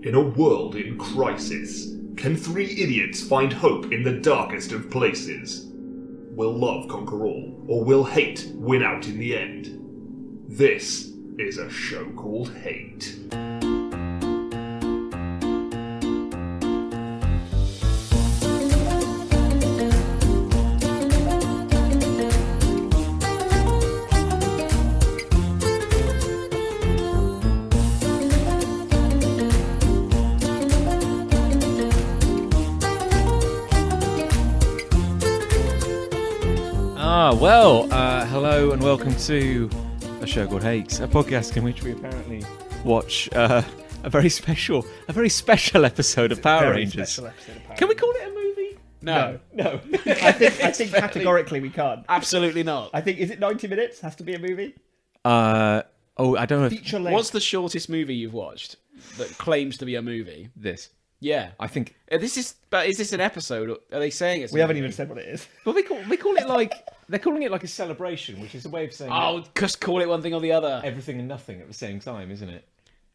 In a world in crisis, can three idiots find hope in the darkest of places? Will love conquer all, or will hate win out in the end? This is a show called Hate. Hello and welcome to a show called Hate, a podcast in which we apparently watch a very special episode of Power Rangers. Can we call it a movie? No. I think categorically we can't. Absolutely not. I think, is it 90 minutes? Has to be a movie? I don't know. Feature length. What's the shortest movie you've watched that claims to be a movie? This. Yeah. I think. Is this an episode? Or are they saying it's? We haven't even said what it is. Well, we call it like they're calling it like a celebration, which is a way of saying just call it one thing or the other. everything and nothing at the same time, isn't it?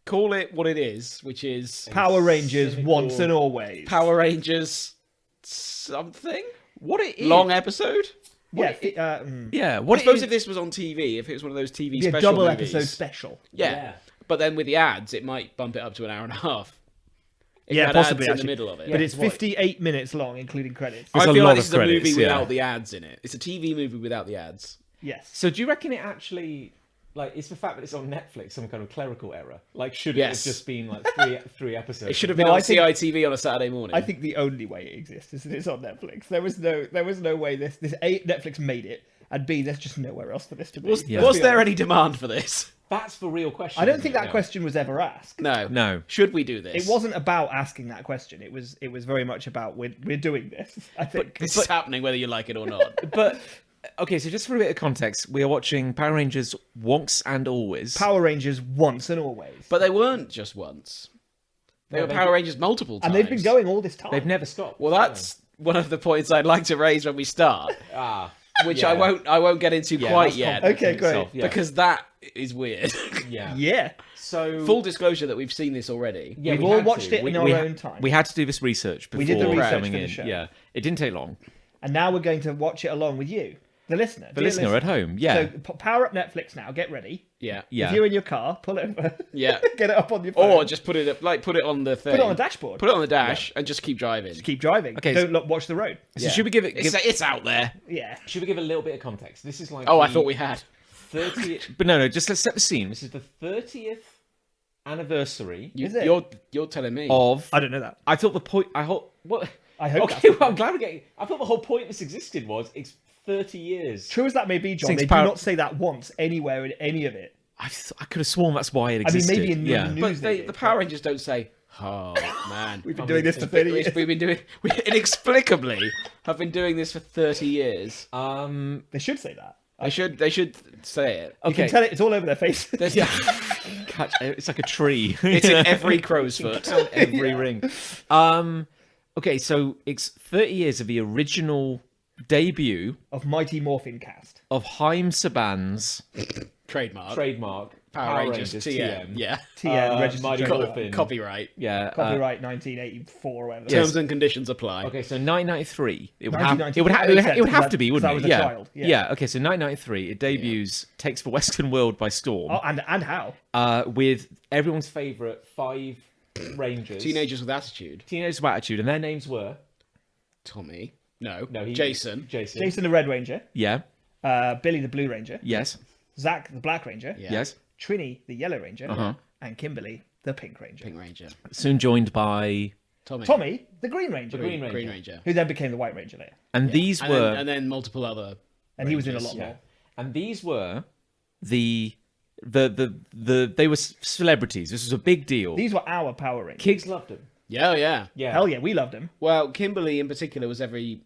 Call it what it is, which is Power Rangers cynical- once and always. Power Rangers something. What it is? Long episode. Yeah. Yeah. I What suppose it if this was on TV, if it was one of those TV Be a special double movies, episode special. Yeah. But then with the ads, it might bump it up to an hour and a half. If you Yeah, had possibly ads in actually. the middle of it. But it's 58 minutes long, including credits. There's I a feel lot like of this is a movie credits, yeah. without the ads in it. It's a TV movie without the ads. Yes. So do you reckon it actually it's the fact that it's on Netflix some kind of clerical error? Like should it Yes. have just been like three episodes? It should have been No, on I think- CITV on a Saturday morning. I think the only way it exists is that it's on Netflix. There was no way this A, Netflix made it, and B, there's just nowhere else for this to be. Was Let's be there honest. any demand for this? That's the real question. I don't isn't think it? that question was ever asked. No. No. Should we do this? It wasn't about asking that question. It was very much about we're doing this. I think. This is happening whether you like it or not. But okay, so just for a bit of context, we are watching Power Rangers once and always. Power Rangers once and always. But they weren't just once. They were Power Rangers multiple times. And they've been going all this time. They've never stopped. Well, that's one of the points I'd like to raise when we start, which yeah. I won't get into Yeah, quite that's yet. complex Okay, in great. itself, yeah. Because that is weird. yeah. Yeah. So Full disclosure that we've seen this already. yeah, We've we all had watched to. it in our own time. We had to do this research before We did the research coming for the in. show. Yeah, it didn't take long. And now we're going to watch it along with you, the listener. The Dear listener at home, yeah, So power up Netflix now. Get ready. Yeah. yeah. If you're in your car, pull it over. Yeah. Get it up on your phone. Or just put it on the thing. put it on the dashboard. Put it on the dash and just keep driving. Keep driving. Okay, Don't look, watch the road. So should we give it? It's out there. Yeah. Should we give a little bit of context? This is like Oh, I the thought we had. 30th. But no. Just let's set the scene. This is the 30th anniversary Is it? You're telling me. of. I don't know that. I thought the point. I hope. What? I hope Okay, that's well, I'm glad we're getting. I thought the whole point this existed was it's 30 years. True as that may be, John, Since they Power- do not say that once anywhere in any of it. I could have sworn that's why it I mean, existed. maybe in the yeah. news But they did, the Power Rangers don't say, "Oh man, We've been doing this for 30 years. We've been doing we inexplicably have been doing this for 30 years." They should say that. They should say it. You can tell it. It's all over their face. There's It's like a tree. it's in every crow's foot. Count every ring. Okay, so it's 30 years of the original debut Of Mighty Morphin Cast. of Haim Saban's Trademark. trademark Power Rangers TM. Yeah. TM registered Mighty trademark. Morphin. Copyright. Yeah. Copyright 1984 or whatever. Terms and conditions apply. Okay, so 1993. It would 1993, have. It would have to be, wouldn't I it? was a Yeah. child, yeah. Okay, so 1993. It debuts, takes the Western world by storm. Oh, and how? With everyone's favourite 5 Rangers. Teenagers with attitude. Teenagers with attitude, and their names were. Tommy. No. No, Jason. Jason the Red Ranger. Yeah. Billy the Blue Ranger. Yes. Zach the Black Ranger. Yeah. Yes. Trini the Yellow Ranger. Uh-huh. And Kimberly the Pink Ranger. Pink Ranger. Soon joined by. Tommy the Green Ranger. Green Ranger. Green Ranger. Who then became the White Ranger later. And these And were. then, and then multiple other. And he was in a Rangers. lot more. And these were the they were celebrities. This was a big deal. These were our Power Rangers. Kids loved them. Yeah, yeah. Yeah. Hell yeah, we loved him. Well, Kimberly in particular was every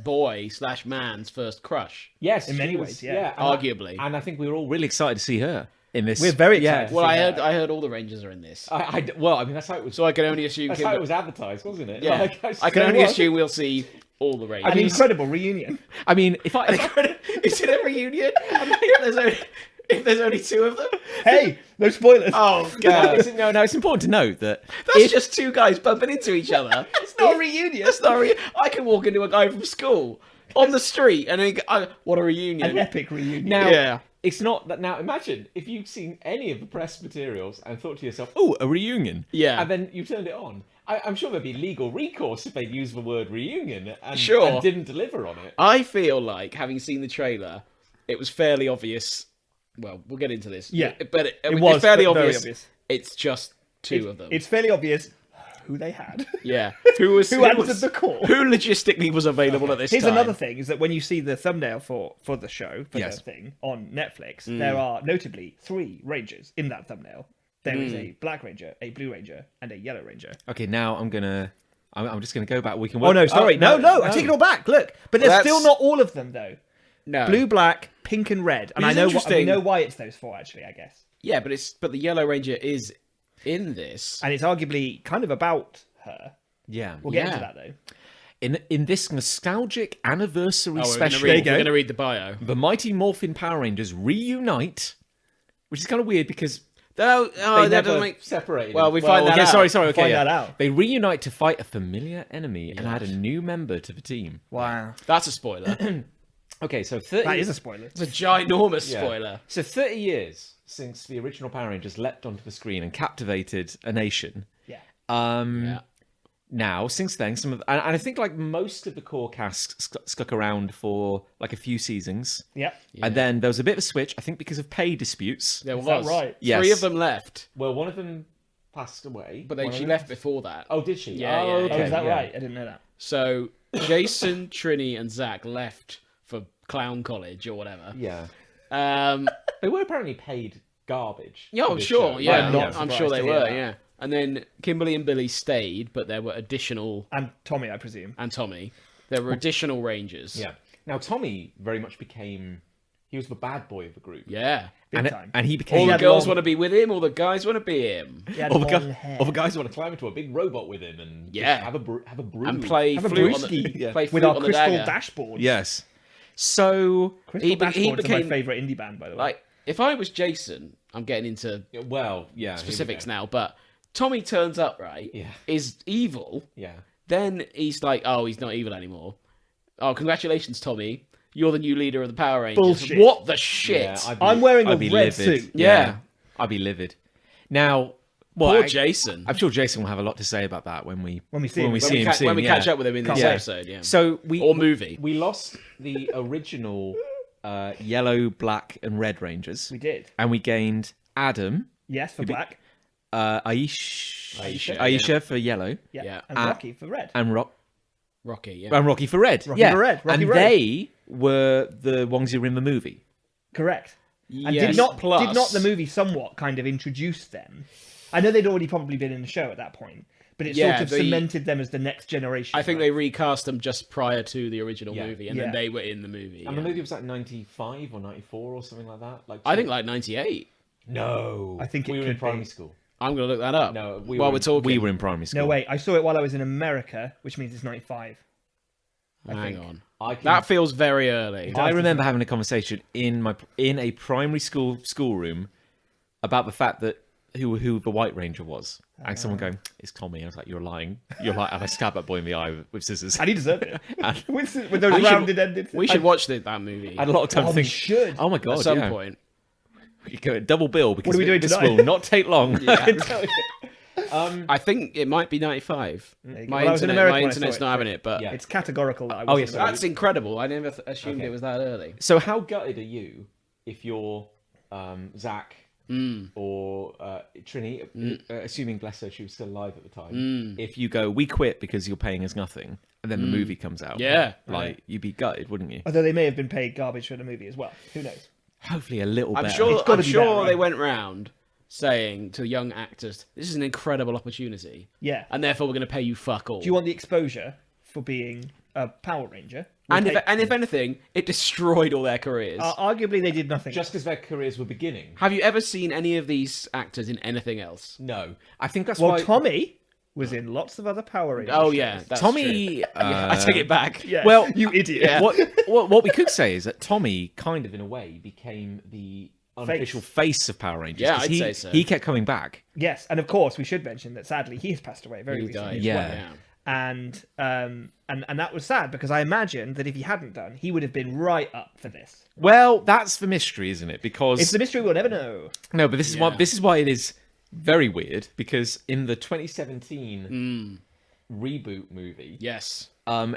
boy/man's first crush. Yes, In many she ways, yeah. and Arguably. and I think we were all really excited to see her in this. We're very excited. Yeah. Well, See I that. heard all the Rangers are in this. Well, I mean that's how it was. So I can only assume. That's how it was advertised, wasn't it? Yeah, Like, I can So only what? assume we'll see all the Rangers. An incredible reunion. I mean, if I Is it a reunion? There's only, If there's only two of them? Hey, no spoilers. Oh, God. No, it's important to note that That's just two guys bumping into each other. It's not a reunion. That's not I can walk into a guy from school on the street and then what a reunion. An epic reunion. now Yeah. it's not that. Now imagine if you've seen any of the press materials and thought to yourself, "Oh, a reunion," Yeah. and then you turned it on. I'm sure there'd be legal recourse if they'd used the word reunion and, Sure. and didn't deliver on it. I feel like, having seen the trailer, it was fairly obvious. Well, we'll get into this. Yeah. But it was it's fairly very obvious. It's just two of them. It's fairly obvious who they had. Yeah. Who answered the call? Who logistically was available at this Here's time? another thing: is that when you see the thumbnail for the show, for Yes. the thing on Netflix, there are notably 3 Rangers in that thumbnail. There is a Black Ranger, a Blue Ranger, and a Yellow Ranger. Okay, now I'm just gonna go back. We can. Oh no, sorry, no, I take it all back. Look, but there's Well, still not all of them though. No. Blue, black, pink, and red. And It's I know interesting. why it's those 4 actually. I guess, Yeah, but the Yellow Ranger is in this. and it's arguably kind of about her. Yeah. We'll get Yeah. into that though. In this nostalgic anniversary We're special, We're going to read the bio. the Mighty Morphin Power Rangers reunite, which is kind of weird because That doesn't make... separated. Well, we find that okay, out. Sorry. Okay, Find yeah. that out. They reunite to fight a familiar enemy and add a new member to the team. Wow, That's a spoiler. Okay, so 30. that is a spoiler. It's a ginormous spoiler. So 30 years since the original Power Rangers leapt onto the screen and captivated a nation. Yeah. Yeah. Now, since then, and I think like most of the core cast stuck around for like a few seasons. Yeah. And then there was a bit of a switch, I think because of pay disputes. There Is that was. right? Yes. 3 of them left, Well, one of them passed away. but then One she of left before that. Oh, did she? Yeah, oh, yeah, okay. Oh, is that yeah. right? I didn't know that. So Jason, Trini, and Zach left for clown college or whatever. Yeah. Um, They were apparently paid garbage. yeah, for I'm this sure. show. Yeah, I'm not I'm surprised sure they to hear were. that. Yeah, and then Kimberly and Billy stayed, but there were additional, And Tommy, I presume. and Tommy. There were additional Rangers. Yeah. Now, Tommy very much became... He was the bad boy of the group. Yeah. Big And, time. and he All became... the had girls long- want to be with him, all the guys want to be him, He had all, the long guys, hair. all the guys want to climb into a big robot with him and just Yeah. have a brew. and play Have a flute on the, brewski play with flute our on the crystal dagger. dashboard. Yes. So... Crystal He dashboards are became- my favourite indie band, by the way. Like, if I was Jason, I'm getting into Well, yeah. here we specifics go. now, but Tommy turns up, right? Yeah. Is evil. Yeah. Then he's like, oh, he's not evil anymore. Oh, congratulations, Tommy. You're the new leader of the Power Rangers. Bullshit. What the shit? Yeah, I'm wearing a I'd be red livid. suit. Yeah. I'd be livid. Now, well, Poor Jason. I'm sure Jason will have a lot to say about that when we see him. see him soon. when we yeah. catch up with him in this Can't wait. episode, yeah. So we Or movie. We lost the original yellow, black, and red Rangers. We did. And we gained Adam, Yes, for black. Aisha for yellow, Yeah. Yeah. And Rocky for red. and Rocky, yeah. Rocky for red. Rocky yeah. for red, Rocky and red. they were the ones who were in the movie. Correct. And Yes, did not plus- the movie somewhat kind of introduce them? I know they'd already probably been in the show at that point, but it Yeah, sort of the- cemented them as the next generation. I think right? they recast them just prior to the original Yeah. movie, and Yeah. then they were in the movie. And yeah. the movie was like 95 or 94 or something like that. Like I think like 98. no. I think it we were could in primary be. school. I'm going to look that up. No, while we're talking. We were in primary school. No, wait. I saw it while I was in America, which means it's 95. Hang on. I can, That feels very early. I remember having a conversation in a primary schoolroom about the fact that who the White Ranger was, and someone going, "It's Tommy." I was like, "You're lying. You're lying." And I stabbed that boy in the eye with scissors. And he deserved it. And with those We should- rounded ended. We should watch that movie I had a lot of time Oh, to we think. should. Oh my god! at some yeah. point. We go double bill because What are we doing this tonight? will not take long. I can tell you. I think it might be 95. you go. My Well, I was in internet, America my when I saw internet's it, not so- having it, but Yeah. It's categorical that I Oh, wasn't yes, gonna that's incredible. I never assumed it was that early. So how gutted are you if you're Zach or Trini, assuming bless her she was still alive at the time? If you go, we quit because you're paying us nothing, and then the movie comes out, Yeah. like you'd be gutted, wouldn't you? Although they may have been paid garbage for the movie as well. Who knows? Hopefully a little I'm better. sure. It's gotta I'm be sure better, they right? went round saying to young actors, "This is an incredible opportunity, Yeah. and therefore we're going to pay you fuck all." Do you want the exposure for being a Power Ranger? and if anything, it destroyed all their careers. Arguably, they did nothing. Just because their careers were beginning. Have you ever seen any of these actors in anything else? No, I think that's well, why Tommy was in lots of other Power Rangers. Oh shows. yeah, that's Tommy. true. I take it back. Yeah. Well, you idiot. Yeah. what we could say is that Tommy, kind of in a way, became the unofficial face of Power Rangers. Yeah, 'cause I'd say so. He kept coming back. Yes, and of course we should mention that sadly he has passed away very He recently. died. as Yeah. well. Yeah. And that was sad because I imagine that if he hadn't done, he would have been right up for this. Well, that's the mystery, isn't it? Because It's the mystery we'll never know. no, but this is Yeah. why it is very weird. Because in the 2017 reboot movie, Yes.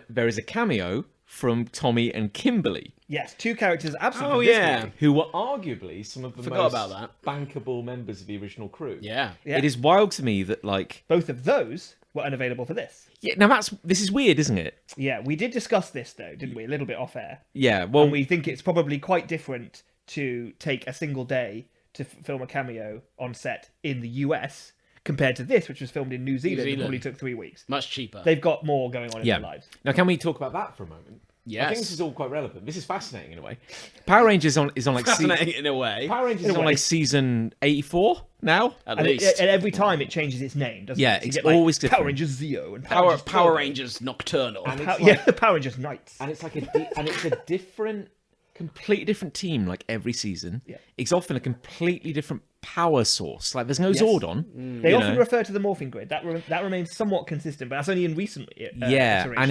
there is a cameo from Tommy and Kimberly, Yes, two characters absolutely. Oh, for this yeah. movie. who were arguably some of the Forgot most about that. bankable members of the original crew. Yeah. Yeah. It is wild to me that like Both of those were unavailable for this. yeah. Now this is weird, isn't it? Yeah, we did discuss this though, didn't we? A little bit off air. Yeah. Well, And we think it's probably quite different to take a single day to film a cameo on set in the US compared to this, which was filmed in New Zealand and Zealand. probably took 3 weeks. Much cheaper. They've got more going on in yeah. their lives. Now, can we talk about that for a moment? I Yes. think this is all quite relevant. This is fascinating in a way. Power Rangers is on like Fascinating in a way. Power Rangers In is a on way. like season 84 now. At And, least. and every time it changes its name, doesn't Yeah, it? So you it's get, like, always different. Power Rangers Zeo and Power Turbo. Rangers Nocturnal. And Pow- it's like- yeah, Power Rangers Knights. and it's like it's a different, completely different team. Like every season, Yeah. it's often a completely different power source. Like there's no Yes. Zordon. They you often know? refer to the morphing grid. That remains somewhat consistent, but that's only in recent yeah, and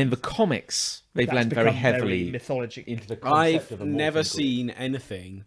in the iterations. comics, they've That's lent very become heavily mythologic. into the concept I've of a never morphing grid. seen anything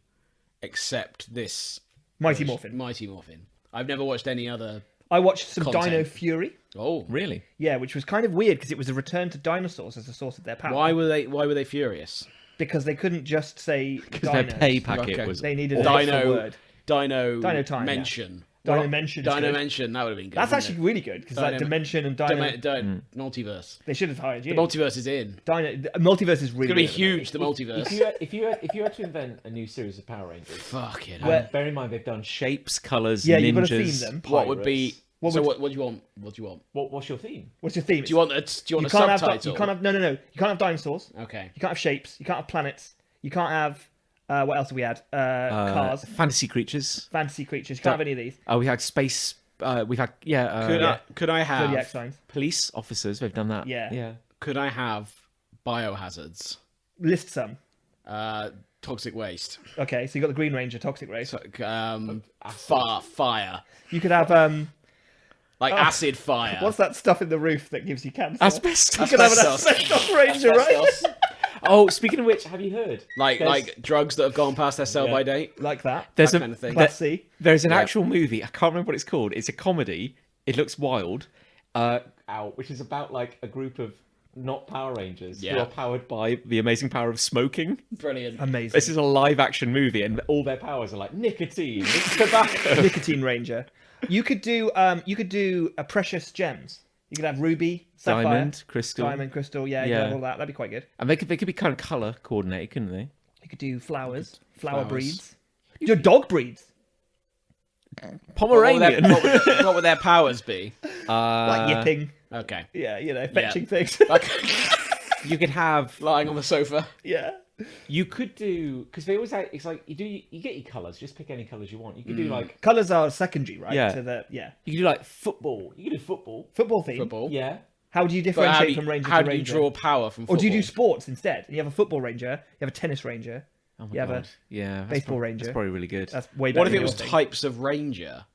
except this Mighty Morphin. Mighty Morphin. I've never watched any other. I watched some Content. Dino Fury. Oh, Really? Yeah, which was kind of weird because it was a return to dinosaurs as a source of their power. why were they furious? Because they couldn't just say Because their dinos. pay packet Okay. was They needed an extra Dino, word. Dino Time, mention. Dino Mention. is Dino good. mention. That would have been good. That's wouldn't actually really good because like Dino- Dimension and it? Dino. Multiverse. They should have hired you. The multiverse is in. Dino. The multiverse is really It's gonna be good. huge. The multiverse. If you had to invent a new series of Power Rangers, Fuck it. Where- bear in mind they've done shapes, colours, Yeah, ninjas. you've got to theme them. What would be? What so would- what do you want? What do you want? What's your theme? What's your theme? Do you want a? Do you want You a can't have. subtitle? You can't have. No. You can't have dinosaurs. Okay. You can't have shapes. You can't have planets. You can't have. What else have we had? Cars. Fantasy creatures. Fantasy creatures. You can't have any of these. We had space. We've had Could I have? Zodiac signs. police officers. We've done that. Yeah. Yeah. Could I have biohazards? List some. Toxic waste. Okay, so you got the Green Ranger, Toxic Race. Fire. You could have Like acid fire. what's that stuff in the roof that gives you cancer? Asbestos. You could have an Asbestos. asbestos ranger, right? Asbestos. Oh, speaking of which, have you heard? like drugs that have gone past their sell by date. Like that. There's that a kind of thing. Class C. there's an Yeah. actual movie. I can't remember what it's called. It's a comedy. It looks wild. Which is about like a group of not Power Rangers who Yeah. are powered by the amazing power of smoking. Brilliant. Amazing. This is a live action movie, and all their powers are like nicotine, tobacco. Nicotine Ranger. You could do a precious gems. You could have ruby, sapphire, Diamond, crystal, crystal. Yeah, you Yeah. could have all that. That'd be quite good. and they could be kind of color coordinated, couldn't they? You could do flowers, flower Flowers. breeds. Your dog breeds. Pomeranian. What would their powers be? Like yipping. Okay. Yeah, fetching things. You could have. Lying on the sofa. Yeah. You could do because they always say it's like you get your colors. Just pick any colors you want. You could do like Colours are secondary, right? Yeah. To the you could do like football. You could do football. football theme. Football. Yeah. How do you But differentiate from ranger how to do you ranger? draw power from football? Or do you do sports instead? You have a football ranger, you have a tennis ranger, Oh my you have god. Yeah. that's baseball prob- ranger. That's probably really good. that's way better. What if than it was your thing. types of ranger?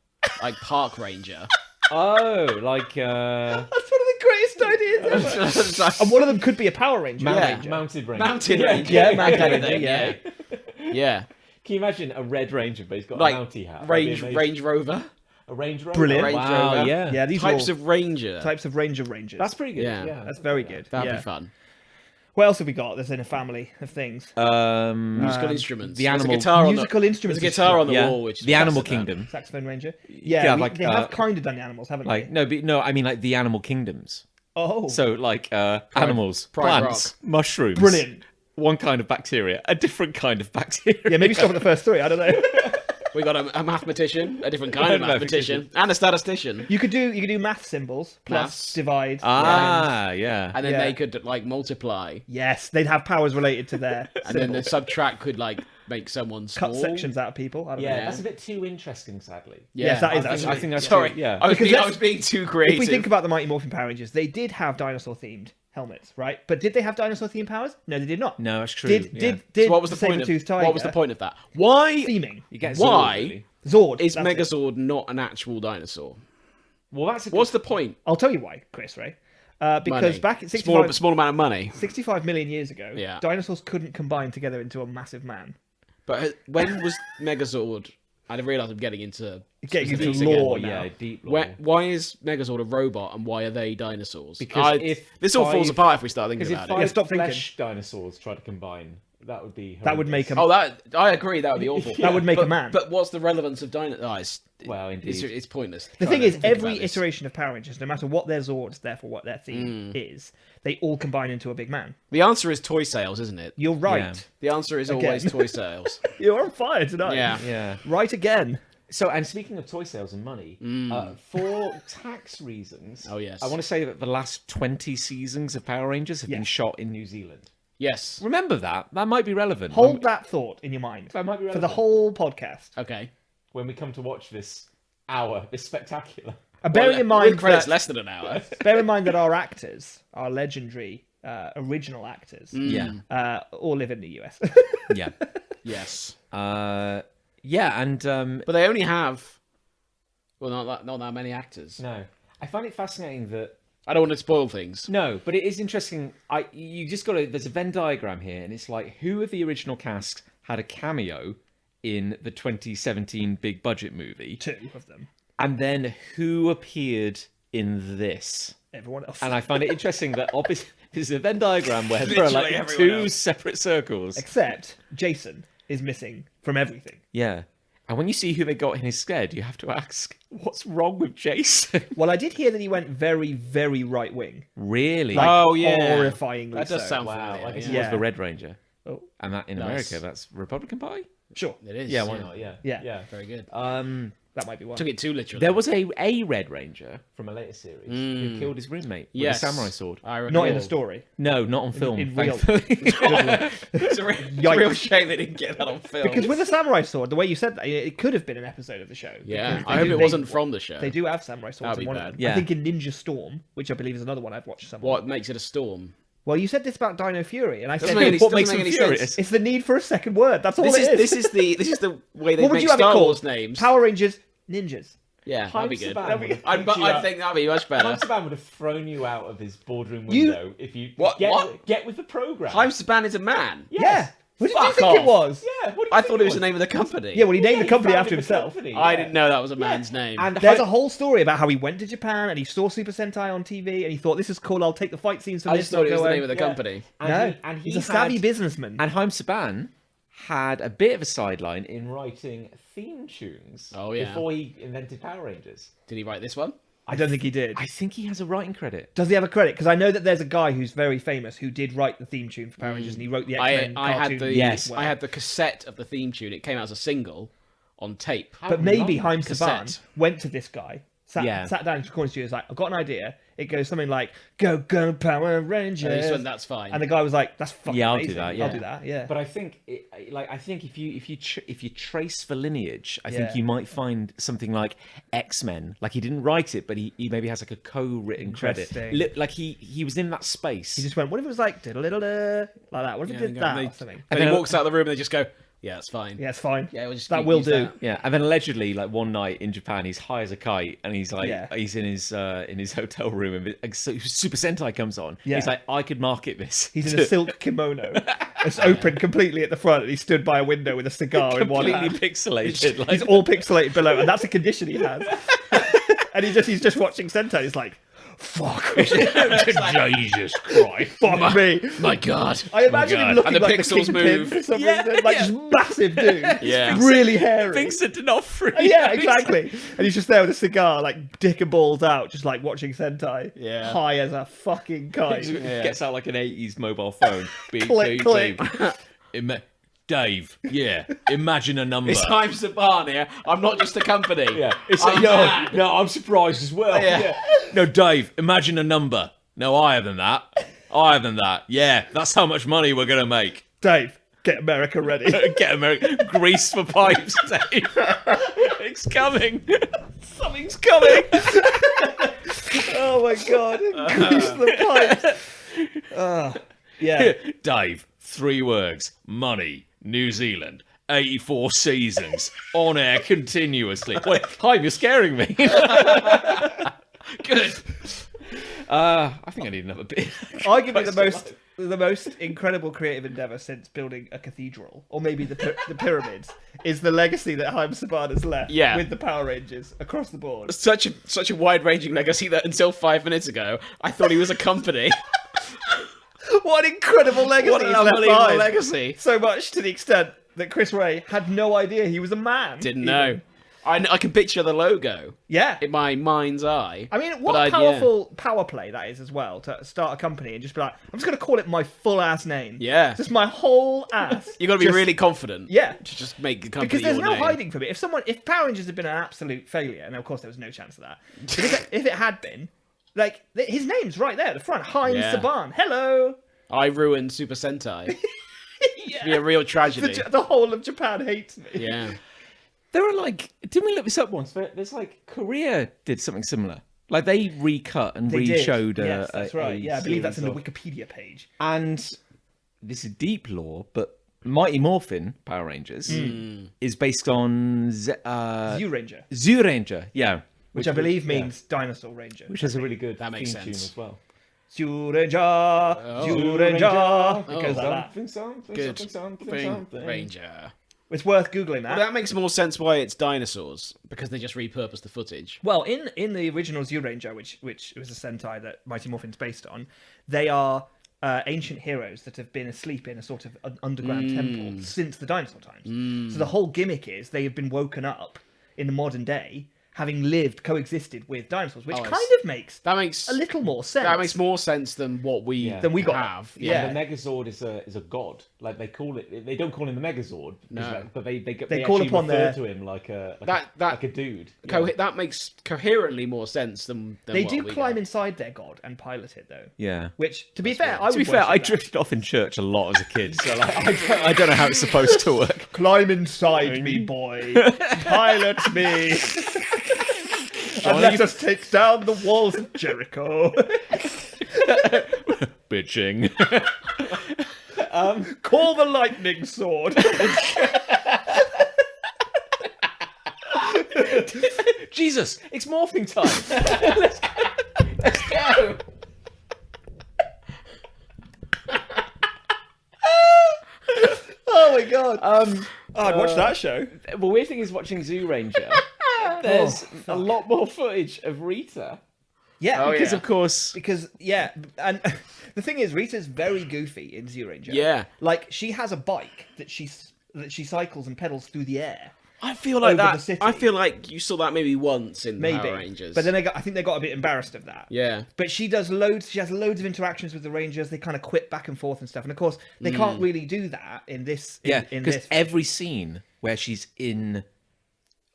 Like park ranger? Oh, like That's one of the greatest ideas ever. And one of them could be a Power Ranger. mounted, Yeah, mounted ranger. Mountain Yeah, ranger. yeah, Yeah, mountain kind ranger. of thing, Yeah. Yeah. Can you imagine a red ranger, but he's got Like a mountie hat? That'd Range be amazing. Range Rover. A Range Rover. Brilliant. Range Wow, Rover. yeah. Yeah, these Types are all of ranger. types of rangers. That's pretty good. Yeah. Yeah. That's very good. That'd yeah. be fun. What else have we got? There's in a family of things. Musical instruments. the There's animal- a guitar on Musical the, instruments There's is a guitar cool. on the Yeah. wall, which is The Animal fascinating. Kingdom. Saxophone Ranger. Yeah, Yeah, like, they have kind of done the animals, haven't Like they? no, I mean like the animal kingdoms. Oh, So like animals, Pride plants, mushrooms. brilliant. One kind of bacteria, a different kind of bacteria. Yeah, maybe stop at the first three. I don't know. We got a mathematician, a different kind of mathematician, and a statistician. You could do math symbols plus Maths. divide. times. Ah, yeah. And then Yeah. they could like multiply, Yes, they'd have powers related to their and then the symbols. subtract could like make someone small. Cut sections out of people. I don't Yeah, know. that's a bit too interesting, sadly. Yeah, Yes, that is I actually- I think that's sorry. true, yeah. I was Because being let's- too creative. If we think about the Mighty Morphin Power Rangers, they did have dinosaur themed helmets, right? But did they have dinosaur-themed powers? No, they did not. No, that's true. Did So what was the point saber-toothed of tiger what was the point of that? Why theming? You get Why? Zord, really. Zord is that's it. Megazord not an actual dinosaur? Well, that's What's the point? I'll tell you why, Chris. Right? Because Money. back at 65, small amount of money. 65 million years ago, Yeah. dinosaurs couldn't combine together into a massive man. But when was Megazord? I didn't realise I'm getting into Getting specifics into again. lore now. yeah, deep lore. Why is Megazord a robot and why are they dinosaurs? Because if this all falls five- apart if we start thinking Because if about five it. Yeah, stop thinking. flesh dinosaurs try to combine, that would be That would make horrendous. a I agree. That would be awful. That would make but, a man. But what's the relevance of dinosaurs? Well, indeed. It's pointless. The trying thing to is, think every about this. iteration of Power Rangers, no matter what their Zords, therefore what their theme is, they all combine into a big man. The answer is toy sales, isn't it? You're right. Yeah. The answer is always toy sales. You're on fire tonight. Yeah. Yeah. Right again. So, and speaking of toy sales and money, for tax reasons, Oh, yes. I want to say that the last 20 seasons of Power Rangers have been Yeah. shot in New Zealand. Yes. Remember that. That might be relevant. Hold that thought in your mind That might be for the relevant. whole podcast. Okay. When we come to watch this hour, this spectacular. Bearing in Well, mind with credits that, less than an hour. bear in mind that our actors, our legendary original actors, Yeah. all live in the US. Yeah. Yes. Yeah, and But they only have not that many actors. no. I find it fascinating that I don't want to spoil things. no, but it is interesting. You just got to. There's a Venn diagram here, and it's like who of the original cast had a cameo in the 2017 big budget movie, Two of them. and then who appeared in this. Everyone else. And I find it interesting that this is a Venn diagram where there are Literally like everyone two else. separate circles. Except Jason is missing from everything. Yeah. And when you see who they got in his stead, you have to ask, what's wrong with Jason? Well, I did hear that he went very, very right wing. Really? Like, Oh, yeah. horrifyingly That does so. sound Wow. familiar. I guess yeah. he was Yeah. the Red Ranger. Oh, And that in Nice. America, that's Republican Party? sure. It is. Yeah, why not? Yeah. Yeah. Very good. That might be one. Took it too literally. There was a Red Ranger from a later series who killed his roommate with Yes. a samurai sword. I recall. Not in the story. No, not on film. in real- thankfully. It's a real shame they didn't get that on film. Because with a samurai sword, the way you said that, it could have been an episode of the show. yeah, Because I hope they- it wasn't from the show. They do have samurai swords That'd in be one bad. of them. Yeah. I think in Ninja Storm, which I believe is another one I've watched somewhere. What makes it a storm? Well, you said this about Dino Fury, and I Doesn't said make any, what doesn't makes make them any furious? sense. it's the need for a second word. That's all This it is is. this is the way they What would make you have it Star called? Wars names. Power Rangers Ninjas. Yeah, that'd be Heinz good. Saban would have I picked you up. think that'd be much better. Heinz Saban would have thrown you out of his boardroom You- window if you What? get with the program. Heinz Saban is a man. Yes. Yeah. What did you Fuck think it off. was? Yeah. What do you I think thought it was the name of the company. Yeah, well, he named Yeah, the company founded after the himself. company, I yeah. didn't know that was a man's name. And There's Hein- a whole story about how he went to Japan and he saw Super Sentai on TV and he thought, this is cool, I'll take the fight scenes from I this. just thought it was I'll the go name of the Yeah. company. No, and he's a savvy had- businessman. And Heinz Saban had a bit of a sideline in writing theme tunes Oh, yeah. before he invented Power Rangers. Did he write this one? I don't think he did. I think he has a writing credit. Does he have a credit? Because I know that there's a guy who's very famous who did write the theme tune for Power Rangers and he wrote the X-Men I cartoon. had the Yes. I had the cassette of the theme tune. It came out as a single on tape. But maybe How Heinz Saban cassette. went to this guy, sat down in the corner studio, was like, I've got an idea. It goes something like, go, go, Power Rangers. And he just went, that's fine. And the guy was like, that's fucking Yeah, I'll do amazing. that, yeah. I'll do that, yeah. But I think, I think if you trace the lineage, I think Yeah. you might find something like X-Men. Like he didn't write it, but he maybe has like a co-written credit. Interesting. Like he was in that space. He just went, what if it was like, diddle-diddle, like that? What if it did that or something? And then he walks out of the room and they just go, yeah, it's fine. Yeah, it's fine. Yeah, we'll just that keep- will use do. that. Yeah, and then allegedly, like one night in Japan, he's high as a kite, and he's like, Yeah. he's in his hotel room, and Super Sentai comes on. Yeah. He's like, I could market this. He's in a silk kimono. It's open completely at the front, and he stood by a window with a cigar in one completely hand. pixelated. Like, He's all pixelated below, and that's a condition he has. And he's just watching Sentai. He's like, fuck me. Jesus Christ! Fuck me. My God. I imagine him God. looking And the like pixels the Kingpin move. for some Yeah, reason. Like yeah. this massive dude. Yeah. Really hairy. Vincent D'Onofrio. Yeah, exactly. And he's just there with a cigar, like dick and balls out, just like watching Sentai. Yeah. High as a fucking kite. Gets out like an 80s mobile phone. Beep, Click, beep, click. beep. Dave, yeah. Imagine a number. It's Heinz Saban here. I'm not just a company. Yeah, it's I'm mad. no, I'm surprised as well. Yeah. No, Dave, imagine a number. No, higher than that. Higher than that. Yeah, that's how much money we're gonna make. Dave, get America ready. Get America grease for pipes, Dave. It's coming. Something's coming. Oh my god. Grease the pipes. Yeah. Dave, 3 words. Money. New Zealand. 84 seasons. On air continuously. Wait, hi, you're scaring me. Good. I think I need another bit. Arguably the most incredible creative endeavor since building a cathedral, or maybe the pyramids, is the legacy that Haim Saban has left with the Power Rangers across the board. Such a wide-ranging legacy that until 5 minutes ago, I thought he was a company. What an incredible legacy! What an he's left unbelievable behind. legacy. So much to the extent that Chris Ray had no idea he was a man. Didn't even. know. I can picture the logo Yeah. in my mind's eye. I mean, what a powerful power play that is as well, to start a company and just be like, I'm just going to call it my full-ass name. Yeah. Just my whole ass. You got to be Just- really confident. Yeah. To just make the company Because there's your no name. hiding from it. If Power Rangers had been an absolute failure, and of course there was no chance of that, but if it had been, like, his name's right there at the front. Haim Saban. Hello. I ruined Super Sentai. It'd be a real tragedy. The whole of Japan hates me. Yeah. There are like, didn't we look this up once? There's like, Korea did something similar. Like they recut and They did. re-showed Yes, that's right. Yeah, I believe that's in the series of- Wikipedia page. And this is deep lore, but Mighty Morphin Power Rangers is based on Zoo Ranger, Zoo Ranger, yeah. which I believe means Dinosaur Ranger. Which has a really good That makes theme tune sense. as well. Zoo Ranger, Zoo Ranger. Because of that. Good. Ranger. It's worth Googling that. Well, that makes more sense why it's dinosaurs, because they just repurposed the footage. Well, in the original Zoo Ranger, which was a Sentai that Mighty Morphin's based on, they are ancient heroes that have been asleep in a sort of an underground temple since the dinosaur times. So the whole gimmick is they have been woken up in the modern day, having coexisted with dinosaurs, which kind of makes That makes a little more sense. That makes more sense than what we got. have. Yeah. The Megazord is a god. Like they call it. They don't call him the Megazord. No. But they call actually upon refer to him like a dude. That makes coherently more sense than They what do we climb got. inside their god and pilot it though. Yeah. Which, to be fair, I drifted off in church a lot as a kid, so like, I don't know how it's supposed to work. Climb inside me, boy. Pilot me. And let us take down the walls of Jericho. Bitching. Call the lightning sword. Jesus, it's morphing time. Let's go. Oh my god. I'd watch that show. The weird thing is watching Zoo Ranger. There's a lot more footage of Rita. Yeah, Because of course, and the thing is, Rita's very goofy in Zoo Ranger. Yeah. Like, she has a bike that she cycles and pedals through the air. I feel like over that. the city. I feel like you saw that maybe once in Maybe. Power Rangers. But then I think they got a bit embarrassed of that. yeah. But she has loads of interactions with the Rangers. They kind of quip back and forth and stuff. And of course, they can't really do that in this. In because this. every scene where she's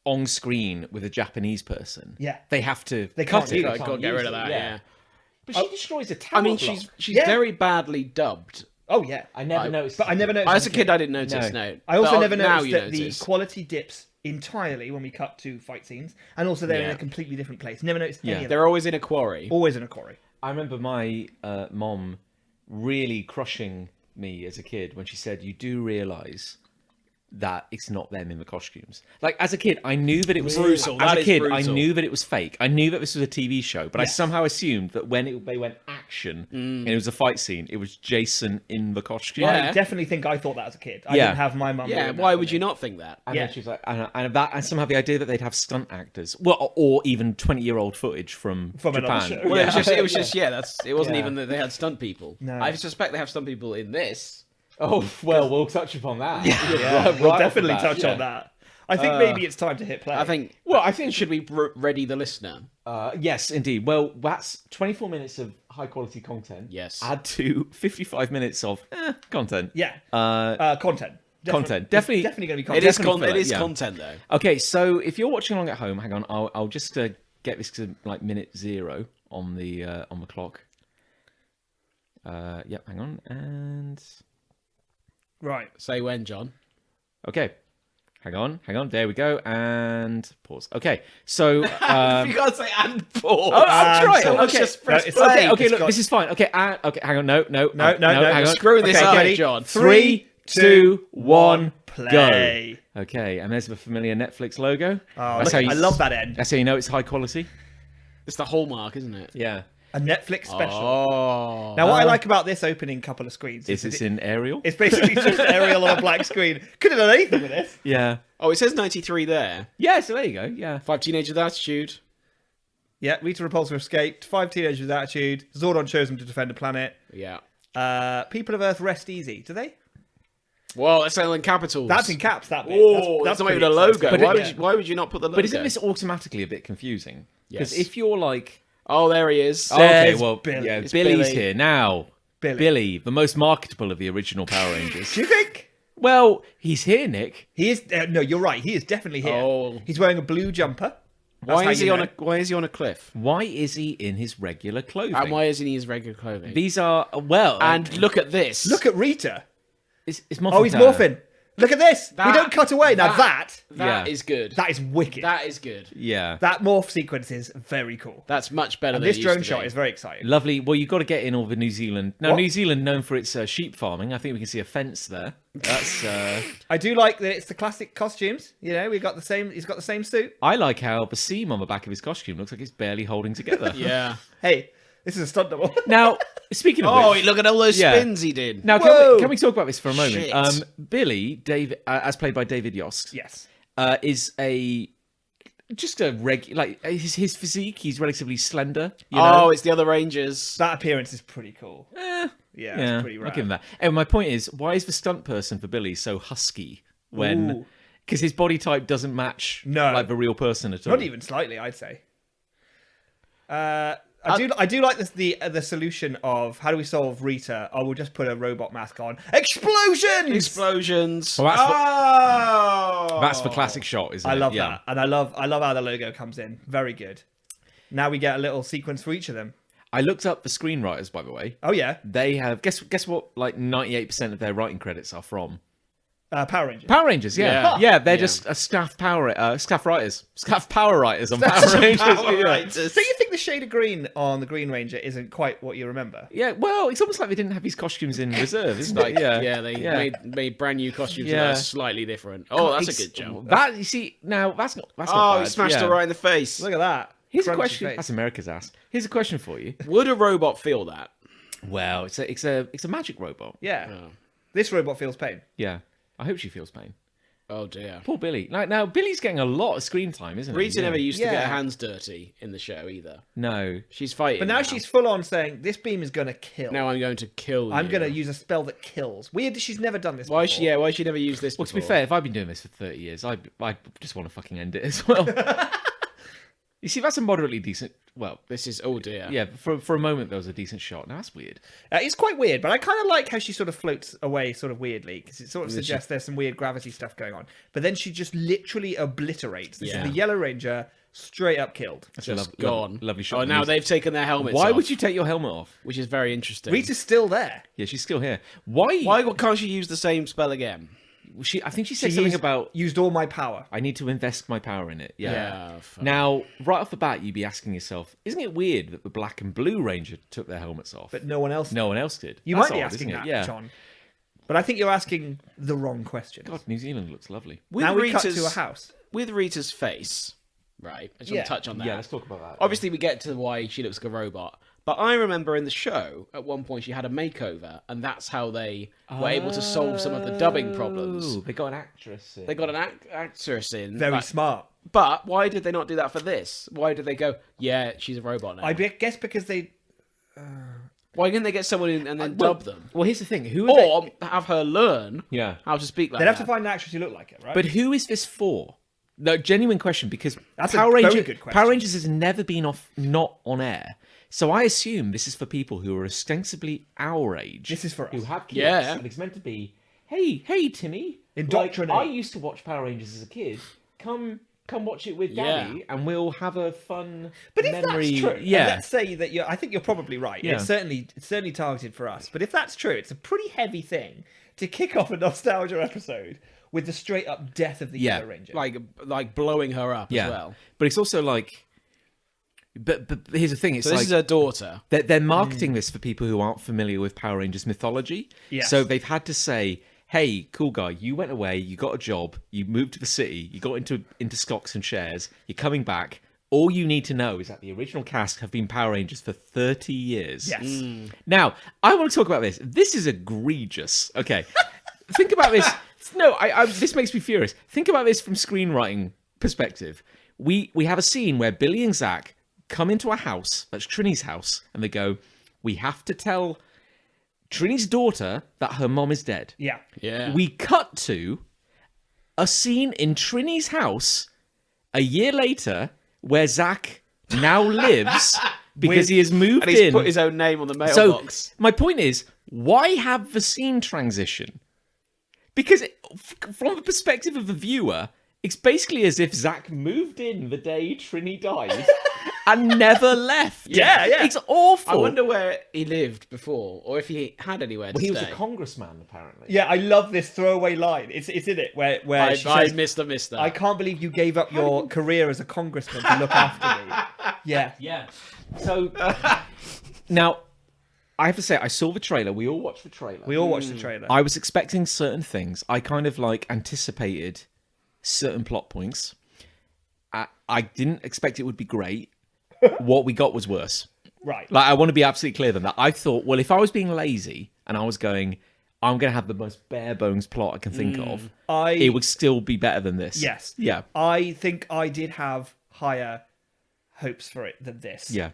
on screen with a Japanese person, Yeah. they have to They cut can't it. use They it. can't Got to get use rid of it, that. Yeah. But she destroys a tower. I mean, block. she's Yeah. very badly dubbed. Oh yeah, I never noticed. but I never noticed. As a kid, I didn't notice. No. No. I also But never now noticed you that the notice. quality dips entirely when we cut to fight scenes, and also they're in Yeah. a completely different place. Never noticed any of that. They're always in a quarry. Always in a quarry. I remember my mom really crushing me as a kid when she said, "You do realise that it's not them in the costumes." Like as a kid, I knew that it was Brutal. As That a is kid, I brutal. knew that it was fake. I knew that this was a TV show, but I Yes. somehow assumed that when they went action and it was a fight scene, it was Jason in the costume. Yeah. I definitely think I thought that as a kid. I Yeah. didn't have my mum. Yeah. doing that Why for would me. you not think that? And Yeah. then she was like, and somehow the idea that they'd have stunt actors, well, or even 20-year-old footage from From another Japan. show. Well, Yeah. it was just it wasn't Yeah. even that they had stunt people. No. I suspect they have stunt people in this. Oh well, we'll touch upon that. Yeah, Right we'll off the definitely bat, touch yeah. on that. I think maybe it's time to hit play. I think. Well, I think Should we ready the listener? Yes, indeed. Well, that's 24 minutes of high quality content. Yes. Add to 55 minutes of content. Yeah. Content. Content. Definitely Definitely going to be It content. is Definitely feel it is yeah. content though. Okay, so if you're watching along at home, hang on, I'll just get this to like minute 0 on the clock. Yep, hang on, and Right. Say when, John. okay, Hang on. There we go. And pause. Okay, so You can't say and pause. oh, I'm trying. so Okay, just press it's- play. okay. It's Look, got- this is fine. Okay, okay. Hang on. No. No, Hang on. Screw this Okay, up, ready? John. 3, 2, 1, Play. go. Okay, and there's the familiar Netflix logo. Oh, That's look, how I love that end. That's how you know it's high quality. It's the hallmark, isn't it? Yeah. A Netflix special. Oh. Now, what I like about this opening couple of screens Is this in Arial? it's basically just Ariel on a black screen. Could have done anything with this. Yeah. Oh, it says 93 there. Yeah, so there you go. Yeah. 5 teenagers with attitude. Yeah, Rita Repulsa escaped. 5 teenagers with attitude. Zordon chose them to defend the planet. Yeah. People of Earth rest easy. Do they? Well, that's all in capitals. That's in caps. That bit. Oh, that's not pretty even a logo. exciting. But Why would you not put the logo? But isn't this automatically a bit confusing? Because Yes. if you're like, Oh, there he is. okay, There's well, Billy. yeah, It's Billy's Billy. here now. Billy. The most marketable of the original Power Rangers. Do you think? Well, he's here, Nick. He is. No, you're right. He is definitely here. Oh. He's wearing a blue jumper. That's Why how is you he on know. Why is he on a cliff? Why is he in his regular clothing? And why isn't he in his regular clothing? These are well, And look at this. Look at Rita. it's morphing. Oh, he's morphing. Look at this. We That- don't cut away. Now that That Yeah. is good. that is wicked. That is good. Yeah, That morph sequence is very cool. That's much better And than this it drone used to shot be. is very exciting. lovely. Well, you've got to get in all the New Zealand. Now, What? New Zealand known for its sheep farming. I think we can see a fence there. That's. I do like that it's the classic costumes. You know, we got the same. He's got the same suit. I like how the seam on the back of his costume looks like it's barely holding together. Yeah. Hey, this is a stunt double. Now, speaking of Oh, which, look at all those Yeah. spins he did. now Whoa! can we talk about this for a moment? Shit. Billy, David, as played by David Yost, Yes. is just a like his physique. He's relatively slender. You Oh, know? it's the other Rangers. That appearance is pretty cool. Eh, Yeah, yeah, it's pretty I'll rad. give him that. And my point is, why is the stunt person for Billy so husky when? Ooh. Because his body type doesn't match No. like the real person at all. Not even slightly, I'd say. I do like this, the solution of how do we solve Rita? Oh, we'll just put a robot mask on. Explosions! Explosions. Well, Oh! that's the classic shot, isn't it? I love Yeah. that, and I love how the logo comes in. Very good. Now we get a little sequence for each of them. I looked up the screenwriters, by the way. Oh yeah, They have guess what? Like 98% of their writing credits are from Power Rangers. Power Rangers. Yeah, Yeah. they're Yeah. just staff power writers on Power Rangers. Power yeah. Rangers. So you think the shade of green on the Green Ranger isn't quite what you remember? Yeah, well, it's almost like they didn't have these costumes in reserve, isn't it? Yeah, Yeah, they made brand new costumes Yeah. that are slightly different. Oh, that's a good jump. That you see now, that's not Oh, not he bad. smashed yeah. her right in the face. Look at that. Here's a Crunchy question. face. That's America's ass. Here's a question for you. Would a robot feel that? Well, it's a magic robot. Yeah. Oh. This robot feels pain. Yeah, I hope she feels pain. Oh dear. Poor Billy. Like now, Billy's getting a lot of screen time, isn't he? Rita never used to get Yeah. her hands dirty in the show either. No. She's fighting. But now she's full on saying, this beam is going to kill. Now I'm going to kill you. I'm going to use a spell that kills. Weird that she's never done this Why before. she? Yeah. Why she never used this? Well, to be before? fair, if I've been doing this for 30 years, I just want to fucking end it as well. You see, that's a moderately decent. Well, This is oh dear. yeah, for a moment there was a decent shot. Now that's weird. It's quite weird, but I kind of like how she sort of floats away sort of weirdly, because it sort of suggests there's some weird gravity stuff going on. But then she just literally obliterates. This Yeah. is the Yellow Ranger straight up killed. That's a Just lov- gone. lovely shot. Oh, now they've taken their helmets Why off, would you take your helmet off? Which is very interesting. Rita's still there. Yeah, she's still here. Why? Why can't she use the same spell again? I think she said She something used- about used all my power. I need to invest my power in it. Yeah. Yeah, fuck. Now, right off the bat, you'd be asking yourself, isn't it weird that the Black and Blue Ranger took their helmets off, But no one else. no one else did? You That's might be odd, asking isn't that, it? Yeah. John. But I think you're asking the wrong question. God, New Zealand looks lovely. With Now we cut Rita's, to a house. With Rita's face, right? I just Yeah. want to touch on that. Yeah, let's talk about that. Obviously, we get to why she looks like a robot. But I remember in the show, at one point, she had a makeover, and that's how they were able to solve some of the dubbing problems. Oh, they got an actress. They got an actress in. Very like- smart. But why did they not do that for this? Why did they go, yeah, she's a robot now? I guess because they... Why didn't they get someone in and then dub them? Well, here's the thing. Who are they? Or have her learn Yeah. how to speak like They'd that. have to find an actress who looked like it, right? But who is this for? No, genuine question, because That's a very good question. Power Rangers has never been not on air. So I assume this is for people who are ostensibly our age. This is for us. Who have kids. Yeah. And it's meant to be, hey, Timmy. Indoctrinate. Like, I used to watch Power Rangers as a kid. Come watch it with Yeah. Daddy, and we'll have a fun But if memory. that's true, and yeah. let's say that I think you're probably right. Yeah. It's certainly targeted for us. But if that's true, it's a pretty heavy thing to kick off a nostalgia episode with the straight up death of the Yeah. Yellow Ranger. like blowing her up Yeah. as well. But it's also like, but here's the thing: it's So this like is her daughter. they're marketing this for people who aren't familiar with Power Rangers mythology. Yes. So they've had to say, "Hey, cool guy, you went away, you got a job, you moved to the city, you got into stocks and shares, you're coming back. All you need to know is that the original cast have been Power Rangers for 30 years." Yes. Now, I want to talk about this. This is egregious. Okay, think about this. No, this makes me furious. Think about this from screenwriting perspective. We have a scene where Billy and Zach come into a house, that's Trini's house, and they go, "We have to tell Trini's daughter that her mom is dead." Yeah. Yeah. We cut to a scene in Trini's house a year later where Zach now lives because he has moved and he's in. put his own name on the So mailbox. my point is, why have the scene transition? Because from the perspective of the viewer, it's basically as if Zach moved in the day Trini died and never left. Yeah. It's awful. I wonder where he lived before, or if he had anywhere to Well, he was stay. a congressman, apparently. Yeah, I love this throwaway line. It's in it where she I says, missed her. I can't believe you gave up your career as a congressman to look after me. Yeah. Yeah. So now, I have to say, I saw the trailer. We all watched the trailer. We all watched the trailer. I was expecting certain things. I kind of like anticipated certain plot points. I didn't expect it would be great. What we got was worse. Right. Like, I want to be absolutely clear than that. I thought, well, if I was being lazy and I was going, I'm going to have the most bare bones plot I can think of, it would still be better than this. Yes. Yeah. I think I did have higher hopes for it than this. Yeah.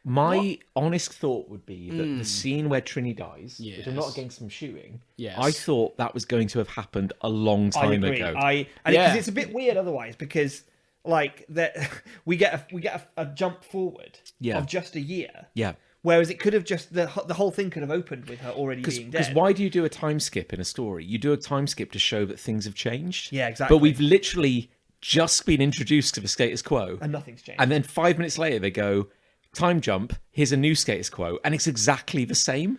My honest thought would be that the scene where Trini dies, which I'm not Yes. against them shooting, Yes. I thought that was going to have happened a long I time agree. ago. Because it's a bit weird otherwise, because like that we get a jump forward Yeah. of just a year. Yeah. Whereas it could have just the whole thing could have opened with her already being Because dead. why do you do a time skip in a story? You do a time skip to show that things have changed. Yeah, exactly. But we've literally just been introduced to the status quo. And nothing's changed. And then 5 minutes later, they go, time jump, here's a new status quo. And it's exactly the same.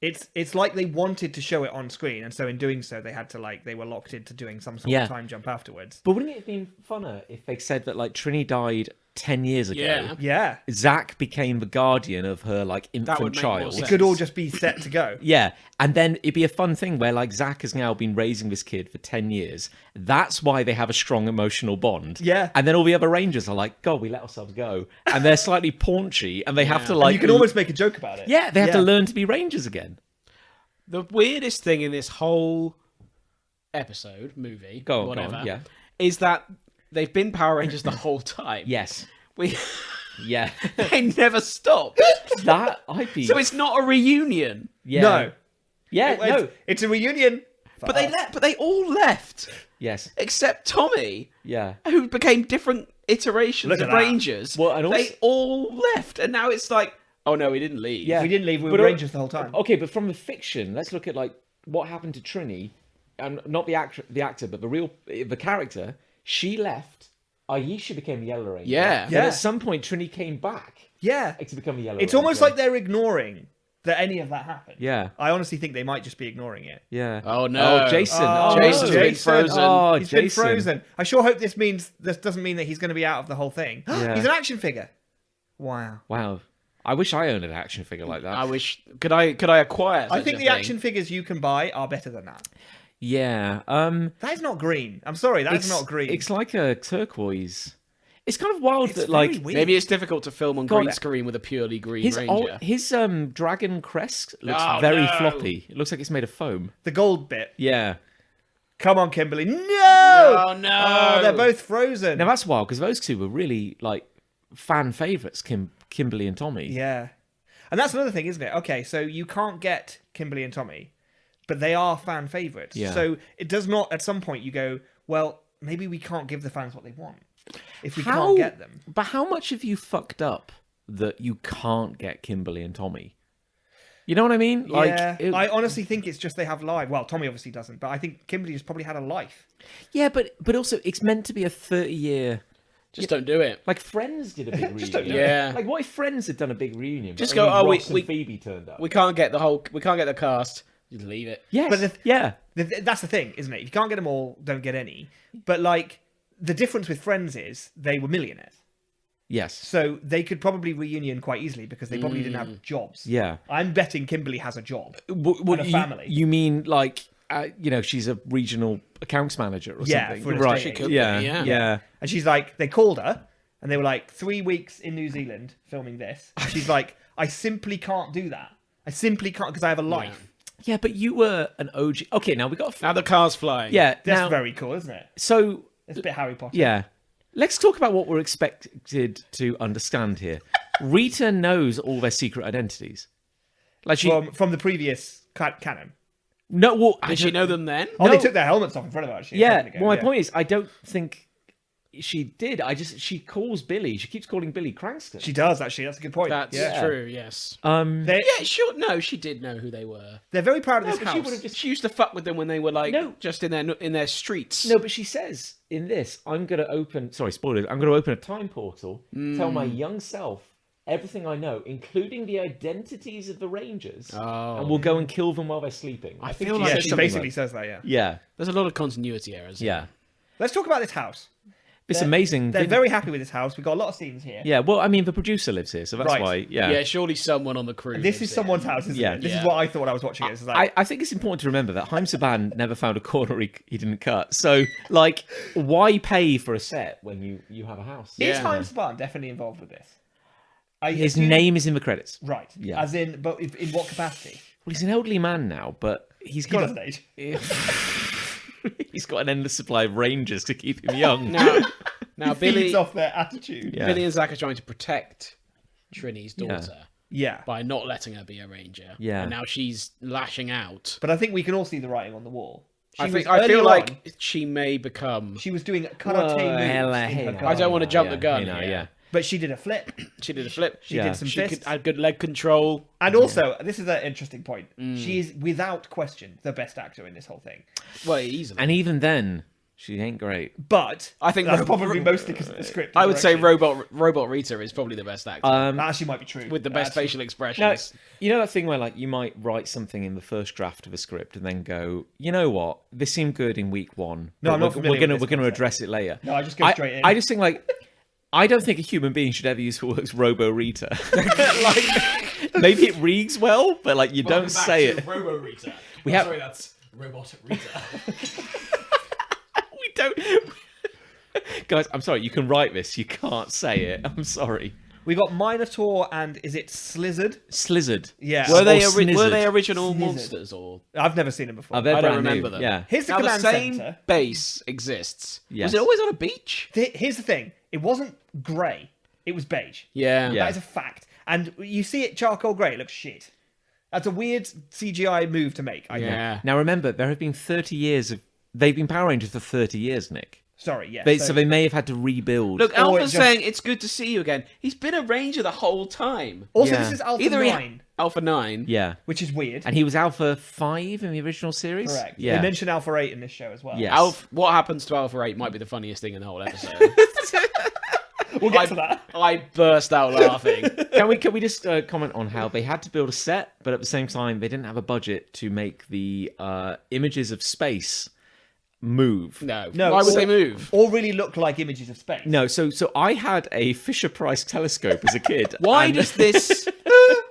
It's like they wanted to show it on screen, and so in doing so, they had to they were locked into doing some sort Yeah. of time jump afterwards. But wouldn't it have been funner if they said that, like, Trini died 10 years ago? Yeah. Yeah, Zach became the guardian of her, like, would infant make more child. sense. it could all just be set to go. Yeah, and then it'd be a fun thing where, like, Zach has now been raising this kid for 10 years. That's why they have a strong emotional bond. Yeah. And then all the other Rangers are like, God, we let ourselves go. And they're slightly paunchy, and they have to, like... You can almost make a joke about it. Yeah, they have to learn to be Rangers again. The weirdest thing in this whole movie, Go on, whatever, yeah. is that they've been Power Rangers the whole time. Yes. We Yeah. they never stopped. That, I'd be... So it's not a reunion. Yeah. No. Yeah, no. It's a reunion. But they all left Yes. except Tommy, Yeah. who became different iterations Look at of that. Rangers. Well, and also- they all left, and now it's like, oh no, we didn't leave. Yeah. We didn't leave. We But were al- Rangers the whole time. Okay, but from the fiction, let's look at, like, what happened to Trini. Not the actor, but the character. She left. Ayesha became the Yellow Ranger. Yeah. Then Yeah. at some point, Trini came back Yeah. to become the Yellow It's Ranger. almost like they're ignoring that any of that happened. Yeah. I honestly think they might just be ignoring it. Yeah. Oh, no. Oh, Jason. Oh, Jason's no. been frozen. Oh, He's been Jason. frozen. I sure hope this doesn't mean that he's going to be out of the whole thing. Yeah. He's an action figure. Wow. Wow. I wish I owned an action figure like that. I wish could I acquire? I such think a the thing? action figures you can buy are better than that. Yeah. That is not green. I'm sorry, that is not green. It's like a turquoise. It's kind of wild It's that, very like, weird. Maybe it's difficult to film on God, green screen with a purely green his ranger. his dragon crest looks Oh, very no. floppy. It looks like it's made of foam. The gold bit. Yeah. Come on, Kimberly. No! Oh, no. Oh, they're both frozen. Now that's wild because those two were really like fan favorites, Kimberly and Tommy. Yeah. And that's another thing, isn't it? Okay, so you can't get Kimberly and Tommy, but they are fan favourites. Yeah. So it does not, at some point, you go, well, maybe we can't give the fans what they want if we can't get them. But how much have you fucked up that you can't get Kimberly and Tommy? You know what I mean? Yeah, I honestly think it's just they have live. Well, Tommy obviously doesn't, but I think Kimberly has probably had a life. yeah, but also it's meant to be a 30-year. Just don't do it. Like Friends did a big reunion. don't do it. Yeah. Like what if Friends had done a big reunion? Just but go, only oh, Ross we- and Phoebe turned up. We can't get the cast. Just leave it. Yes. But yeah. That's the thing, isn't it? If you can't get them all, don't get any. But like the difference with Friends is they were millionaires. Yes. So they could probably reunion quite easily because they probably didn't have jobs. Yeah. I'm betting Kimberly has a job What, and a family. You mean like, she's a regional accounts manager or Yeah, something? for an Right. estate She could be, Yeah. yeah. Yeah. And she's like, they called her and they were like, 3 weeks in New Zealand filming this. And she's like, I simply can't do that. I simply can't because I have a life. Yeah, but you were an OG. Okay, now we got. Now the car's flying. Yeah. That's Now, very cool, isn't it? so It's a bit Harry Potter. yeah, let's talk about what we're expected to understand here. Rita knows all their secret identities. Like she From the previous canon. no. Well, Did she know them then? Oh, they No. took their helmets off in front of her. Actually, a Yeah. second ago, Well, my yeah. point is, I don't think she did. She calls Billy. She keeps calling Billy Cranston. She does, actually. That's a good point. That's yeah. true, yes. They're, Yeah, sure. No, she did know who they were. they're very proud of this but she house. would've just- She used to fuck with them when they were like No. just in their streets. No, but she says in this, I'm going to open. Sorry, spoilers. I'm going to open a time portal. Tell my young self everything I know, including the identities of the Rangers, and we'll go and kill them while they're sleeping. I think feel she like Yeah, says she something basically like- says that, yeah. Yeah, There's a lot of continuity errors. yeah. Let's talk about this house. It's amazing. They're very happy with this house. We've got a lot of scenes here. Yeah, well, I mean, the producer lives here, so that's Right. why. Yeah. Yeah, surely someone on the crew. This lives is here. someone's house, isn't Yeah. it? This Yeah. is what I thought I was watching it. It's like, I think it's important to remember that Haim Saban never found a corner he didn't cut. So, like, why pay for a set when you have a house? is Yeah. Haim Saban definitely involved with this? His name is in the credits. Right. Yeah. As in, but in what capacity? Well, he's an elderly man now, but he's He got doesn't age. he's got an endless supply of Rangers to keep him young. Now Feeds Billy, off their attitude. Yeah. Billy and Zach are trying to protect Trini's daughter Yeah. by not letting her be a ranger. Yeah. And now she's lashing out. But I think we can all see the writing on the wall. I was feel earlier like on, she may become. she was doing karate moves in her now. car. I don't want to jump the gun. Hey, now, here. yeah. But she did a flip. She did a flip. She Yeah. did some She fists. had good leg control. And also, this is an interesting point. She is, without question, the best actor in this whole thing. Well, easily. And even then, she ain't great. But I think that's Robot- probably mostly because of the script. I would say direction. Robot Rita is probably the best actor That actually might be true. with the best Actually- facial Now, expressions. you know that thing where like you might write something in the first draft of a script and then go, you know what, this seemed good in week one. No, but I'm not we're familiar gonna with this we're gonna concept. address it later. No, I just go straight in. I just think like. I don't think a human being should ever use the words Robo Rita. Like, maybe it reads well, but like you don't say it. Robo Rita. We have- Sorry, that's Robot Rita. We don't. Guys, I'm sorry. You can write this. You can't say it. I'm sorry. We got Minotaur and is it Slizzard? Slizzard. Yeah. were Or they snizzard. original Snizzard. monsters or? I've never seen him before. Oh, they're I don't brand remember new. them. Yeah. Here's the Now the command same center. base exists. Yes. Was it always on a beach? Here's the thing. It wasn't grey. It was beige. Yeah. Yeah. That is a fact. And you see it charcoal grey. It looks shit. That's a weird CGI move to make. I think. Yeah. Now remember, there have been 30 years of. They've been Power Rangers for 30 years, Nick. Sorry, yes. So they may have had to rebuild. Look, Or Alpha's it just- saying it's good to see you again. He's been a ranger the whole time. also, Yeah. this is Alpha Either 9, Alpha 9. Yeah. which is weird. And he was Alpha 5 in the original series? Correct. Yeah. They mention Alpha 8 in this show as well. Yeah. What happens to Alpha 8 might be the funniest thing in the whole episode. We'll get to that. I burst out laughing. Can we just comment on how they had to build a set, but at the same time they didn't have a budget to make the images of space move? No. No, Why would or- they move? All really look like images of space. No, so I had a Fisher-Price telescope as a kid. Why and- does this?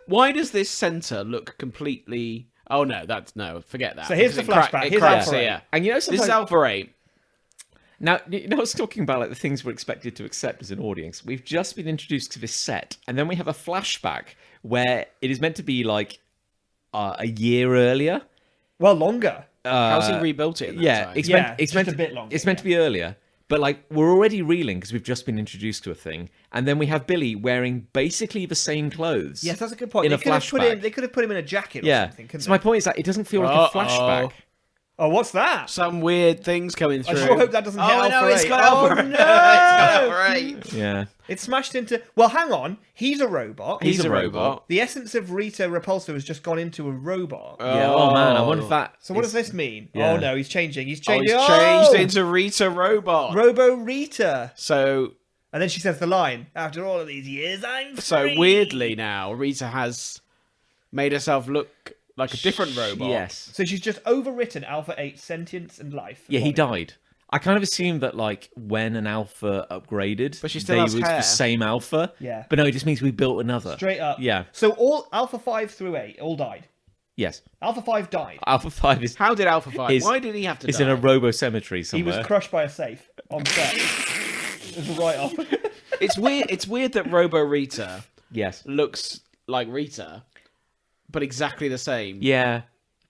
Why does this center look completely? Oh no, forget that. So here's Because the it cra- flashback. It Here's cracks Alpha 8. here. And you know This sometimes is Alpha 8. Now, you know, I was talking about like the things we're expected to accept as an audience. We've just been introduced to this set, and then we have a flashback where it is meant to be like a year earlier. Well, longer. How's he rebuilt it? In that Yeah, time? it's Yeah, meant it's just meant a to, bit longer, It's meant to be earlier, but like we're already reeling because we've just been introduced to a thing, and then we have Billy wearing basically the same clothes. Yes, that's a good point. In They a could have put flashback. him. They could have put him in a jacket or Yeah. something. couldn't So my they? point is that it doesn't feel like a Uh-oh. flashback. Oh, what's that? Some weird things coming I through. sure hope that doesn't hit Oh Alpha no, it's 8. got Oh, Alpha. no! It's got Alpha 8. Yeah, It's smashed into. Well, hang on. He's a robot. He's a robot. The essence of Rita Repulsa has just gone into a robot. yeah. Oh man, I wonder if that. So what is- does this mean? Yeah. Oh no, he's changing. He's Oh, changing. he's changed into Rita Robot. Robo Rita. So And then she says the line, "After all of these years, I'm free." weirdly now, Rita has made herself look like a different robot. Yes. So she's just overwritten Alpha 8's sentience and life. Yeah, he body. died. I kind of assumed that, like, when an alpha upgraded, But she still they has was hair. the same alpha. Yeah. But no, it just means we built another. Straight up. Yeah. So all Alpha 5 through 8 all died. Yes. Alpha 5 died. Alpha 5 is How did Alpha 5? Is- Why did he have to is die? in a robo cemetery He somewhere. was crushed by a safe on set. It's a write-off. It's weird. It's weird that Robo Rita Yes. looks like Rita, but exactly the same. Yeah.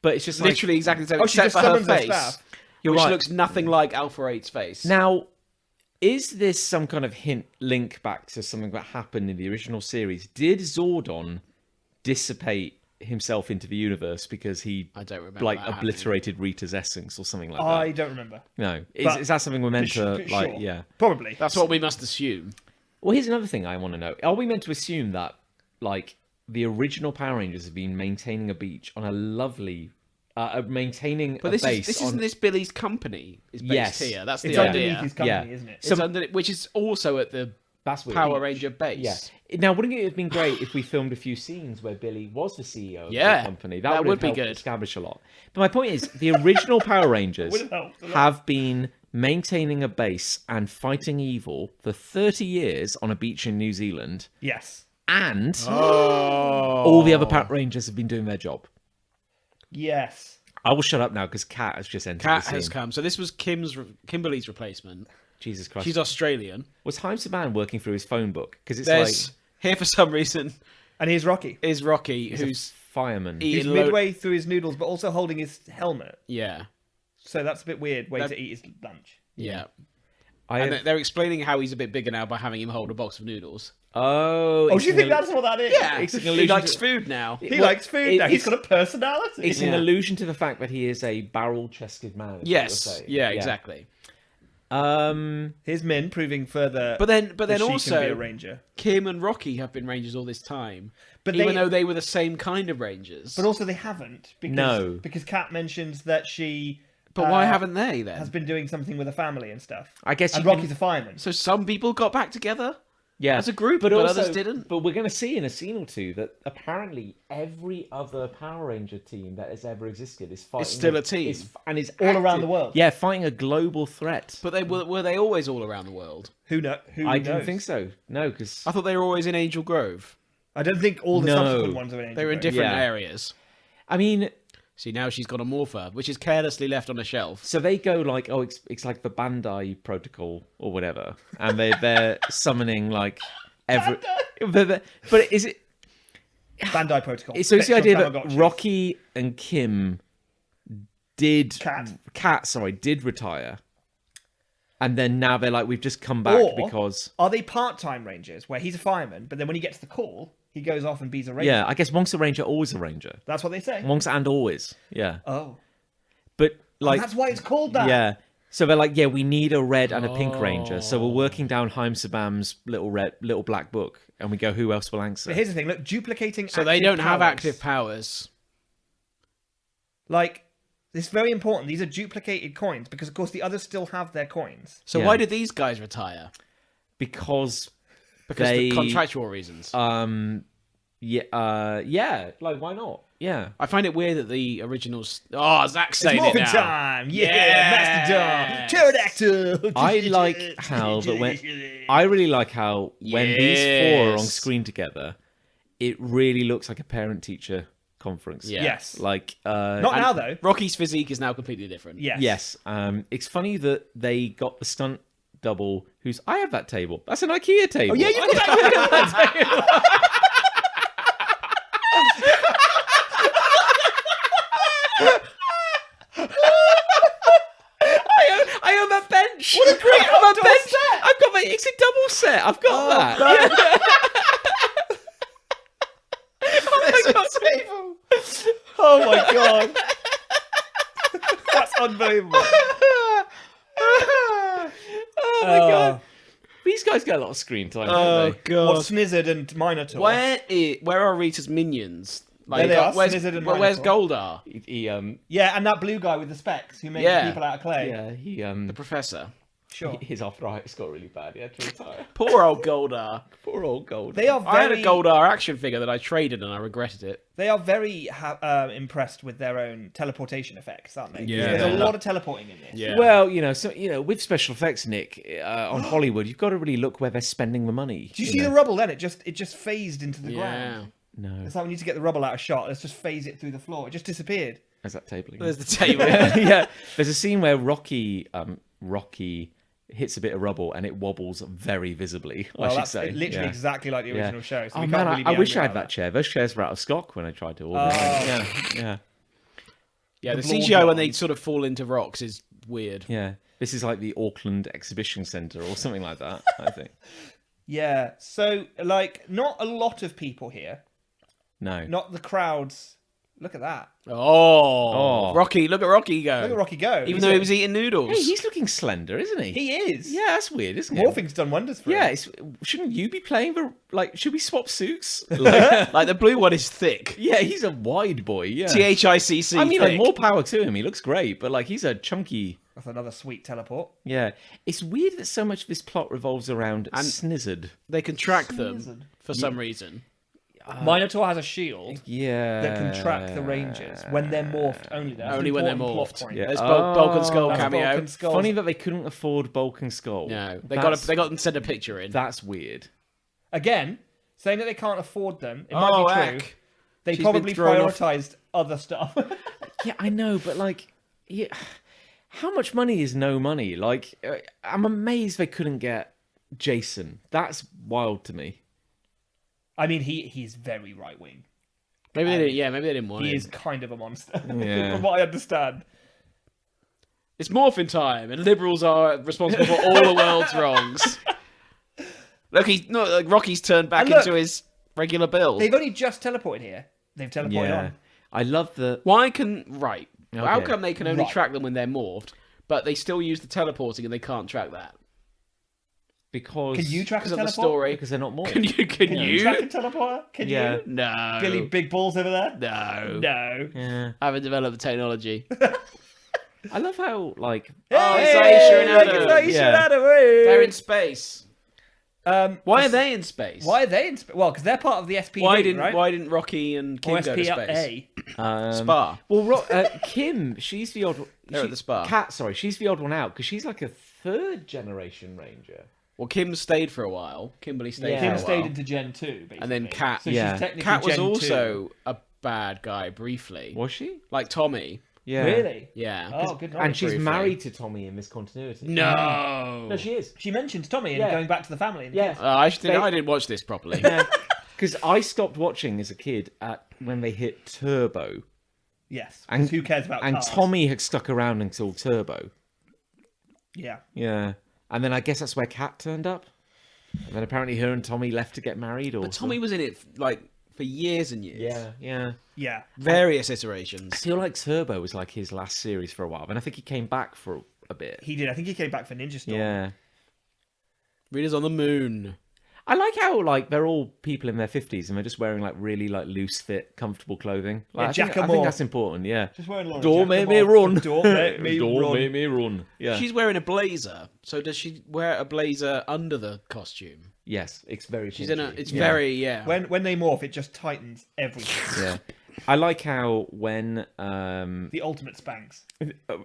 But it's just Literally exactly the same, Oh, she except just for her summons her face, staff. You're which right. looks nothing like Alpha 8's face. Now, is this some kind of link back to something that happened in the original series? Did Zordon dissipate himself into the universe because he I don't remember like that obliterated Rita's essence or something like that? I don't remember. No. But- Is that something we're meant to Sure. like? Yeah. Probably. That's what we must assume. Well, here's another thing I want to know. Are we meant to assume that, like, the original Power Rangers have been maintaining a beach on a lovely, maintaining But a this base isn't on... this Billy's company is based Yes. here. That's It's the underneath idea. his company, Yeah. isn't it? It's under, which is also at the That's weird. Power Ranger base. Yeah. Now, wouldn't it have been great if we filmed a few scenes where Billy was the CEO of Yeah, the company? that would would be have helped good. establish a lot. But my point is, the original Power Rangers Would have helped a lot. have been maintaining a base and fighting evil for 30 years on a beach in New Zealand, Yes. and Oh. all the other Power Rangers have been doing their job. Yes. I will shut up now because Kat has just entered Kat the has scene. come. So this was Kimberly's replacement. Jesus Christ. She's Australian. Was Haim Saban working through his phone book? Because it's There's like... here for some reason And here's Rocky. is Rocky, He's who's a fireman. He's eating midway through his noodles, but also holding his helmet. Yeah, So that's a bit weird way That- to eat his lunch. yeah. I And have... they're explaining how he's a bit bigger now by having him hold a box of noodles. Oh, Oh, it's do you an think al- that's what that is? It's an He allusion likes to- food now. He Well, likes food now. He's it's- got a personality. It's an allusion to the fact that he is a barrel-chested man. is what you're Yes, saying. yeah, exactly. Here's Min proving further But then that she can be also, a ranger. Kim and Rocky have been Rangers all this time, But even they- though they were the same kind of Rangers. But also they haven't. Because, No. Because Kat mentions that she But why haven't they then? has been doing something with a family and stuff. I guess And you can- Rocky's a fireman. So some people got back together. Yeah, as a group, but others didn't. But we're going to see in a scene or two that apparently every other Power Ranger team that has ever existed is fighting. still a team. Is All around active- the world. Yeah, fighting a global threat. But they were they always all around the world? Who knows? I didn't think so. No, because I thought they were always in Angel Grove. I don't think all the No. subsequent ones are in They were in Angel different Yeah. areas. I mean, See, now she's got a morpher, which is carelessly left on a shelf. so they go like, oh, it's like the Bandai protocol or whatever, and they're summoning like every. But is it? Grove. Bandai Protocol. So it's the Spectral idea that Tamagotchis. Rocky and Kim did Kat. did retire, and then now they're like, we've just come back Or because are they part-time rangers where he's a fireman, but then when he gets the call, he goes off and be a ranger? yeah, I guess once a ranger, always a ranger. That's what they say. Once and always, yeah. Oh. But like, That's why it's called that. yeah. So they're like, yeah, we need a red and a pink ranger. So we're working down Haim Sabam's little black book, and we go, who else will answer? But here's the thing, look, duplicating So they active don't have powers. active powers. Like, it's very important. These are duplicated coins because, of course, the others still have their coins. So Yeah. why did these guys retire? Because Because they of contractual reasons. yeah, like why not? Yeah. I find it weird that the originals. Oh, Zach's It's saying it morphin' now. time! Yeah! Yes. Mastodon! Pterodactyl! I like how I really like how when these four are on Yes. screen together, it really looks like a parent-teacher conference. Yeah. Yes. Like Not now, though. Rocky's physique is now completely different. Yes. yes. It's funny that they got the stunt double who's I have that table. That's an IKEA table. Oh, yeah, you got that! I own that bench. What a great I own that outdoor bench. set. I've got it's a double set. I've got that. Oh my god. That's unbelievable. Oh my god. These guys get a lot of screen time, don't they? god. What, Snizzard and Minotaur? Where are Rita's minions? There they are, Where's, Snizzard and where's Minotaur. Goldar? He Yeah, and that blue guy with the specs who makes Yeah. people out of clay. yeah, he The professor. Sure. His arthritis got really bad. He had to retire. Poor old Goldar. Poor old Gold. They are I had a very, Goldar action figure that I traded and I regretted it. they are very impressed with their own teleportation effects, aren't they? Yeah. There's a Yeah. lot of teleporting in this. Yeah. Well, with special effects, Nick, on Hollywood, you've got to really look where they're spending the money. Do you see the rubble then? It just phased into the Yeah. ground. No. It's like we need to get the rubble out of shot. Let's just phase it through the floor. It just disappeared. Is that table again? There's the table. Yeah. There's a scene where Rocky hits a bit of rubble and it wobbles very visibly. Well, I should that's say. literally Yeah. exactly like the Yeah. original show. So Oh we man, can't really I be wish I angry had about that chair. Those chairs were out of stock when I tried to order them. Oh. Yeah. Yeah, the The CGI blonde when they ones. sort of fall into rocks is weird. Yeah. This is like the Auckland Exhibition Centre or something like that, I think. Yeah. So, like, not a lot of people here. No. Not the crowds. Look at that. Oh. Rocky, look at Rocky go. Look at Rocky go. Even though he was eating noodles. Hey, he's looking slender, isn't he? He is. Yeah, that's weird, isn't it? Morphing's done wonders for Yeah, him. shouldn't you be playing the should we swap suits? Like the blue one is thick. Yeah, he's a wide boy. Yeah, THICC. I mean, like, thick. more power to him. He looks great, but like he's a chunky. That's another sweet teleport. Yeah, it's weird that so much of this plot revolves around Snizzard. They can track them for some reason. Minotaur has a shield Yeah, that can track the Rangers when they're morphed. Only that's Only an when they're important plot morphed. point. Yeah. There's Bulk and Skull That's cameo. Bulk and Skull. Funny that they couldn't afford Bulk and Skull. No, they That's- got to send a picture in. That's weird. Again, saying that they can't afford them. It Oh, might be true. heck. They She's probably been thrown off. prioritized other stuff. Yeah, I know, but like, yeah, how much money is no money? Like, I'm amazed they couldn't get Jason. That's wild to me. I mean, he's very right wing. Maybe they didn't. Yeah, maybe they didn't want He it. is kind of a monster, Yeah. from what I understand. It's morphin time, and liberals are responsible for all the world's wrongs. Look, Rocky's turned back And look, into his regular build. They've only just teleported here. They've teleported Yeah, on. I love the. How Okay. come they can only Right. track them when they're morphed, but they still use the teleporting and they can't track that? Because Can you track a Because of the teleport? story. Because they're not more. Can you? Can you track a teleporter? Can Yeah. you? No. Billy Big Balls over there? No. No. Yeah. I haven't developed the technology. I love how like. Oh, it's Aisha and Adam. It's Aisha Yeah. and Adam, hey. They're in space. Why are this- they in space? Why are they in space? Well, because they're part of the SPD, right? Why didn't Rocky and Kim or go to space? SPA. Spa. Well, Kim, she's the odd. They're at the spa. Kat, sorry, she's the odd one out because she's like a third generation ranger. Well, Kim stayed for a while. Kimberly stayed Yeah. for a Kim while. stayed into Gen 2, basically. And then Kat. So Yeah. she's technically Kat was Gen 2. also a bad guy briefly. Was she? Like Tommy. Yeah. Really? Yeah. Oh, good knowledge. And she's Briefly. married to Tommy in this continuity. No. No, she is. She mentions Tommy and Yeah. going back to the family. And Yeah. kids. I didn't watch this properly. Because I stopped watching as a kid when they hit Turbo. Yes. And who cares about And cars? Tommy had stuck around until Turbo. Yeah. Yeah. And then I guess that's where Kat turned up. And then apparently her and Tommy left to get married. Or But Tommy was in it for years and years. Yeah. Yeah. Various I iterations. feel like Turbo was like his last series for a while. And I think he came back for a bit. He did. I think he came back for Ninja Storm. Yeah. Readers on the Moon. I like how like they're all people in their 50s and they're just wearing like really like loose fit, comfortable clothing. Like, Yeah, I think Jackamore. that's important. Yeah. Just wearing a lot of Don't make me Jackamore. run. Don't make me Don't run. make me run. Yeah. She's wearing a blazer. So does she wear a blazer under the costume? Yes, it's very. She's in a. pinchy. It's Yeah. very yeah. When they morph, it just tightens everything. Yeah. I like how when The ultimate Spanx.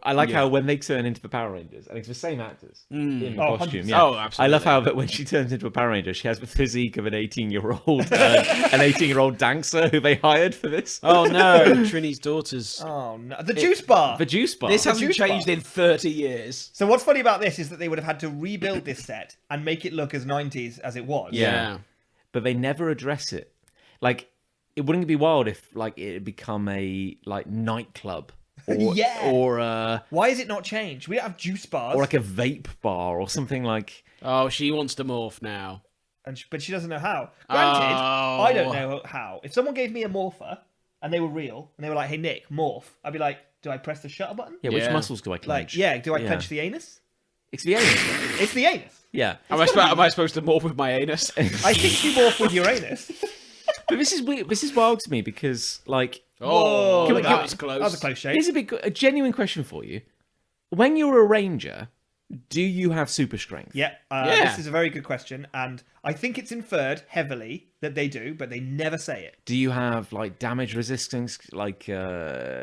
I like how when they turn into the Power Rangers, and it's the same actors in the Oh, costume. 100%. Yeah. Oh, absolutely. I love how that when she turns into a Power Ranger, she has the physique of an 18-year-old, an 18-year-old dancer who they hired for this. Oh no, Trini's daughters. Oh no, the juice bar. The juice bar. This hasn't juice changed bar. in 30 years. So what's funny about this is that they would have had to rebuild this set and make it look as 90s as it was. Yeah. But they never address it. Like, it wouldn't be wild if like it had become a like nightclub, or Yeah. or Why is it not changed? We don't have juice bars. or like a vape bar or something like. Oh, she wants to morph now. But she doesn't know how. Granted, Oh. I don't know how. If someone gave me a morpher and they were real and they were like, "Hey Nick, morph," I'd be like, "Do I press the shutter button?" Yeah, which Yeah. muscles do I clench? Like, yeah, do I clench the anus? It's the anus. It's the anus. Yeah. Am I supposed to morph with my anus? I think you morph with your anus. But this is weird. This is wild to me because, like, Oh, Can we- that was close. That was a close shave. here's a genuine question for you: when you're a ranger, Do you have super strength? Yeah, Yeah. this is a very good question, and I think it's inferred heavily that they do, but they never say it. Do you have like damage resistance, like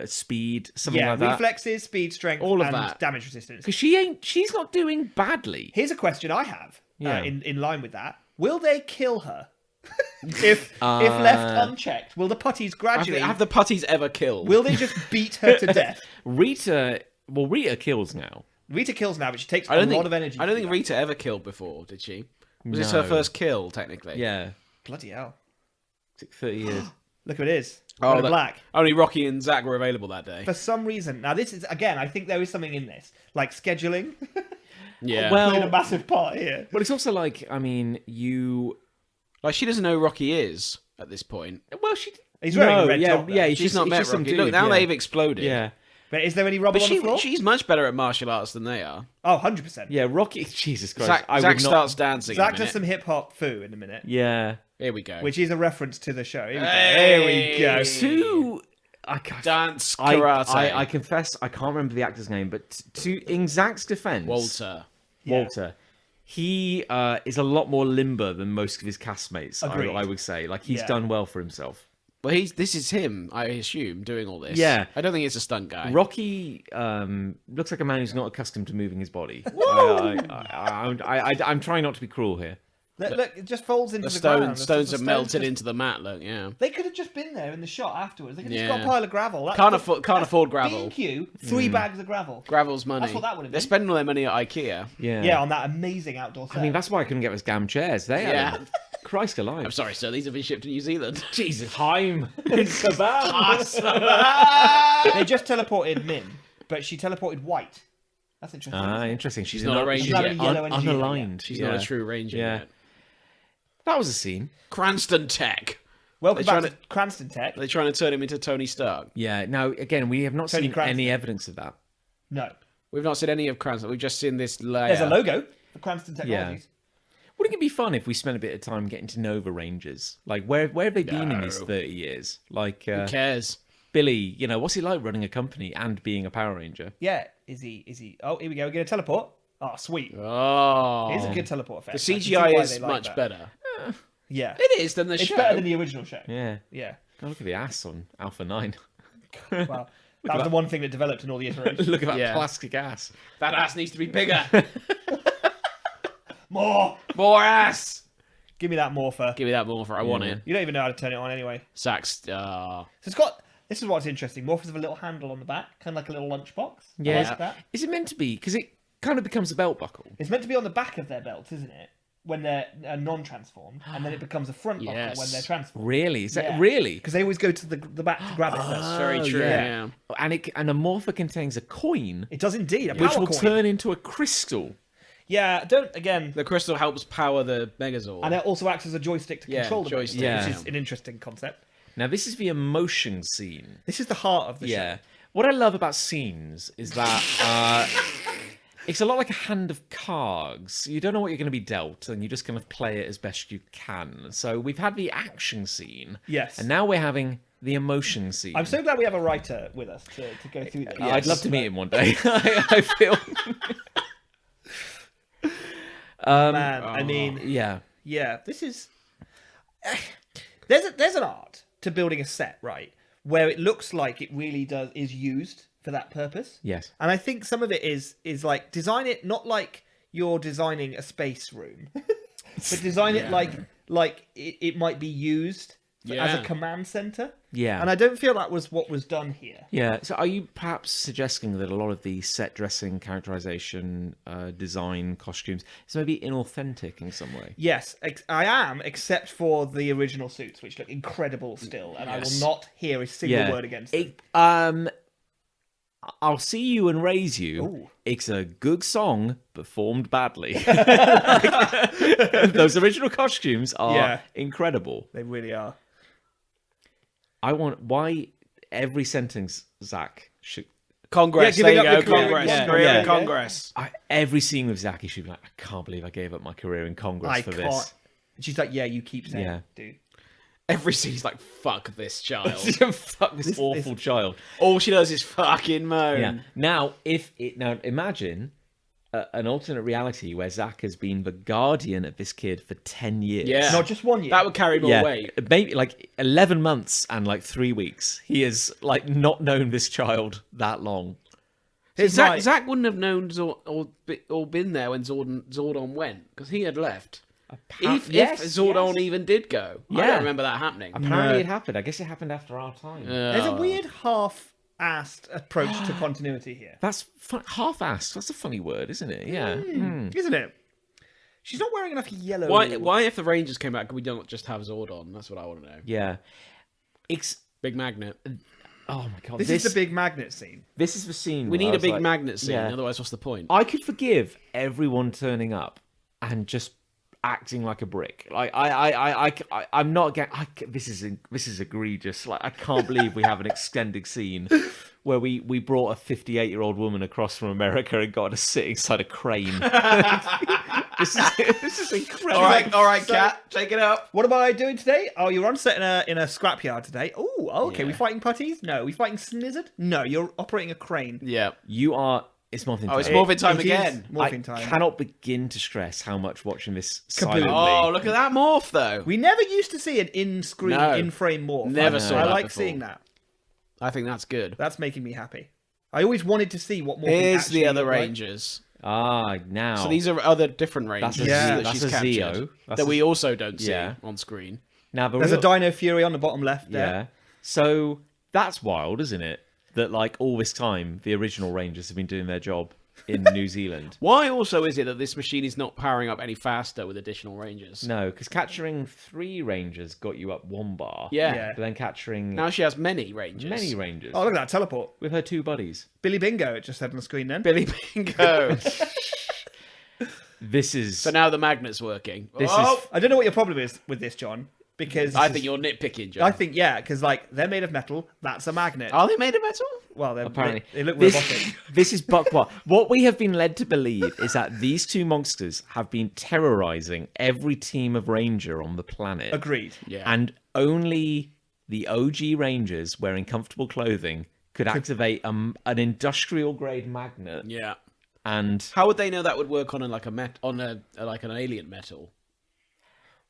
speed, something like that? Reflexes, speed, strength, All of and that. damage resistance. Because she's not doing badly. Here's a question I have Yeah. in line with that. Will they kill her? if left unchecked, will the putties gradually... Have the putties ever killed? Will they just beat her to death? Rita kills now. Rita kills now, but she takes I don't a think, lot of energy. I don't to think do that. Rita ever killed before, did she? Was this her No. first kill, technically? Yeah, Bloody hell. took 30 years. Look who it is. Oh, Red and black. Only Rocky and Zach were available that day. For some reason. Now, this is, again, I think there is something in this. Like scheduling. Yeah. Playing a massive part here. But it's also like, I mean, you. Like, she doesn't know who Rocky is at this point. Well, she. He's wearing a red yeah, top, though. yeah. She's not met Rocky. Look, now they've exploded. Yeah, But is there any rubble But on the floor? she's much better at martial arts than they are. Oh, 100%. yeah. Rocky. Jesus Christ. Zach, I Zach would not. starts dancing. Zach in a does some minute. hip-hop foo in a minute. Yeah. Here we go. Which is a reference to the show. Here we go. Hey! Here we go. Two. I can't. Dance I, karate. I confess, I can't remember the actor's name, but in Zach's defense, Walter. Walter, he is a lot more limber than most of his castmates. Agreed. I would say, like he's Yeah. done well for himself. Well, this is him, I assume, doing all this. Yeah. I don't think it's a stunt guy. Rocky looks like a man who's not accustomed to moving his body. I'm trying not to be cruel here. Look, it just folds into the the ground. stones The have melted just- into the mat, look, yeah. They could have just been there in the shot afterwards. They could have just Yeah. got a pile of gravel. Can't afford gravel. B&Q, 3 bags of gravel. Gravel's money. That's what that would have They're been. spending all their money at IKEA. Yeah, on that amazing outdoor set. I mean, that's why I couldn't get those damn chairs. They Yeah. had them. Christ alive. I'm sorry, sir, these have been shipped to New Zealand. Jesus, Heim. It's the bad. They just teleported Min, but she teleported white. That's interesting. Interesting. She's not a ranger She's not yet. a yellow energy unaligned. She's not Yeah. a true ranger Yeah. yet. That was a scene. Cranston Tech. Welcome They're back trying to Cranston Tech. Are they trying to turn him into Tony Stark? Yeah. Now, again, we have not Tony seen Cranston. any evidence of that. No. We've not seen any of Cranston. We've just seen this layer. There's a logo for Cranston Technologies. Wouldn't it be fun if we spent a bit of time getting to know the Rangers? Like, where have they been in these No. 30 years? Like, Who cares? Billy, what's it like running a company and being a Power Ranger? Yeah. Is he? Oh, here we go. We're going to teleport. Oh, sweet. Oh. Here's a good teleport effect. The I can see why CGI they is like much that. better. Yeah. It is than the It's show. better than the original show. Yeah. Yeah. God, look at the ass on Alpha 9. Well, that was the one thing that developed in all the iterations. Look at that Yeah. plastic ass. That ass needs to be bigger. More. More ass. Give me that morpher. Give me that morpher. I want it. You don't even know how to turn it on anyway. Zach's. So it's got. This is what's interesting. Morphers have a little handle on the back, kind of like a little lunchbox. I Yeah. like that. Is it meant to be? Because it kind of becomes a belt buckle. It's meant to be on the back of their belt, isn't it? When they're non-transformed, and then it becomes a front buckle Yes. when they're transformed. Really? Is that Yeah. really? Because they always go to the back to grab it first. That's very true. yeah. Yeah. And a morpher contains a coin, It does indeed. A which power will coin. turn into a crystal. Yeah, don't again. The crystal helps power the Megazord. And it also acts as a joystick to Yeah, control the joystick, joystick, yeah. which is an interesting concept. Now, this is the emotion scene. This is the heart of the Yeah. show. What I love about scenes is that it's a lot like a hand of cards. You don't know what you're going to be dealt, and you just kind of play it as best you can. So we've had the action scene. Yes. And now we're having the emotion scene. I'm so glad we have a writer with us to go through this. I'd love to meet him one day. I feel. Man, I mean, Yeah. yeah, this is. There's an art to building a set, right, where it looks like it really is used for that purpose. Yes. And I think some of it is like design it not like you're designing a space room, but design it like it might be used as a Yeah. command center. Yeah. And I don't feel that was what was done here. Yeah. So are you perhaps suggesting that a lot of the set dressing, characterization, design, costumes is maybe inauthentic in some way? Yes, I am, except for the original suits, which look incredible still, and I will not hear a single word against them. I'll see you and raise you. Ooh. It's a good song, performed badly. Those original costumes are incredible. They really are. I want why every sentence, Zach should. Congress. Yeah, There you giving go. up your career Congress. in Career in Congress. Congress. Every scene with Zach, he should be like, I can't believe I gave up my career in Congress I for can't. this. And she's like, yeah, you keep saying Yeah. it, dude. Every scene's like, fuck this child. Fuck this awful child. All she does is fucking moan. Yeah. Now, imagine an alternate reality where Zach has been the guardian of this kid for 10 years. Yeah. Not just 1 year. That would carry more weight. Maybe like 11 months and like 3 weeks. He has like not known this child that long. Zach wouldn't have known or been there when Zordon went, because he had left. If Zordon even did go. I Yeah. don't remember that happening. Apparently it happened. I guess it happened after our time. There's a weird half-assed approach to continuity here. That's half-assed. That's a funny word, isn't it? Yeah. Isn't it? She's not wearing enough yellow. Why, if the Rangers came back, could we not just have Zordon? That's what I want to know. Yeah. Big magnet. Oh my god. This is the big magnet scene. This is the scene. We where I need a was big like, magnet scene, yeah. otherwise what's the point? I could forgive everyone turning up and just acting like a brick. Like I'm not getting. This is egregious. Like I can't believe we have an extended scene where we brought a 58-year-old woman across from America and got her to sit inside a crane. This is incredible. All right, Kat, take it up. What am I doing today? Oh, you're on set in a scrapyard today. Oh, okay. Yeah. We fighting putties? No. We fighting snizzard? No. You're operating a crane. Yeah. You are. It's morphin' time. Oh, it's morphin' time It again. is morphing time. I cannot begin to stress how much watching this Kaboom. silently. Oh, look at that morph, though. We never used to see an in-screen, No. in-frame morph. Never saw I that like before. seeing that. I think that's good. That's making me happy. I always wanted to see what morphing Here's actually the other looked like. Rangers. Now. So these are other different Rangers That's a that that's she's a captured Zeo. That's that a- we also don't see Yeah. on screen. Now the There's real, a Dino Fury on the bottom left there. Yeah. So that's wild, isn't it? That like all this time the original Rangers have been doing their job in New Zealand. Why also is it that this machine is not powering up any faster with additional Rangers? No, because capturing 3 Rangers got you up 1 bar. Yeah. Yeah. But then capturing Now she has many Rangers. many Rangers Oh, look at that teleport. with her 2 buddies. Billy Bingo, it just said on the screen then. Billy Bingo. This is So now the magnet's working. This oh, is I don't know what your problem is with this, John, because I think you're nitpicking, John. I think because like they're made of metal. That's a magnet. Are they made of metal? Well, apparently they look this, robotic. this is buckwild. What we have been led to believe is that these 2 monsters have been terrorizing every team of Ranger on the planet. Agreed. Yeah. And only the OG Rangers wearing comfortable clothing could activate an industrial grade magnet. Yeah. And How would they know that would work on like an alien metal?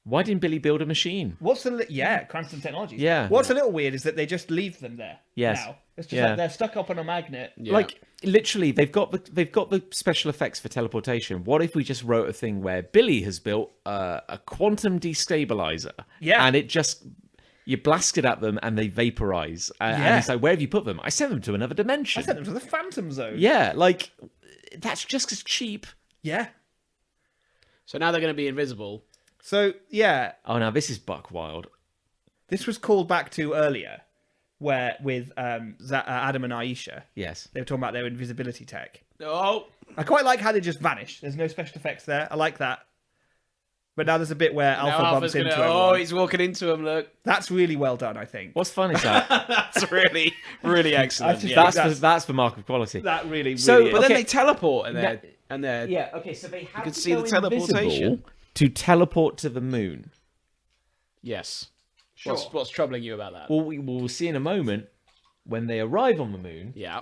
why didn't Billy build a machine? What's the Cranston Technologies. Yeah. What's a little weird is that they just leave them there. Yes. Now it's just Yeah. like they're stuck up on a magnet. Yeah. Like literally, they've got the special effects for teleportation. What if we just wrote a thing where Billy has built a quantum destabilizer? Yeah. and it just you blast it at them and they vaporize. And Yeah. it's like, where have you put them? I sent them to another dimension. I sent them to the Phantom Zone. Yeah, like that's just as cheap. Yeah. So now they're going to be invisible. So yeah, Oh, now this is buck wild. this was called back to earlier, where with Adam and Aisha, Yes. they were talking about their invisibility tech. Oh, I quite like how they just vanish. There's no special effects there. I like that. But now there's a bit where now Alpha bumps Alpha's into gonna. everyone. Oh, he's walking into him. Look, That's really well done, I think. What's fun is that that's really, really excellent. just- Yeah. that's the mark of quality. That really, So, really But is. then Okay. they teleport and they're Yeah. Okay. So they have You can to see go the teleportation. invisible to teleport to the moon. yes. Sure. What's troubling you about that? Well, we'll see in a moment when they arrive on the moon. Yeah.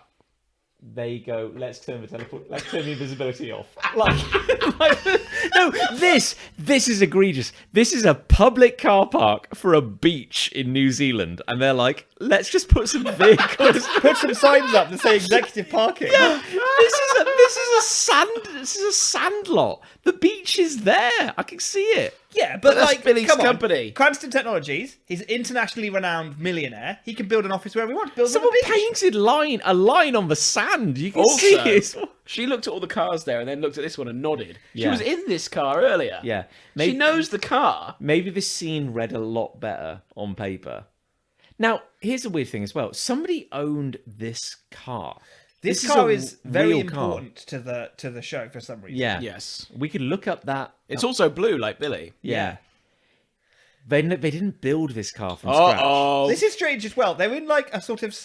They go, let's turn the invisibility off. No, this is egregious. This is a public car park for a beach in New Zealand, and they're like, let's just put some vehicles. Put some signs up that say executive parking. This is a sand lot. The beach is there. I can see it. Yeah, but that's like Billy's come on. company. Cranston Technologies, he's an internationally renowned millionaire. He can build an office wherever he wants. Build on Someone the beach. painted a line on the sand. You can see Also, it. she looked at all the cars there and then looked at this one and nodded. She Yeah. was in this car earlier. Yeah. She knows the car. Maybe this scene read a lot better on paper. Now, here's a weird thing as well. Somebody owned this car. This is car a is very real car. important to the show for some reason. Yeah. Yes. We could look up that. It's also blue like Billy. Yeah. They didn't build this car from scratch. Oh. This is strange as well. They're in like a sort of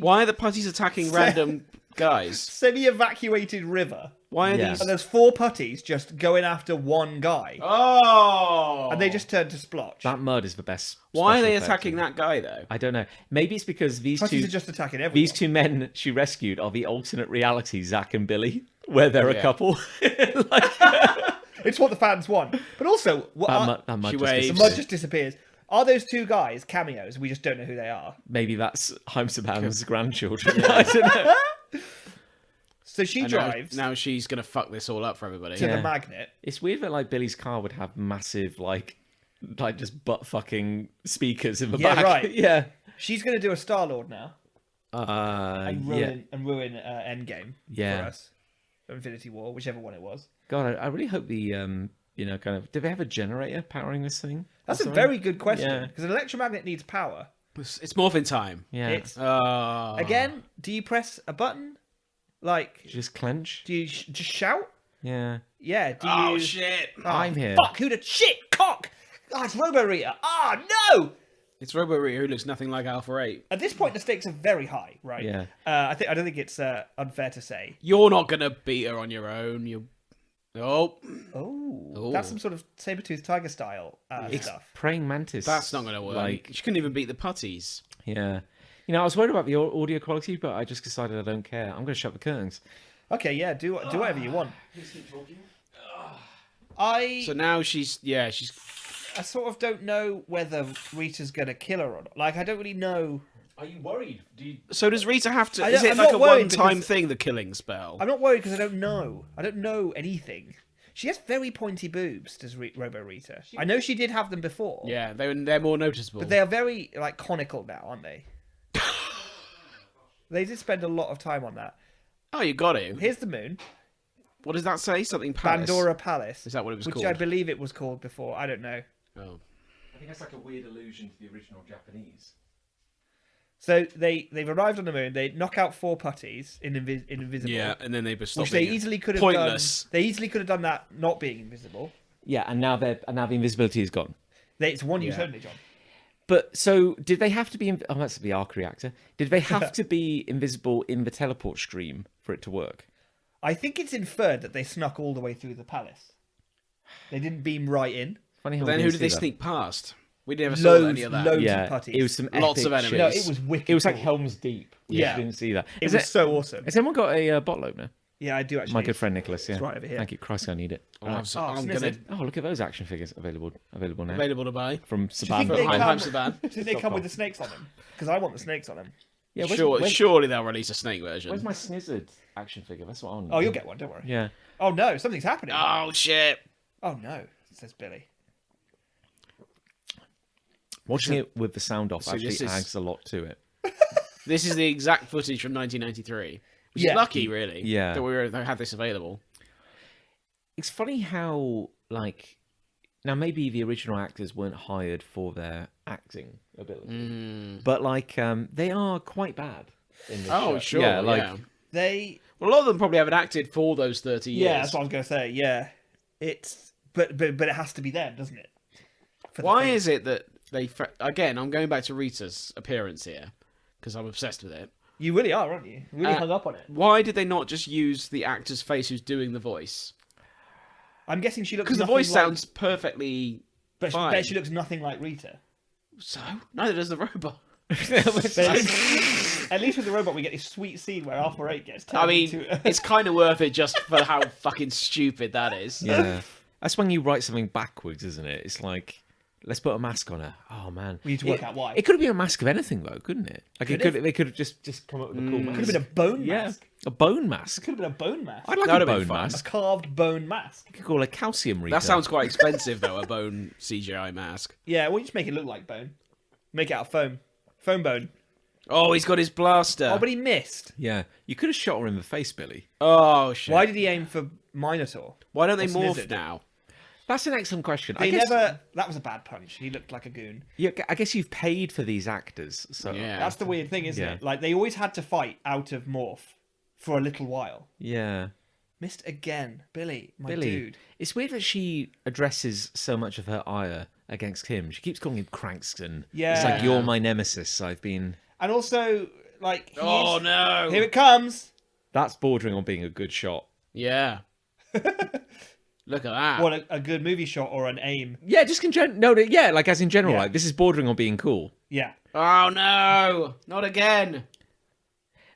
Why are the putties attacking random guys? semi-evacuated river. Why are Yeah. these? And there's 4 putties just going after one guy. Oh! And they just turn to splotch. That mud is the best. Why are special they effect attacking in- that guy though? I don't know. Maybe it's because these Putties two are just attacking everyone. these two men she rescued are the alternate reality, Zach and Billy, where they're a Yeah. couple. It's what the fans want. But also, what That mud She just waves. the disappeared. mud just disappears. Are those 2 guys cameos? We just don't know who they are. Maybe that's Heimsaban's grandchildren. I don't know. So she And drives Now she's gonna fuck this all up for everybody. to Yeah. the magnet. It's weird that like Billy's car would have massive like just butt fucking speakers in the Yeah, back. right. Yeah. She's going to do a Star-Lord now. And Yeah. ruin Endgame Yeah. for us. Infinity War, whichever one it was. God, I really hope the kind of. Do they have a generator powering this thing? That's or a something? very good question. Yeah. Because an electromagnet needs power. It's morphin time. Yeah. It's Again? do you press a button? Like, Just clench. do you just shout? Yeah. Yeah. Do Oh you... shit! I'm here. Fuck! Who the shit cock? Oh, it's Robo Rita. Ah, no! It's Robo Rita who looks nothing like Alpha 8. At this point, the stakes are very high, right? Yeah. I don't think it's unfair to say. You're not gonna beat her on your own. You. Oh, Oh, that's some sort of saber-toothed tiger style stuff. Praying mantis. that's not gonna work. Like, She couldn't even beat the putties. yeah. I was worried about the audio quality, but I just decided I don't care. I'm going to shut the curtains. Okay, yeah, do whatever you want. So now she's I sort of don't know whether Rita's gonna kill her or not. Like, I don't really know. Are you worried? So does Rita have to? I Is don't- it I'm like not a worried one-time because- thing? The killing spell. I'm not worried because I don't know. I don't know anything. She has very pointy boobs, does Robo Rita. I know she did have them before. Yeah, they're more noticeable. But they are very, like, conical now, aren't they? They did spend a lot of time on that. Oh, you got it. Here's the moon. What does that say? Something Palace. Pandora Palace. Is that what it was which called? I believe it was called before. I don't know. Oh. I think that's like a weird allusion to the original Japanese. So they've arrived on the moon. They knock out 4 putties in invisible. Yeah, and then they stop Which they being easily could have pointless. done. They easily could have done that not being invisible. Yeah, and now the invisibility is gone. It's one use Yeah. only, John. But so did they have to be? Oh, that's the arc reactor. Did they have to be invisible in the teleport stream for it to work? I think it's inferred that they snuck all the way through the palace. They didn't beam right in. Funny how Then we who didn't did they see that. sneak past? We never saw any of that. Loads Yeah, of putties. it was some Lots epic of enemies. shit. No, it was wicked. It was like cool. Helm's Deep. We Yeah. just didn't see that. It Has was so awesome. Has anyone got a bottle opener? Yeah, I do actually. My good friend Nicholas. Yeah, It's right over here. Thank you, Christ, I need it. I'm Snizzard. gonna Oh, look at those action figures available now available to buy. from Do you Saban. think they Behind come, Saban. do you think they come with the snakes on them? Because I want the snakes on them. Yeah, Surely they'll release a snake version. where's my Snizzard action figure? That's what I want. Oh, you'll get one. Don't worry. Yeah. Oh no, something's happening. Oh shit! Oh no, says Billy. Watching it with the sound off So actually this is- adds a lot to it. This is the exact footage from 1993, which Yeah. is lucky, really. Yeah. that they had this available. It's funny how like now maybe the original actors weren't hired for their acting ability, but like they are quite bad in this Oh show. sure, yeah, like yeah. They. Well, a lot of them probably haven't acted for those 30 years. Yeah, that's what I was gonna say. Yeah, it's but it has to be them, doesn't it? For the Why thing. is it that they? Again, I'm going back to Rita's appearance here because I'm obsessed with it. You really are, aren't you? Really hung up on it. Why did they not just use the actor's face who's doing the voice? I'm guessing she looks Because the nothing voice like- sounds perfectly But fine. bet she looks nothing like Rita. So neither does the robot. But at least with the robot, we get this sweet scene where Alpha 8 gets turned I mean, into... it's kind of worth it just for how fucking stupid that is. yeah. That's when you write something backwards, isn't it? It's like let's put a mask on her. Oh man, We need to work out why. It could have been a mask of anything though, couldn't it? Like Could they could have just come up with a cool mask. Could have been a bone yeah, mask. a bone mask. Could have been a bone mask. I'd like That a would've been bone fun. A mask. carved bone mask. You could call it calcium Rita. That sounds quite expensive though, a bone CGI mask. Yeah, well, you just make it look like bone. Make it out of foam. Foam bone. Oh, he's got his blaster. Oh, but he missed. Yeah, you could have shot her in the face, Billy. Oh shit. Why did he aim for Minotaur? Why don't they Or morph Snizzard? now? That's an excellent question. They I guess, never... That was a bad punch. He looked like a goon. Yeah, I guess you've paid for these actors, so Yeah. That's the weird thing, isn't Yeah. it? Like, they always had to fight out of morph for a little while. yeah. Missed again. Billy, my Billy. dude. It's weird that she addresses so much of her ire against him. She keeps calling him Crankston. It's Yeah. like, you're my nemesis. I've been... And also, like... Oh no. Here it comes! That's bordering on being a good shot. Yeah. Look at that. What a good movie shot or an aim. Yeah, just like as in general, like this is bordering on being cool. Yeah. Oh no, not again.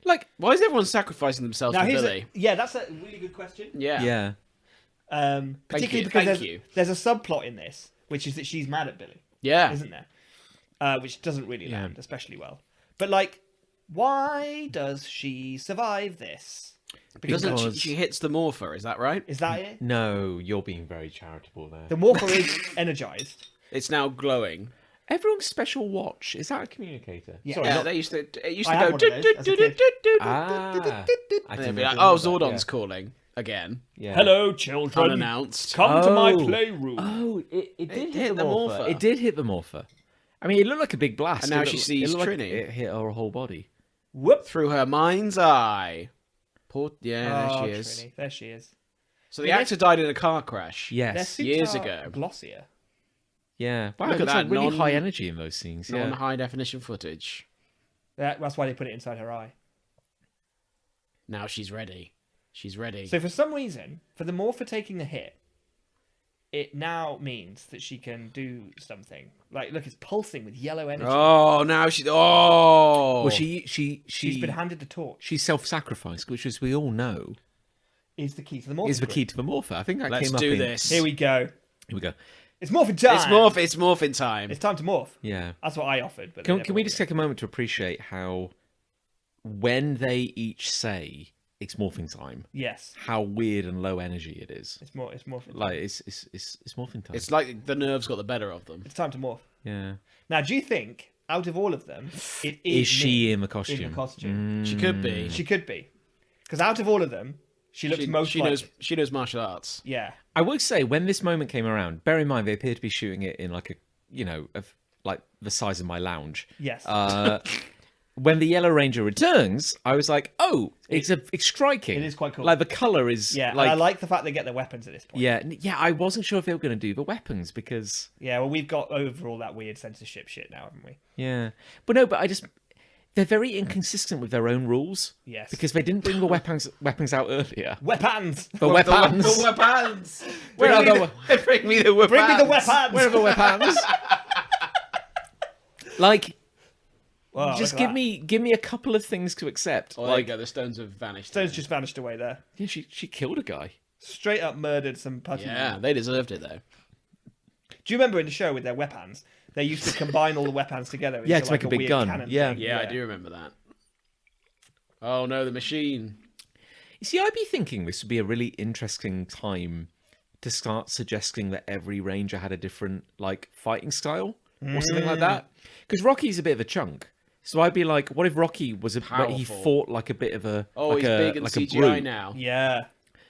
Like, Why is everyone sacrificing themselves Now for here's Billy? that's a really good question. Yeah. yeah. Particularly you, because thank you. there's a subplot in this, which is that she's mad at Billy, Yeah. isn't there? Which doesn't really land especially well. But like, why does she survive this? Doesn't Because- she hits the morpher, is that right? Is that it? No, you're being very charitable there. The morpher is energized. It's now glowing. Everyone's special watch, is that a communicator? Yeah. Sorry, Yeah, not... they used to. It used I to had go. one of those as a kid. Ah. I And didn't they'd be like, remember "Oh, that, Zordon's yeah. calling again, Yeah. Hello, children. unannounced." Come to my Oh. playroom. Oh, it did It hit the the morpher. morpher. It did hit the morpher. I mean, it looked like a big blast. And now It she looked- sees it looked like Trini. It hit her whole body. Whoop. Through her mind's eye. Poor, yeah, Oh, there she is. Trini. There she is. So the Yeah, actor died in a car crash. Their Yes. suits years are ago. glossier. Yeah. Wow, Look it at looks that like really non- high energy in those scenes. Yeah. Non-high definition footage. That's why they put it inside her eye. Now she's ready. She's ready. So for some reason, for the morpher taking the hit, it now means that she can do something. Like, look, it's pulsing with yellow energy. Oh, now she's. Oh. Well, she's been handed the torch. She self-sacrificed, which, as we all know, Is the key to the morpher. is the key to the morpher. I think that Let's came up do in... this. Here we go. Here we go. It's morphin' time. It's morphin' time. It's time to morph. Yeah. That's what I offered. But Can we just take a moment to appreciate how, when they each say it's morphing time, Yes. how weird and low energy it is. It's morphin' time. Like it's morphing time. It's like the nerves got the better of them. It's time to morph. Yeah. Now, do you think out of all of them, it is Is she Nich in the costume? in the costume? She could be. She could be, because out of all of them, she looks most she like. knows. She knows martial arts. Yeah. I would say when this moment came around, bear in mind they appear to be shooting it in like like the size of my lounge. Yes. When the Yellow Ranger returns, I was like, oh, it's striking. It is quite cool. Like the color is Yeah, like and I like the fact they get their weapons at this point. yeah. I wasn't sure if they were going to do the weapons because Yeah, well, we've got over all that weird censorship shit now, haven't we? yeah, but they're very inconsistent with their own rules. Yes. Because they didn't bring the weapons out earlier. Weapons! The weapons. The weapons. Where are the Bring me the weapons. Bring me the weapons! Where are the weapons? Like, Wow, just look at give me a couple of things to accept. Oh, there you like, go. The stones have vanished. Stones just vanished away there. yeah, she killed a guy. Straight up murdered some putty. Yeah, they deserved it though. Do you remember in the show with their weapons, they used to combine all the weapons together? Yeah, into to make a big weird gun. cannon Yeah. thing? Yeah, I do remember that. Oh no, the machine. You see, I'd be thinking this would be a really interesting time to start suggesting that every ranger had a different like fighting style or something like that. Because Rocky's a bit of a chunk. So I'd be like, what if Rocky was he Powerful. fought like a bit of a Oh, like he's a, big in like a CGI brute. now. Yeah,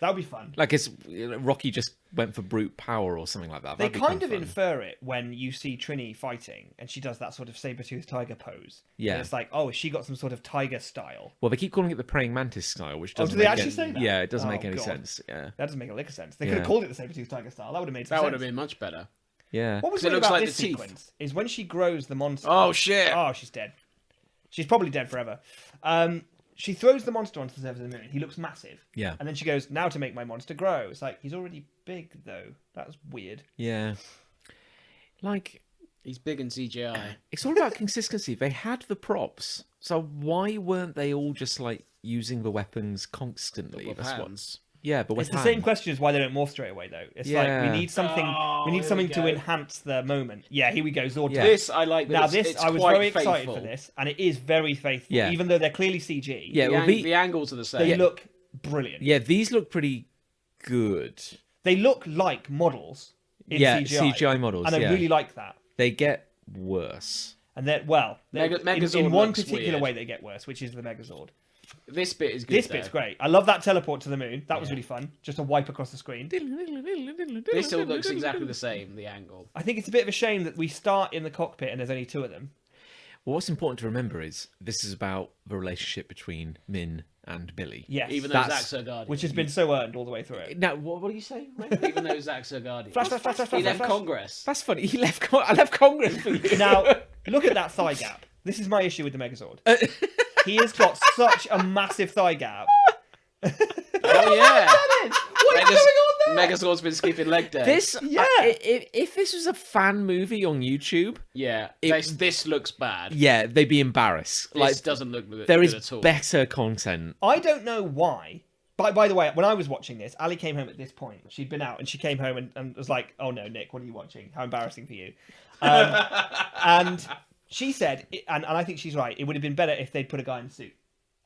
that would be fun. Like it's Rocky just went for brute power or something like that. They That'd be kind of fun. infer it when you see Trini fighting and she does that sort of saber-toothed tiger pose. Yeah. And it's like, oh, she got some sort of tiger style. Well, they keep calling it the praying mantis style, which Oh, doesn't do they make actually any- say that? Yeah, it doesn't Oh, make any God. sense. Yeah, That doesn't make a lick of sense. They Yeah. could have called it the saber-toothed tiger style. That would have made some That sense. would have been much better. yeah. What was 'Cause it weird looks about like this the teeth. sequence is when she grows the monster. Oh shit! Oh, she's dead. She's probably dead forever. She throws the monster onto the surface of the moon. He looks massive. Yeah. And then she goes, now to make my monster grow. It's like, he's already big, though. That's weird. Yeah. Like, He's big in CGI. it's all about consistency. They had the props, so why weren't they all just like using the weapons constantly? With That's what- hands. Yeah, but with It's the hand. same question as why they don't morph straight away, though. It's Yeah. like, we need something Oh, we need here something we to go. enhance the moment. Yeah, here we go, Zord. Yeah. This I like. That Now, it's I was quite very excited faithful. for this, and it is very faithful. Yeah. Even though they're clearly CG, Yeah, The, well, the angles are the same. they look brilliant. Yeah, these look pretty good. They look like models in Yeah, CGI. CGI models, And I yeah. really like that. They get worse. And then, well, Megazord in one looks particular weird. way they get worse, which is the Megazord. This bit is good. This bit's great. I love that teleport to the moon. That was Yeah. really fun. Just a wipe across the screen. This still looks exactly the same. The angle. I think it's a bit of a shame that we start in the cockpit and there's only two of them. Well, what's important to remember is this is about the relationship between Min and Billy. Yes. Even though That's- Zach's her guardian. Which has been so earned all the way through it. Now, what do you say? Even though Zach's her guardian. Flash, flash, flash, flash, He flash, left flash. Congress. That's funny. I left Congress for you. Now, look at that thigh gap. This is my issue with the Megazord. He has got such a massive thigh gap Oh yeah. What is going on there? Megazord's been skipping leg day. This, Yeah. if this was a fan movie on YouTube, Yeah. This looks bad. yeah, they'd be embarrassed. This doesn't look good there at is all. better content. I don't know why. By the way, when I was watching this, Ali came home at this point. She'd been out and she came home and was like, "Oh no, Nick, what are you watching? How embarrassing for you." And she said, and I think she's right, it would have been better if they'd put a guy in a suit.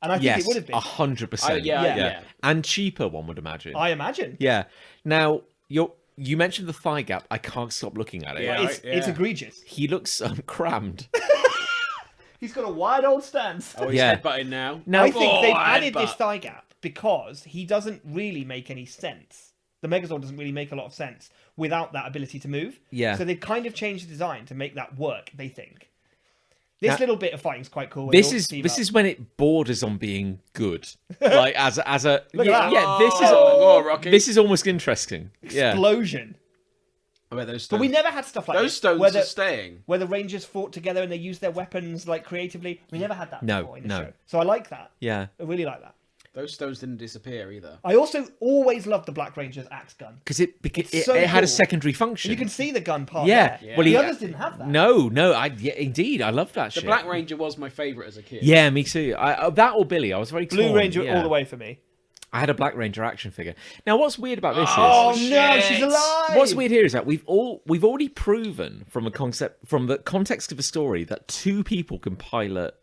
And I think Yes, it would have been. 100%. Yeah. And cheaper, one would imagine. I imagine. Yeah. Now, you mentioned the thigh gap. I can't stop looking at it. Yeah. It's egregious. He looks crammed. He's got a wide old stance. Oh, he's Yeah. headbutting now. Now, I think they've Oh, added this headbutt. thigh gap because he doesn't really make any sense. The Megazord doesn't really make a lot of sense without that ability to move. Yeah. So they've kind of changed the design to make that work, they think. This Now- little bit of fighting is quite cool. when This they all is team this up. is when it borders on being good. Like as a Look at yeah, that. yeah, this is Go on, Rocky. this is almost interesting. Yeah. explosion. I bet those But stones. we never had stuff like Those this. stones where are the, staying. where the Rangers fought together and they used their weapons like creatively. We never had that No, before in the no. show. So I like that. Yeah. I really like that. Those stones didn't disappear either. I also always loved the Black Ranger's axe gun. Because it so had a cool. secondary function. You can see the gun part Yeah. there. Yeah. Well, The he, others didn't have that. no, indeed, I love that The shit. Black Ranger was my favourite as a kid. Yeah, me too. That or Billy, I was very Blue torn. Ranger Yeah. all the way for me. I had a Black Ranger action figure. Now, what's weird about this Oh, is no, shit. she's alive! what's weird here is that we've already proven from the context of a story that two people can pilot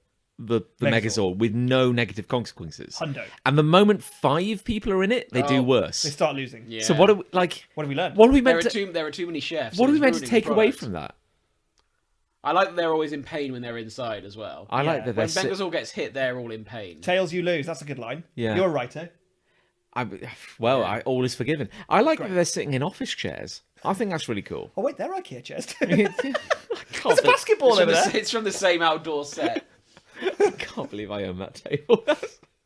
the Megazord with no negative consequences. Hundo. And the moment 5 people are in it, they do Oh. worse. They start losing. Yeah. So what are we, like? What have we learned? What are we There meant are, to? there are too many chefs. What are we It's meant to ruining take the away product. from that? I like that they're always in pain when they're inside as well. I like Yeah. that they're. When Megazord gets hit, they're all in pain. Tails, you lose. That's a good line. Yeah. You're a writer. All is forgiven. I like that they're sitting in office chairs. I think that's really cool. Oh, wait, they're IKEA chairs. I There's a basketball over there. It's from the same outdoor set. can't believe I own that table.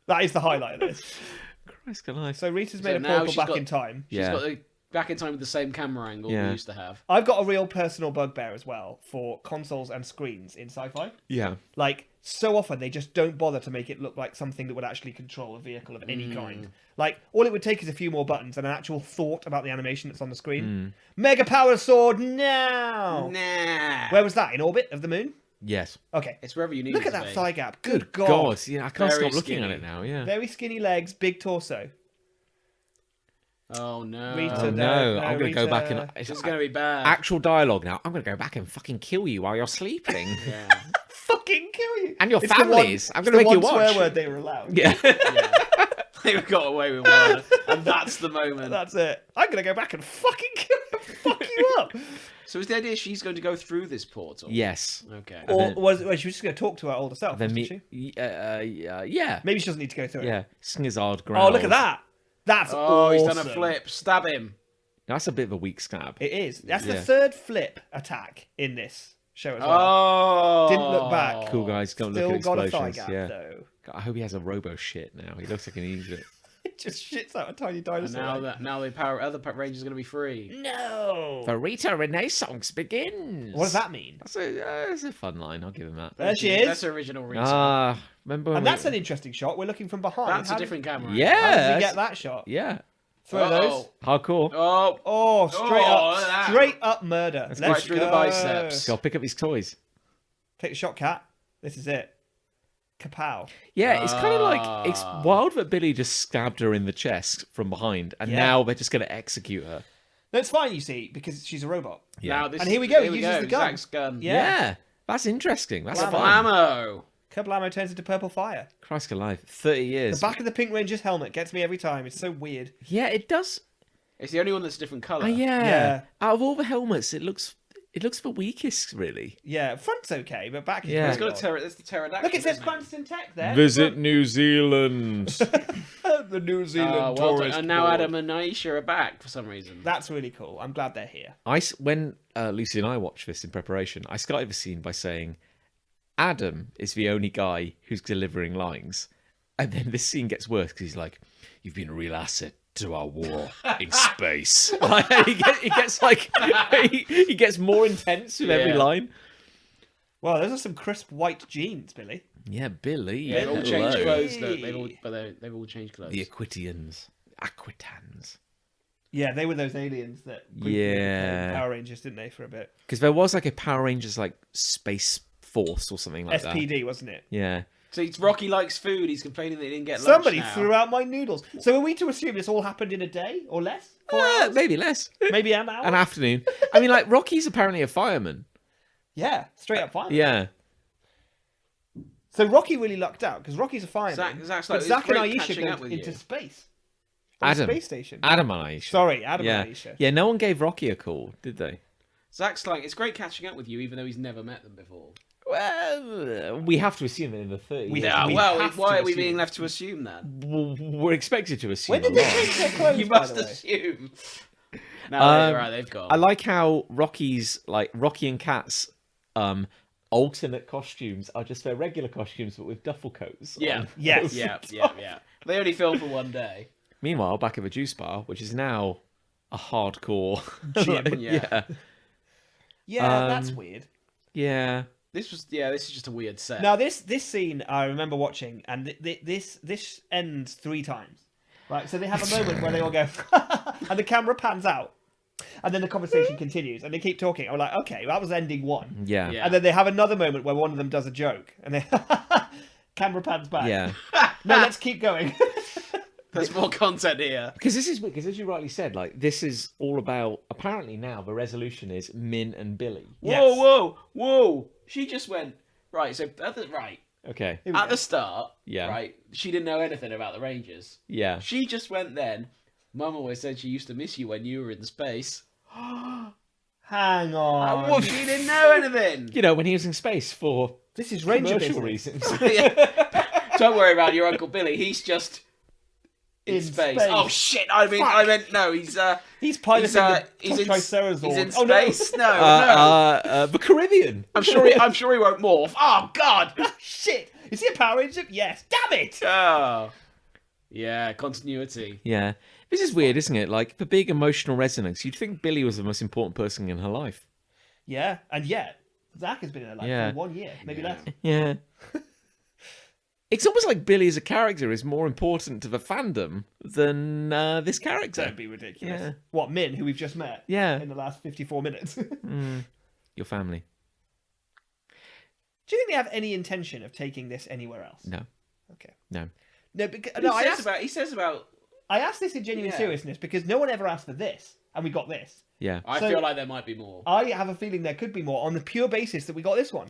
That is the highlight of this. Christ alive. So Rita's made So a now portal she's back got- in time. She's Yeah. got the back in time with the same camera angle Yeah. we used to have. I've got a real personal bugbear as well for consoles and screens in sci-fi. Yeah. Like, so often they just don't bother to make it look like something that would actually control a vehicle of any kind. Like, all it would take is a few more buttons and an actual thought about the animation that's on the screen. Mega power sword now! Nah. Where was that? In orbit of the moon? Yes. Okay. It's wherever you need Look it at to that be. thigh gap. Good God. God. Yeah, I can't Very stop looking at skinny. it now. Yeah. Very skinny legs, big torso. Oh no. Rita, Oh no, no, I'm going to go back and Rita. it's This is going to be bad. actual dialogue now. I'm going to go back and fucking kill you while you're sleeping. Yeah. Fucking kill you. And your It's the one- families. I'm it's gonna the make you one swear watch. word they were allowed. Yeah. They got away with one. And that's the moment. That's it. I'm going to go back and fucking kill you. Fuck you up. So is the idea she's going to go through this portal? Yes. Okay. And then- Or was she just going to talk to her older self? Then wasn't me. she? Yeah. Maybe she doesn't need to go through it. Yeah. Snizzard growls. Oh, look at that. That's Oh, he's awesome. done a flip. Stab him. That's a bit of a weak stab. It is. That's the Yeah. third flip attack in this show as well. Oh. Didn't look back. Cool guys, don't Still look at got a explosions. thigh gap, Yeah. though. God, I hope he has a robo shit now. He looks like an idiot. It just shits out a tiny And dinosaur. now the other Ranger's going to be free. No. The Rita Renaissance begins. What does that mean? That's a fun line. I'll give him that. There she is. That's original Rita. Ah, remember? When And we- that's an interesting shot. We're looking from behind. That's How a did- different camera. Yeah. How did we that's- get that shot? Yeah. Throw those. Hardcore. Oh. Oh, straight Oh, look at up. that. Straight up murder. Let's right through the go. biceps. Go pick up his toys. Take a shot, cat. This is it. Kapow. Yeah, it's kind of like it's Ah. wild that Billy just stabbed her in the chest from behind, and Yeah. now they're just going to execute her. No, it's fine, you see, because she's a robot. Yeah. Now this And here we go, Here he uses the gun. Zach's gun. Yeah. Yeah, that's interesting. That's Blammo. fun. Blammo. Kablamo turns into purple fire. Christ alive, 30 The years. back of the Pink Ranger's helmet gets me every time. It's so weird. Yeah, it does. It's the only one that's a different colour. Yeah. Yeah. Out of all the helmets, it looks the weakest, really. Yeah, front's okay, but back is Yeah. It's very got odd. it's the pterodactyl. Look, it says isn't Cranston Tech there. Visit New Zealand. the New Zealand Oh, well done. tourist And now board. Adam and Aisha are back for some reason. That's really cool. I'm glad they're here. When Lucy and I watched this in preparation, I started the scene by saying, Adam is the only guy who's delivering lines. And then this scene gets worse because he's like, you've been a real asset to our war in space. Like, he gets like, he gets more intense with every Yeah. line. Well, those are some crisp white jeans, Billy. Yeah, Billy. They've all hello. changed clothes. Though. They've all changed clothes. The Aquitians. Aquitans. Yeah, they were those aliens that briefly Yeah. became Power Rangers, didn't they, for a bit? Because there was like a Power Rangers like Space Force or something like that. SPD, wasn't it? Yeah. So Rocky likes food. He's complaining that he didn't get lunch Somebody now. threw out my noodles. So are we to assume this all happened in a day or less? 4 hours? Maybe less. Maybe an hour? An afternoon. I mean, like, Rocky's apparently a fireman. Yeah, straight up fine. Yeah. So Rocky really lucked out because Rocky's a fireman. Zach's but like, Zach and "It's great Aisha catching up go with into you." space. On the Adam. space station. Adam and Aisha. Sorry, Adam Yeah. and Aisha. Yeah, no one gave Rocky a call, did they? Zach's like, it's great catching up with you, even though he's never met them before. Well, we have to assume that in the 30 We years. have- Yeah, we well, have why to are we assume. being left to assume that? We're expected to assume When did a they lot. change their clothes, You by must the way? assume. No, right, they've gone. I like how Rocky and Kat's alternate costumes are just their regular costumes, but with duffel coats. Yeah. on. Yes. Yeah. They only filmed for one day. Meanwhile, back at the juice bar, which is now a hardcore Gym, yeah. Yeah, that's weird. yeah. This is just a weird set. Now this scene I remember watching, and this ends 3 times. Right, so they have a moment where they all go, and the camera pans out, and then the conversation continues, and they keep talking. I'm like, okay, that was ending 1. Yeah. Yeah. And then they have another moment where one of them does a joke, and they camera pans back. Yeah. No, let's keep going. There's more content here. Because as you rightly said, like, this is all about, apparently now the resolution is Min and Billy. Yes. Whoa! She just went right. So right Okay. Here we at go. the start, Yeah. right. She didn't know anything about the Rangers. Yeah. She just went then. Mum always said she used to miss you when you were in space. Hang on. What? She didn't know anything. You know, when he was in space for This is Ranger commercial business. reasons. Don't worry about your Uncle Billy. He's just in space. Oh shit! I meant no. He's piloting the he's in Triceratops. He's in Oh, no. space. No. The Caribbean. I'm sure he won't morph. Oh God. Shit! Is he a Power Ranger? Yes. Damn it! Oh. Yeah, continuity. Yeah. This is weird, isn't it? Like, the big emotional resonance. You'd think Billy was the most important person in her life. Yeah, and yet Zach has been in her life Yeah. for 1 year, maybe less. Yeah. It's almost like Billy as a character is more important to the fandom than this character. Don't be ridiculous. Yeah. What, Min, who we've just met? Yeah. In the last 54 minutes. Do Your family. you think they have any intention of taking this anywhere else? No. Okay. No. No, because He says about. I asked this in genuine Yeah. seriousness because no one ever asked for this, and we got this. Yeah. I So- feel like there might be more. I have a feeling there could be more on the pure basis that we got this one.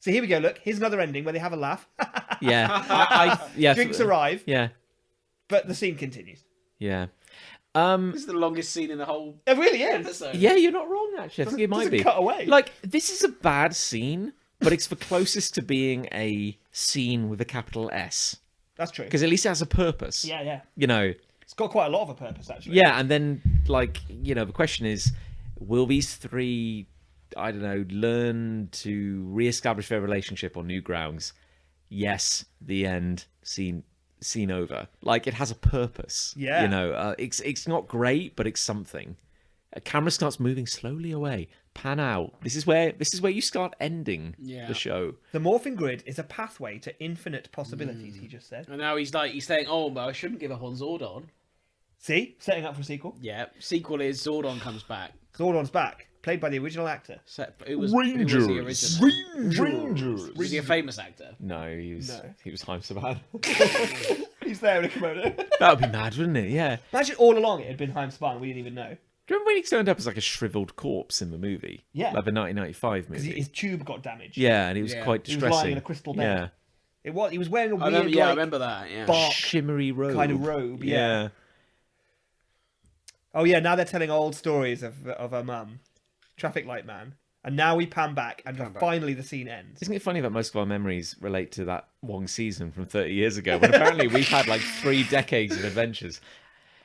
So here we go. Look, here's another ending where they have a laugh. Yeah. Yeah. Drinks arrive, Yeah. but the scene continues. Yeah. This is the longest scene in the whole It really is. episode. Yeah, you're not wrong, actually. I think it might Doesn't be. cut away. Like, this is a bad scene, but it's the closest to being a scene with a capital S. That's true. Because at least it has a purpose. Yeah. You know, It's got quite a lot of a purpose, actually. yeah, and then, like, you know, the question is, will these 3, I don't know, learn to re-establish their relationship on new grounds? Yes, the end, scene over. Like, it has a purpose. Yeah. You know, it's not great, but it's something. A camera starts moving slowly away. Pan out. This is where you start ending Yeah. the show. The morphing grid is a pathway to infinite possibilities, he just said. And now he's saying, oh, but I shouldn't give up on Zordon. See? Setting up for a sequel. Yeah. Sequel is Zordon comes back. Zordon's back, played by the original actor. Who was the original? Rangers. Was he a famous actor? No, he was Haim Saban. He's there in a kimono. That would be mad, wouldn't it? Yeah. Imagine all along it had been Haim Saban, we didn't even know. Do you remember when he turned up as like a shriveled corpse in the movie? Yeah. Like the 1995 Because movie. his tube got damaged. Yeah, and he was Yeah. quite He was distressing. lying in a crystal bed. He was wearing a I weird, remember, I like, remember that. Yeah. Yeah. bark Shimmery robe. kind of robe. Yeah. Oh yeah, now they're telling old stories of her mum, traffic light man, and now we pan back, and finally the scene ends. Isn't it funny that most of our memories relate to that one season from 30 years ago, when apparently we've had like 3 decades of adventures?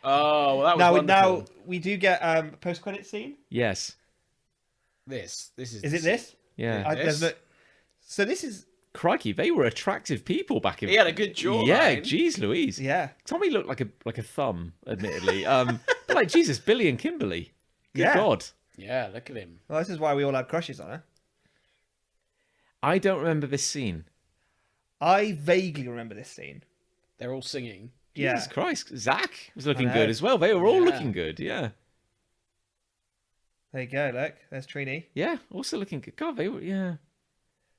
Oh, well, that was Now wonderful. we do get post-credit scene. Yes. This is. Is it this? Yeah. This? So this is Crikey, they were attractive people back in. He had a good jawline. Yeah, geez, Louise. yeah. Tommy looked like a thumb, admittedly. But like Jesus, Billy and Kimberly. Good Yeah. God. Yeah, look at him. Well, this is why we all had crushes on her. I don't remember this scene. I vaguely remember this scene. They're all singing. Yeah. Jesus Christ. Zach was looking know. good as well. They were all Yeah. looking good. Yeah. There you go, look. There's Trini. Yeah. Also looking good. God, they were, yeah.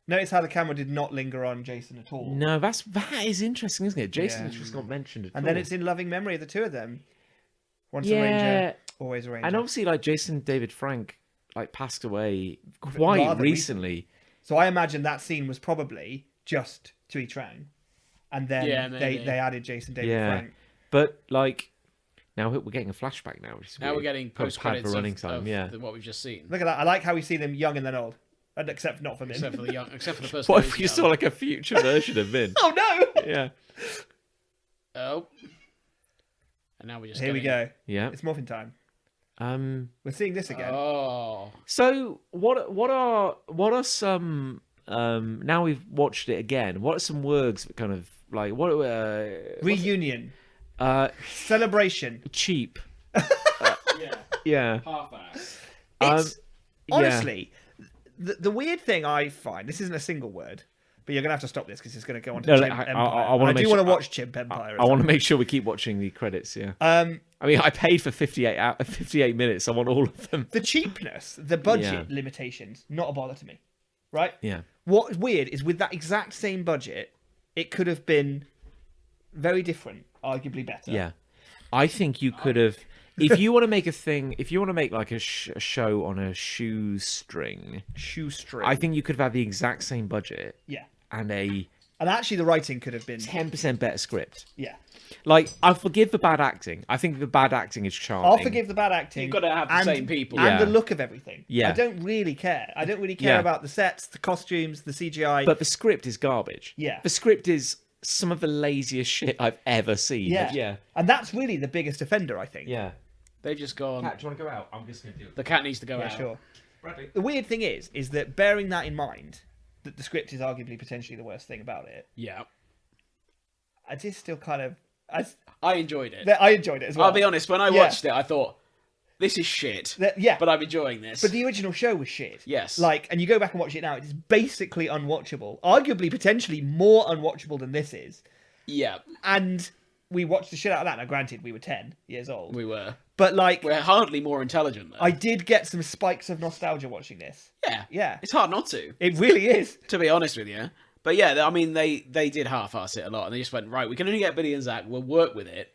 Notice how the camera did not linger on Jason at all. No, that is interesting, isn't it? Jason Yeah. just got mentioned at all. And then it's in loving memory of the two of them. Once Yeah. a ranger, always a ranger. And obviously, like, Jason David Frank, like, passed away quite Rather recently. So I imagine that scene was probably just Tui Trang. And then Yeah, they maybe. added Jason David Yeah. Frank. But, like, now we're getting a flashback now. Which is Now weird. we're getting Pad post for credits running of, time, yeah. what we've just seen. Look at that. I like how we see them young and then old. And except not for Min. Except for the person. What who's if you young. saw, like, a future version of Min? Oh no! Yeah. Oh. And now we're just. Here we getting- go. Yeah. It's morphin time. We're seeing this again. Oh. So what are some now we've watched it again? What are some words that kind of like what Reunion. Celebration. cheap? Yeah. Yeah. Half-ass. It's yeah. honestly the weird thing I find. This isn't a single word, but you're gonna have to stop this because it's gonna go on to No, Chimp I Empire. wanna I make do sure- want to watch Chimp Empire. I want to make sure we keep watching the credits. Yeah. I mean, I paid for 58 minutes. I want all of them. The cheapness, the budget Yeah. limitations, not a bother to me. Right? Yeah. What's weird is with that exact same budget, it could have been very different, arguably better. Yeah. I think you could have. If you want to make a thing, if you want to make like a show on a shoestring, Shoestring. I think you could have had the exact same budget Yeah. and a And actually, the writing could have been. 10% better script. Yeah. Like, I forgive the bad acting. I think the bad acting is charming. I'll forgive the bad acting. You've got to have the same people. And Yeah. the look of everything. Yeah. I don't really care. I don't really care Yeah. about the sets, the costumes, the CGI. But the script is garbage. Yeah. The script is some of the laziest shit I've ever seen. yeah. Yeah. And that's really the biggest offender, I think. Yeah. They've just gone. Cat, do you want to go out? I'm just going to do it. The cat needs to go Yeah, out. sure. Bradley. The weird thing is that bearing that in mind, that the script is arguably potentially the worst thing about it, Yeah. I just still kind of. I enjoyed it. I enjoyed it as well. I'll be honest. When I Yeah. watched it, I thought, "This is shit." Yeah. But I'm enjoying this. But the original show was shit. Yes. Like, and you go back and watch it now, it's basically unwatchable. Arguably, potentially more unwatchable than this is. yeah, And we watched the shit out of that. Now, granted, we were 10 years old. we were. But, like, We're hardly more intelligent though. I did get some spikes of nostalgia watching this. Yeah. Yeah. It's hard not to. It really is. To be honest with you. But yeah, I mean, they did half-ass it a lot, and they just went, right, we can only get Billy and Zach, we'll work with it.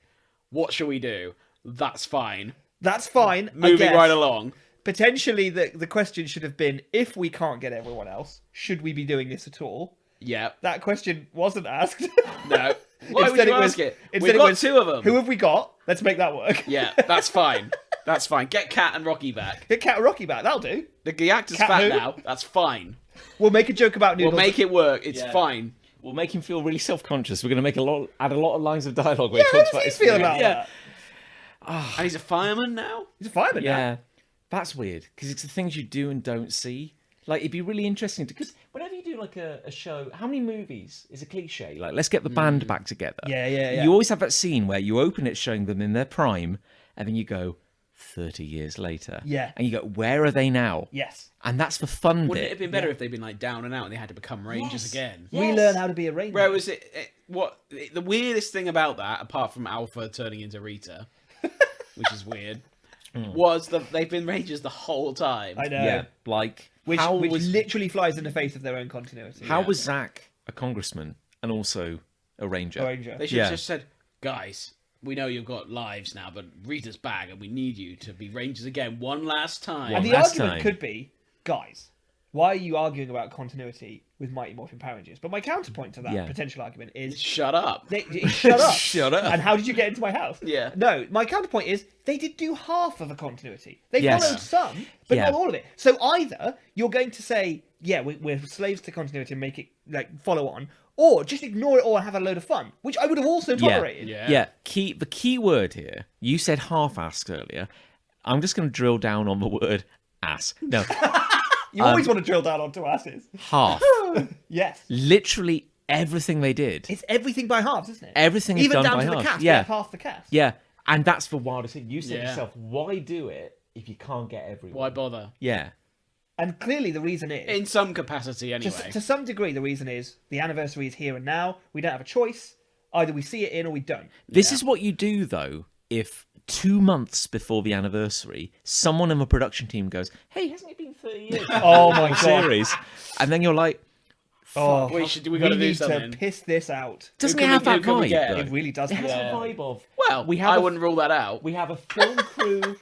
What shall we do? That's fine. That's fine. I Moving guess. right along. Potentially, the question should have been, if we can't get everyone else, should we be doing this at all? Yeah. That question wasn't asked. No. Why would Instead you it was- ask it? instead We've it got was, two of them. Who have we got? Let's make that work. Yeah, that's fine. That's fine. Get Cat and Rocky back. Get Cat and Rocky back. That'll do. The actor's Cat fat who? now. That's fine. We'll make a joke about We'll noodles. make it work. It's Yeah. fine. We'll make him feel really self-conscious. We're going to add a lot of lines of dialogue where he How talks does about he his feel food. about Yeah. that? And he's a fireman now? He's a fireman now. Yeah, that's weird because it's the things you do and don't see. Like, it'd be really interesting because whenever you do like a show, how many movies is a cliche? Like, let's get the band back together. Yeah. You always have that scene where you open it showing them in their prime, and then you go 30 years later. Yeah. And you go, where are they now? Yes. And that's the fun Wouldn't it bit. have been better if they'd been like down and out and they had to become rangers Yes. again? Yes. Relearn how to be a ranger. Where was it? The weirdest thing about that, apart from Alpha turning into Rita, which is weird, was that they've been rangers the whole time. I know. Yeah, like Which how was literally flies in the face of their own continuity. how was Zach a congressman and also a ranger? A ranger. They should have Yeah. just said, guys, we know you've got lives now, but Rita's back and we need you to be rangers again one last time. And the last argument time. could be, guys, why are you arguing about continuity with Mighty Morphin Power Rangers? But my counterpoint to that Yeah. potential argument is, Shut up. shut up. Shut up. And how did you get into my house? Yeah. No, my counterpoint is they did do half of a continuity. They Yes. followed some, but Yeah. not all of it. So either you're going to say, yeah, we're slaves to continuity and make it like follow on, or just ignore it all and have a load of fun, which I would have also tolerated. Yeah. Yeah. The key word here. You said half-assed earlier. I'm just going to drill down on the word ass. No, You always want to drill down onto asses. half. Yes. Literally everything they did. It's everything by halves, isn't it? Everything is Even done down by to the half. cast. Yeah. We have half the cast. Yeah, and that's the wildest thing. You said Yeah. yourself, why do it if you can't get everyone? Why bother? Yeah. And clearly the reason is, In some capacity, anyway. to some degree, the reason is the anniversary is here and now. We don't have a choice. Either we see it in or we don't. This is what you do, though, if 2 months before the anniversary, someone in the production team goes, "Hey, hasn't it been 30 years?" Oh my god. Series, and then you're like, Oh, we got to do need something. to piss this out. "Doesn't Who it can have we- that who can we vibe?" get? though? It really does. It has Yeah. a vibe of Well, we have I a- wouldn't rule that out. We have a film crew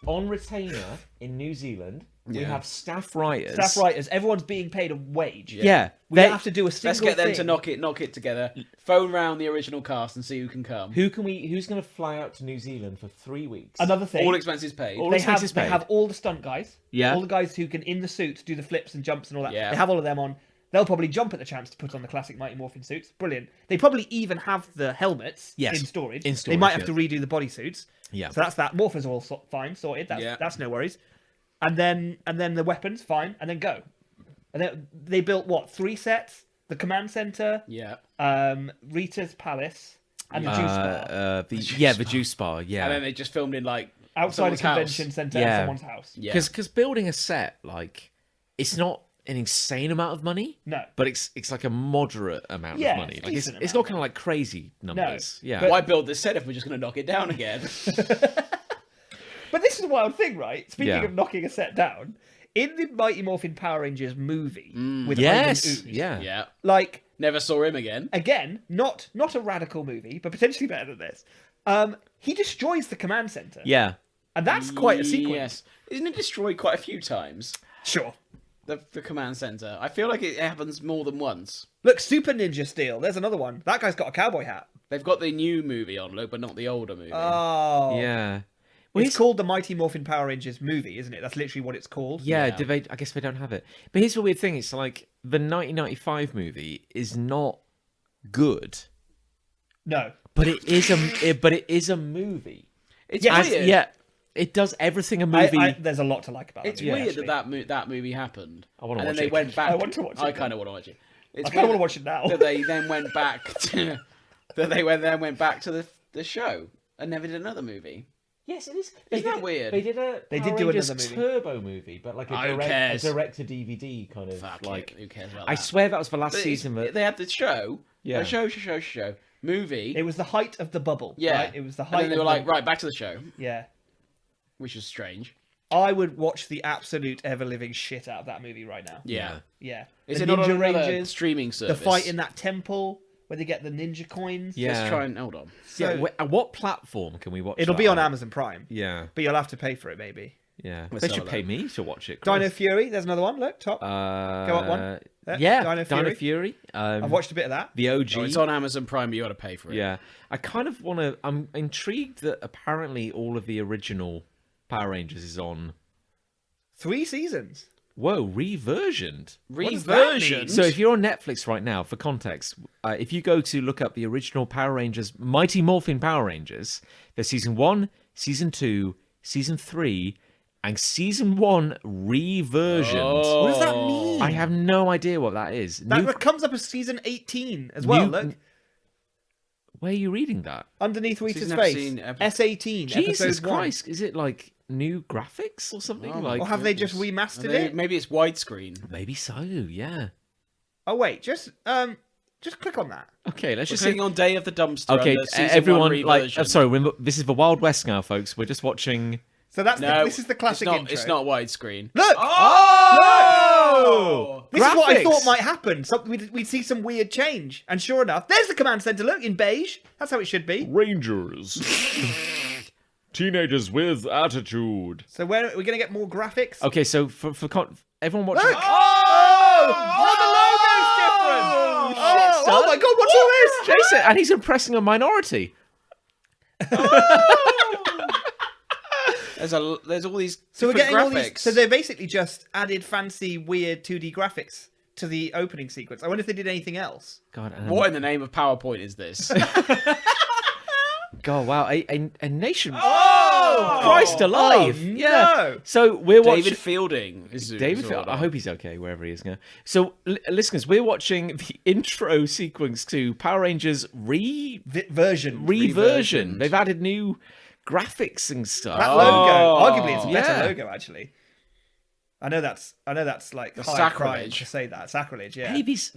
on retainer in New Zealand. We Yeah. have staff writers. Staff writers, everyone's being paid a wage. Yeah, We they- don't have to do a single Let's get them thing. to knock it together. Phone round the original cast and see who can come. Who's going to fly out to New Zealand for 3 weeks? Another thing. All expenses paid. All they expenses have, paid. they have all the stunt guys. Yeah. All the guys who can, in the suits, do the flips and jumps and all that. Yeah. They have all of them on. They'll probably jump at the chance to put on the classic Mighty Morphin suits. Brilliant. They probably even have the helmets Yes. in storage. In They storage, might have yeah. to redo the bodysuits. Yeah. So that's that. Morphers are all fine, sorted. That's no worries. And then the weapons, fine. And then go. And then they built, what, 3 sets? The command center, Yeah. Rita's palace, and the juice bar. The juice bar. Yeah, And then they just filmed in like Outside a someone's house. convention center Yeah. and someone's house. Yeah. because building a set, like, it's not an insane amount of money. No. But it's like a moderate amount Yeah, of money. it's Like it's decent not amount. kind of like crazy numbers. Yeah. but- Why build this set if we're just going to knock it down again? But this is a wild thing, right? Speaking Yeah. of knocking a set down, in the Mighty Morphin Power Rangers movie with Yes. Ivan Ooze, Yeah. yeah. like, Never saw him again. again, not a radical movie, but potentially better than this. He destroys the command center, Yeah. and that's quite a sequence. Yes. Isn't it destroyed quite a few times? Sure. The command center. I feel like it happens more than once. Look, Super Ninja Steel. There's another one. That guy's got a cowboy hat. They've got the new movie on, look, but not the older movie. Oh, Yeah. Well, It's called the Mighty Morphin Power Rangers movie, isn't it? That's literally what it's called. Yeah, Yeah. do they? I guess they don't have it. But here's the weird thing: it's like the 1995 movie is not good, No. but it is a movie. it's Yes. weird. Yeah, it does everything a movie. There's a lot to like about it. It's Yeah, weird actually. that movie happened. I wanna and watch then they it. went back. I want to watch it I now. kind of want to watch it. It's I kind of weird want to watch it now. that they then went back to then went back to the show and never did another movie. Yes, it is. Isn't that weird? They did a They Power did do Rangers another movie. Turbo movie, but like Who a cares? direct to DVD kind of Fuck like. it. Who cares about that? I swear that was the last But season. That they had the show. Yeah. A show. Movie. It was the height of the bubble. Yeah. Right? It was the and height then they of were the... like, right, back to the show, Yeah. which is strange. I would watch the absolute ever-living shit out of that movie right now. Yeah. Yeah. Is The it not on Ninja another Rangers, streaming the service? fight in that temple where they get the ninja coins. Yeah. Let's try and hold on. yeah, at what platform can we watch? It'll that be on on? Amazon Prime, Yeah, but you'll have to pay for it maybe. yeah. Let's They have should a pay look. me to watch it. Dino Christ. Fury, there's another one. Look, top. Go up one. There, Yeah, Dino Dino Fury. Fury. I've watched a bit of that. the OG. Oh, it's on Amazon Prime, but you got to pay for it. Yeah, I kind of want to. I'm intrigued that apparently all of the original Power Rangers is on. 3 seasons. Whoa, reversioned. does that mean? Reversion. So if you're on Netflix right now, for context, if you go to look up the original Power Rangers, Mighty Morphin Power Rangers, there's season 1, season 2, season 3, and season 1 reversioned. Oh. What does that mean? I have no idea what that is. That comes up as season 18 as well. New- Look, Where are you reading that? underneath Rita's Season I've face. seen S18. Jesus episode 1. Christ! Is it like new graphics or something? Oh, like Or have they just remastered it? Maybe it's widescreen. maybe so. Yeah. Oh wait, just click on that. Okay, let's We're just clicking on Day of the Dumpster. Okay, under season everyone, 1 like, reversion. sorry, this is the Wild West now, folks. We're just watching. So that's No, this is the classic it's not, intro. It's not widescreen. Look. Oh! This is what I Graphics. thought might happen. We'd see some weird change. And sure enough, there's the command center. Look, in beige. That's how it should be. Rangers. Teenagers with attitude. So we're going to get more graphics. Okay, so for everyone watching. Look! Oh, the logo's different! Oh my god, what's all this? Jason, and he's impressing a minority. There's all these So we're different getting all graphics. these. So they basically just added fancy, weird 2D graphics to the opening sequence. I wonder if they did anything else. God, What in the name of PowerPoint is this? God, wow, a nation. Oh, Christ alive! Oh, Yeah. no. So we're watching. David Fielding. Is David, is I hope he's okay wherever he is now. So, listeners, we're watching the intro sequence to Power Rangers Version. reversion. They've added new graphics and stuff. That logo. Arguably, it's a better Yeah. logo, actually. I know that's like That's high crime sacrilege. to say that. Sacrilege, yeah. Hey, these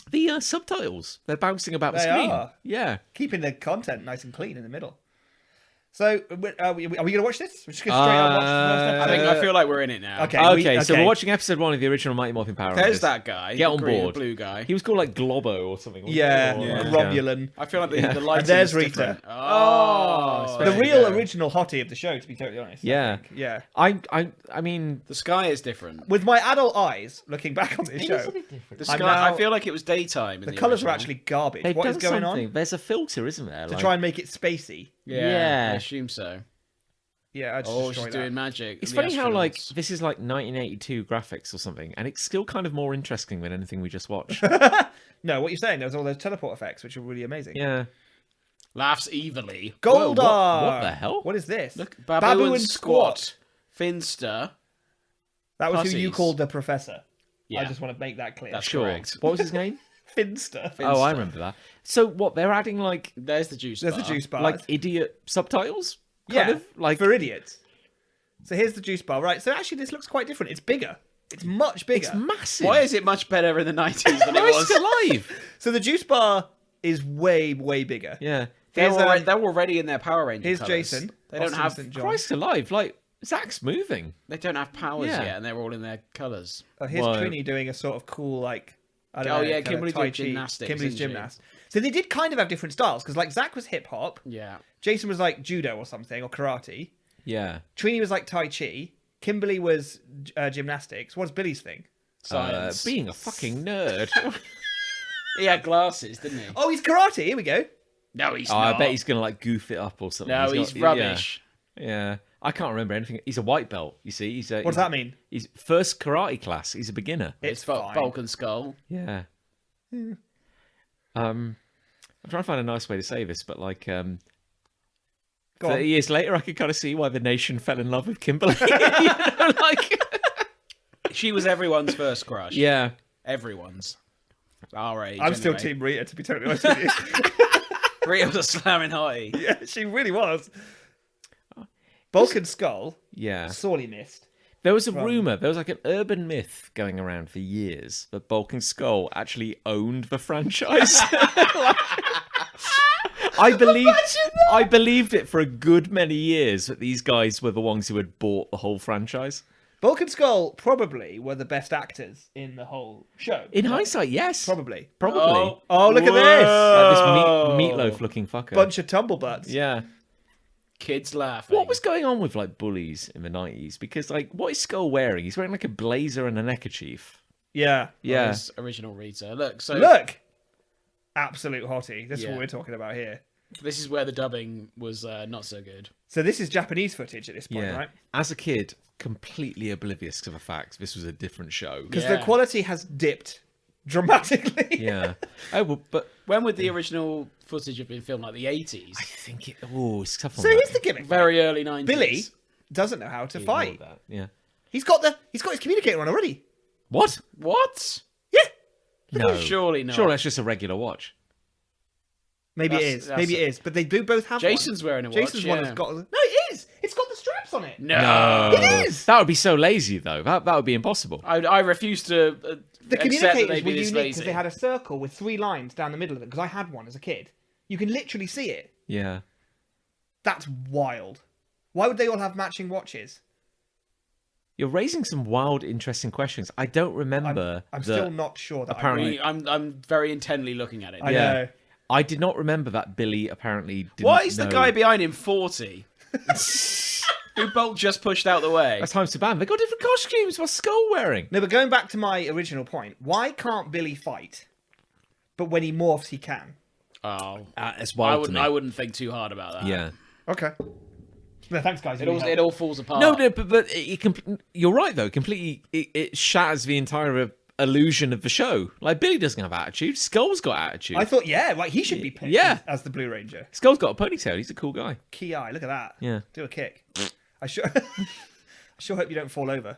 the subtitles, they're bouncing about the They screen. are. Yeah. Keeping the content nice and clean in the middle. So, are we going to watch this? We're just going straight on watch the first episode. I feel like we're in it now. Okay. Okay, so we're watching episode 1 of the original Mighty Morphin Power Rangers. There's that guy. Get on the green, board. the blue guy. He was called like Globo or something. wasn't Yeah, he? Or, like, Romulan. I feel like the lighting And there's is Rita. different. Oh, The There you real go. original hottie of the show, to be totally honest. I Yeah. think. Yeah. I mean, The sky is different. With my adult eyes, looking back on this show, The I'm sky. now- I feel like it was daytime. In the colours are original. actually garbage. they've What done is going something. on? There's a filter, isn't there? To try and make it spacey. Yeah, Yeah. I assume so. Yeah, I just Oh, destroy she's that. doing magic. It's The funny how like astronauts. this is like 1982 graphics or something, and it's still kind of more interesting than anything we just watched. No, what you're saying, there was all those teleport effects, which are really amazing. Yeah. laughs evilly. Goldar! what the hell? What is this? Look, Babu and Squat, Finster. That was who you Pussies. called the professor. Yeah, I just want to make that clear. That's Sure. correct. What was his name? Finster. Oh, I remember that. So what? They're adding like There's the juice. There's bar. the juice bar. like idiot subtitles. yeah, Kind of like for idiots. So here's the juice bar. Right, so actually this looks quite different. It's bigger. It's much bigger. it's massive. Why is it much better in the 90s than it Christ was? alive? So the juice bar is way, way bigger. Yeah. They're Here's, already, they're already in their Power Ranger Here's colours. Jason. They don't Austin have. St. John. Christ alive! Like Zach's moving. They don't have powers Yeah. yet, and they're all in their colours. Here's Whoa. Trini doing a sort of cool, like, I don't Oh, know, yeah, kinda Kimberly Tai doing Chi. gymnastics, Kimberly's isn't she? gymnast. So they did kind of have different styles, because like Zach was hip hop, Yeah. Jason was like judo or something, or karate. Yeah. Trini was like Tai Chi. Kimberly was gymnastics. What's Billy's thing? Science. Being a fucking nerd. He had glasses, didn't he? Oh, he's karate. Here we go. No, he's Oh, not. I bet he's gonna like goof it up or something. No, he's got- rubbish. Yeah. I can't remember anything. He's a white belt. You see, What does that mean? He's first karate class. He's a beginner. It's Bulk fine. and Skull. Yeah. I'm trying to find a nice way to say this, but like, Go 30 on. years later, I could kind of see why the nation fell in love with Kimberly. You know, like, She was everyone's first crush. yeah. Everyone's. Our age. I'm still anyway. Team Rita, to be totally honest with you. Rita was a slamming hottie. Yeah, she really was. Bulk and Skull, Yeah. sorely missed. There was a rumor, there was like an urban myth going around for years that Bulk and Skull actually owned the franchise. I believed it for a good many years that these guys were the ones who had bought the whole franchise. Bulk and Skull probably were the best actors in the whole show. In hindsight, yes. Probably. Probably. Oh, look at this! Like this meatloaf looking fucker. Bunch of tumblebutts. Yeah. Kids laughing. What was going on with like bullies in the 90s? Because like, what is Skull wearing? He's wearing like a blazer and a neckerchief. Yeah. Yeah. This original Rita? Look, so Look! Absolute hottie. This is Yeah. what we're talking about here. this is where the dubbing was not so good. So this is Japanese footage at this point, Yeah. right? As a kid, completely oblivious to the fact this was a different show. Because Yeah. the quality has dipped dramatically. Yeah. Oh, well, but When would the original footage have been filmed? Like the 80s? I think it. Oh, it's tough on So that. here's the gimmick. Very early 90s. Billy doesn't know how to Ignore fight. that. Yeah. He's got his communicator on already. What? What? Yeah. No. Surely not. Sure, that's just a regular watch. Maybe it That's- is. that's Maybe a- it is. But they do both have Jason's one. wearing a watch. Jason's one yeah. has got. No, it is. It's got the straps on it. No. It is. That would be so lazy, though. That would be impossible. I refuse to The accept that communicators they'd were be this unique because lazy. they had a circle with 3 lines down the middle of them. Because I had one as a kid. You can literally see it. Yeah. That's wild. Why would they all have matching watches? You're raising some wild, interesting questions. I don't remember. I'm that- still not sure that apparently- I'm very intently looking at it. I Yeah. know. I did not remember that Billy apparently didn't Why is the know- guy behind him 40? Who Bolt just pushed out the way? That's times to ban. They got different costumes. What's Skull wearing? No, but going back to my original point, why can't Billy fight? But when he morphs, he can. Oh, It's wild to me. I wouldn't think too hard about that. Yeah. Okay. No, thanks, guys. It all falls apart. No, but you're right though. Completely, it shatters the entire illusion of the show. Like Billy doesn't have attitude. Skull's got attitude. I thought, yeah, like he should be picked Yeah. as the Blue Ranger. Skull's got a ponytail. He's a cool guy. Key eye, look at that. Yeah. Do a kick. I sure, I sure hope you don't fall over.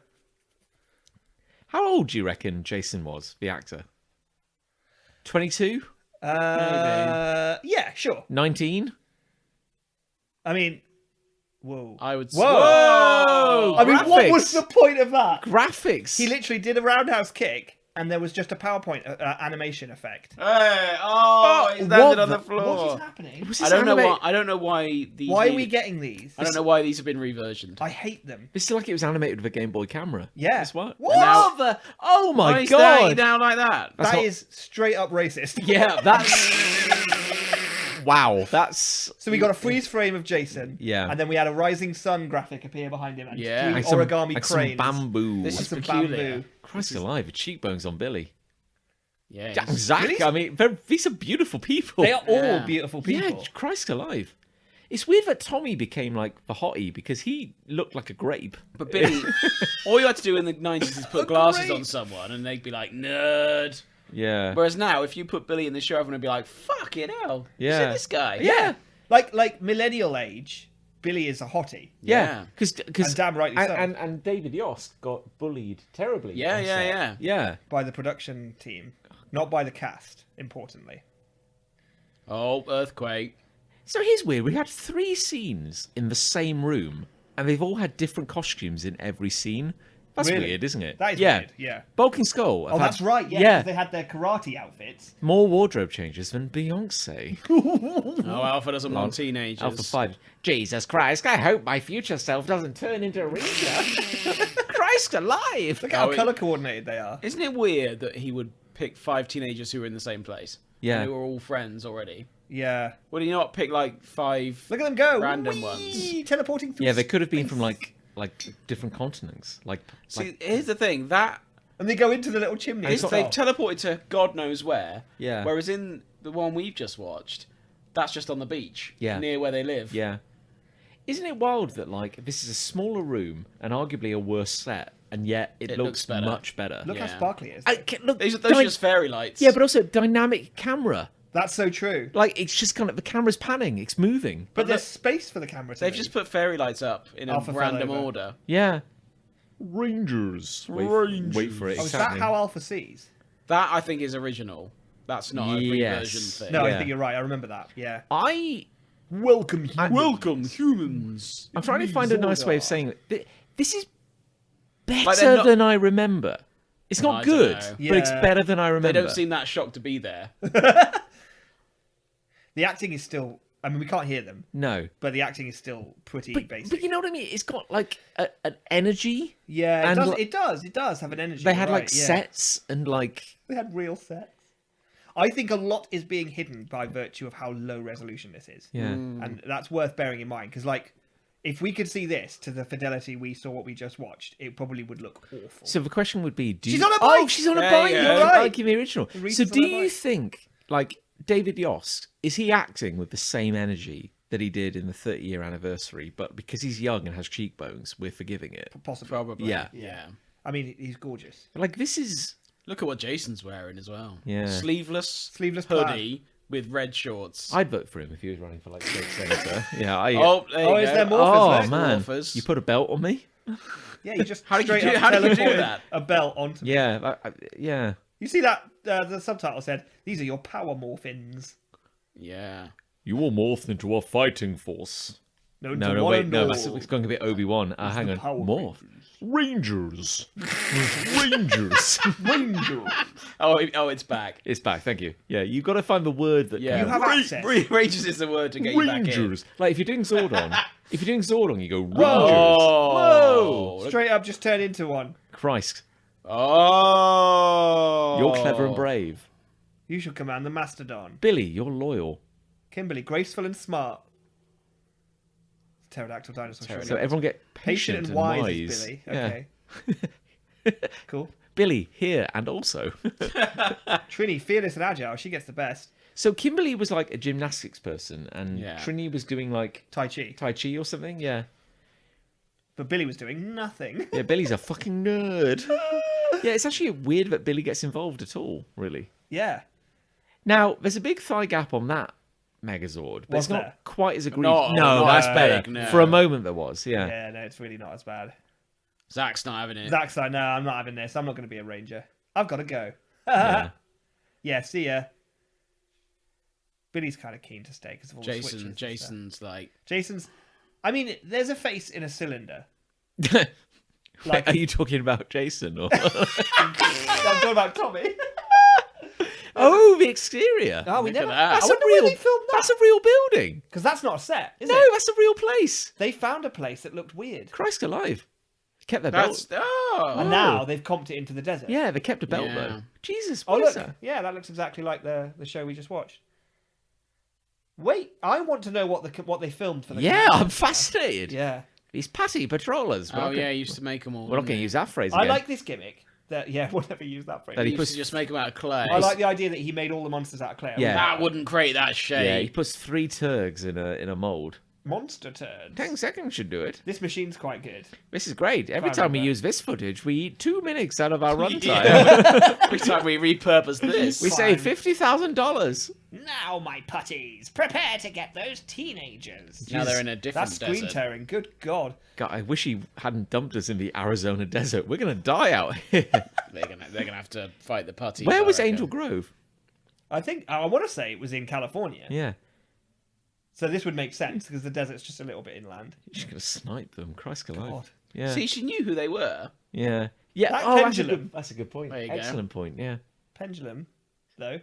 How old do you reckon Jason was, the actor? 22? Yeah, sure. 19? I mean, Whoa. I would. Whoa! I mean, what graphics. was the point of that? Graphics. He literally did a roundhouse kick, and there was just a PowerPoint animation effect. Hey! Oh, he's landed on the What floor. is happening? Was I this don't know animate- why. I don't know why these. Why are we getting these? I don't know why these have been reversioned. I hate them. It's like it was animated with a Game Boy camera. Yeah. That's what. What? What the? Oh Why my is that god! down like that? That's That not- is straight up racist. Yeah, that's. Wow, that's. So we got a freeze frame of Jason. Yeah. And then we had a rising sun graphic appear behind him. And Yeah. three Like some- origami like cranes. some bamboo. This and is some peculiar. bamboo. Christ alive, with cheekbones on Billy. Yeah. Jack and Zach, I mean, these are beautiful people. They are all Yeah. beautiful people. Yeah, Christ alive. It's weird that Tommy became like the hottie because he looked like a grape. But Billy, all you had to do in the 90s is put glasses Great. on someone and they'd be like, nerd. Yeah. Whereas now, if you put Billy in the show, everyone would be like, fucking hell. Yeah. You see this guy? Yeah. Like millennial age, Billy is a hottie. Yeah. Because And damn rightly so. and David Yost got bullied terribly. Yeah, on yeah, set. yeah. Yeah. By the production team, not by the cast, importantly. Oh, earthquake. So here's weird. We had 3 scenes in the same room, and they've all had different costumes in every scene. That's Really? weird, isn't it? That is yeah. weird, yeah. Bulk and Skull. have Oh, had- that's right, yeah. Yeah. 'Cause they had their karate outfits. More wardrobe changes than Beyonce. Oh, Alpha doesn't want teenagers. Alpha 5. Jesus Christ, I hope my future self doesn't turn into Rita. Christ alive. Look at how Oh, colour coordinated they are. Isn't it weird that he would pick 5 teenagers who were in the same place? Yeah. And who were all friends already? Yeah. Would he not pick like 5? Look at them go. Random Whee! ones. Teleporting through Yeah, they could have been space. from like different continents. See, here's the thing. That And they go into the little chimney. is, as they've well. teleported to God knows where. Yeah. Whereas in the one we've just watched, that's just on the beach. Yeah. Near where they live. Yeah. Isn't it wild that like this is a smaller room and arguably a worse set, and yet it, It looks looks better. much better? Look how Yeah. sparkly it is. Look, Those are just fairy lights. yeah, but also dynamic camera. That's so true. Like it's just kind of the camera's panning, it's moving. But there's space for the camera to They've move. just put fairy lights up in a Alpha fell random over. order. Yeah. Rangers. Wait for it. Oh, is that how Alpha sees? That I think is original. That's not a reversion Yes. thing. No, I Yeah. think you're right. I remember that. Yeah. Welcome humans. I'm trying to find a nice way of saying it. This is Like, better they're not- than I remember. It's not I don't good, know. but it's Yeah. better than I They remember. don't seem that shocked to be there. The acting is still. I mean, we can't hear them, No. but the acting is still pretty But basic. you know what I mean? It's got like an energy. Yeah, it and does. like- It does. It does have an energy. They had you're like right, yeah. sets and like They had real sets. I think a lot is being hidden by virtue of how low resolution this is. yeah. And that's worth bearing in mind because, like, if we could see this to the fidelity we saw what we just watched, it probably would look awful. So the question would be: do She's you... on a Oh, bike! she's on a There bike. you You're go. right. Right. Give me original. Rita's So on do a you bike. think like David Yost is he acting with the same energy that he did in the 30-year anniversary, but because he's young and has cheekbones, we're forgiving it? Possibly. Probably. Yeah. Yeah. I mean, he's gorgeous. Like this is Look at what Jason's wearing as well. Yeah. Sleeveless plaid. hoodie with red shorts. I'd vote for him if he was running for like state senator. Yeah. Oh, there you Oh, go. is there more? Oh Morphers, man, Morphers. you put a belt on me? Yeah, you just How did you straight do- up how did you do teleported that? a belt onto me. Yeah, yeah. You see that the subtitle said, "These are your power morphins." Yeah. You will morph into a fighting force. No, No, wait, no, it's going to be Obi-Wan. Hang the on, Power morph. Rangers. Rangers. Oh, it's back. It's back. Thank you. Yeah, you've got to find the word that. Yeah. You have access. Rangers is the word to get you back in. Rangers. Like if you're doing Zordon, you go Rangers. Oh. Whoa! Straight up, just turn into one. Christ, Oh. you're clever and brave. You shall command the mastodon. Billy, you're loyal. Kimberly, graceful and smart. Pterodactyl dinosaur. So everyone get patient and wise, is Billy. Yeah. Okay. Cool. Billy here and also. Trini, fearless and agile. She gets the best. So Kimberly was like a gymnastics person, and Yeah. Trini was doing like Tai Chi. Tai Chi or something. Yeah. But Billy was doing nothing. Yeah, Billy's a fucking nerd. Yeah, it's actually weird that Billy gets involved at all, really. Yeah. Now, there's a big thigh gap on that Megazord, but Was it's not there? quite as agreed. No, no, not that's as better. big, no. For a moment there was, yeah. Yeah, no, it's really not as bad. Zach's not having it. Zach's like, no, I'm not having this. I'm not going to be a ranger. I've got to go. Yeah. Yeah, see ya. Billy's kind of keen to stay because of all the switches. and stuff. Jason's like, Jason's I mean, there's a face in a cylinder. Like, are you talking about Jason or? I'm talking about Tommy. Oh, the exterior. Oh, we Look at never. that. I That's wonder a where real. they filmed that. That's a real building. Because that's not a set, is No, it? that's a real place. They found a place that looked weird. Christ alive. Kept their That's belt. And now they've comped it into the desert. Yeah, they kept a belt Yeah. though. Jesus, Oh, what is look. that? Yeah, that looks exactly like the show we just watched. Wait, I want to know what they filmed for the Yeah, camera. I'm fascinated. Yeah. These patty patrollers. Oh yeah, you used to make them all. We're not didn't going to you? use that phrase I again. like this gimmick. We'll never use that phrase. That You he used puts- to just make them out of clay. I like the idea that he made all the monsters out of clay. Yeah. That wouldn't create that shape. Yeah, he puts 3 turgs in a mold. Monster turds. 10 seconds should do it. This machine's quite good. This is great. Every I time we remember. use this footage, we eat 2 minutes out of our runtime. Yeah. Every time we repurpose this. We save $50,000. Now, my putties, prepare to get those teenagers. Now they're in a different That's screen desert. tearing. Good God. God, I wish he hadn't dumped us in the Arizona desert. We're gonna die out here. They're gonna have to fight the putties. Where I was reckon. Angel Grove? I want to say it was in California. Yeah, So this would make sense because the desert's just a little bit inland. you're just gonna snipe them. Christ God. alive. Yeah, See, she knew who they were. yeah. That Oh, pendulum. that's a good point. There you go. Excellent point. Yeah. Pendulum, though.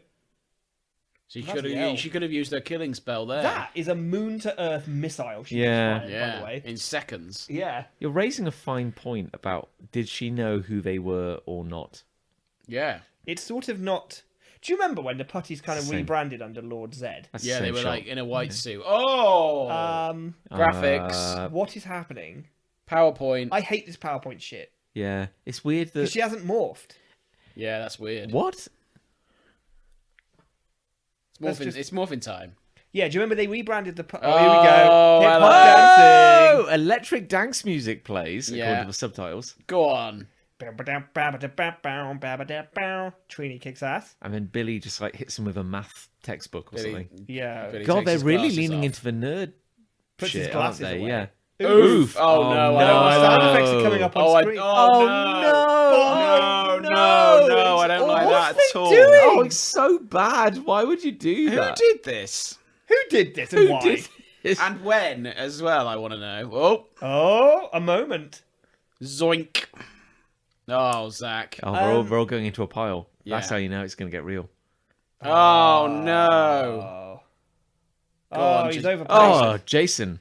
She Bloody could hell. have. She could have used her killing spell there. That is a moon to Earth missile. She Yeah. just fired, yeah. By the way. In seconds. Yeah. You're raising a fine point about did she know who they were or not? Yeah. It's sort of not. Do you remember when the putties kind of Same. rebranded under Lord Zed? That's the Yeah, they same were shot. like in a white suit. Oh. Graphics. What is happening? PowerPoint. I hate this PowerPoint shit Yeah, it's weird that. because she hasn't morphed. Yeah, that's weird. What? It's morphin time. Yeah, do you remember they rebranded the? Oh, Here we go. Hip I hop like dancing. Oh, electric dance music plays according Yeah. to the subtitles, Go on. Trini kicks ass. and then Billy just like hits him with a math textbook or Billy- something. Yeah. Billy God, takes they're his really glasses leaning off. into the nerd Puts his shit, aren't glasses they? away. Yeah. Oof. Oh, no. I No, don't like sound that. effects are coming up on Oh, screen. no, I don't like that at all. Oh, it's so bad. Why would you do Who that? did this? Who did this and Who why? did this? And when as well, I want to know. Oh, Oh, a moment. zoink. Oh, Zach. Oh, we're all going into a pile. That's Yeah. how you know it's going to get real. Oh, no. Oh, on, he's just- overplayed. Oh, Jason.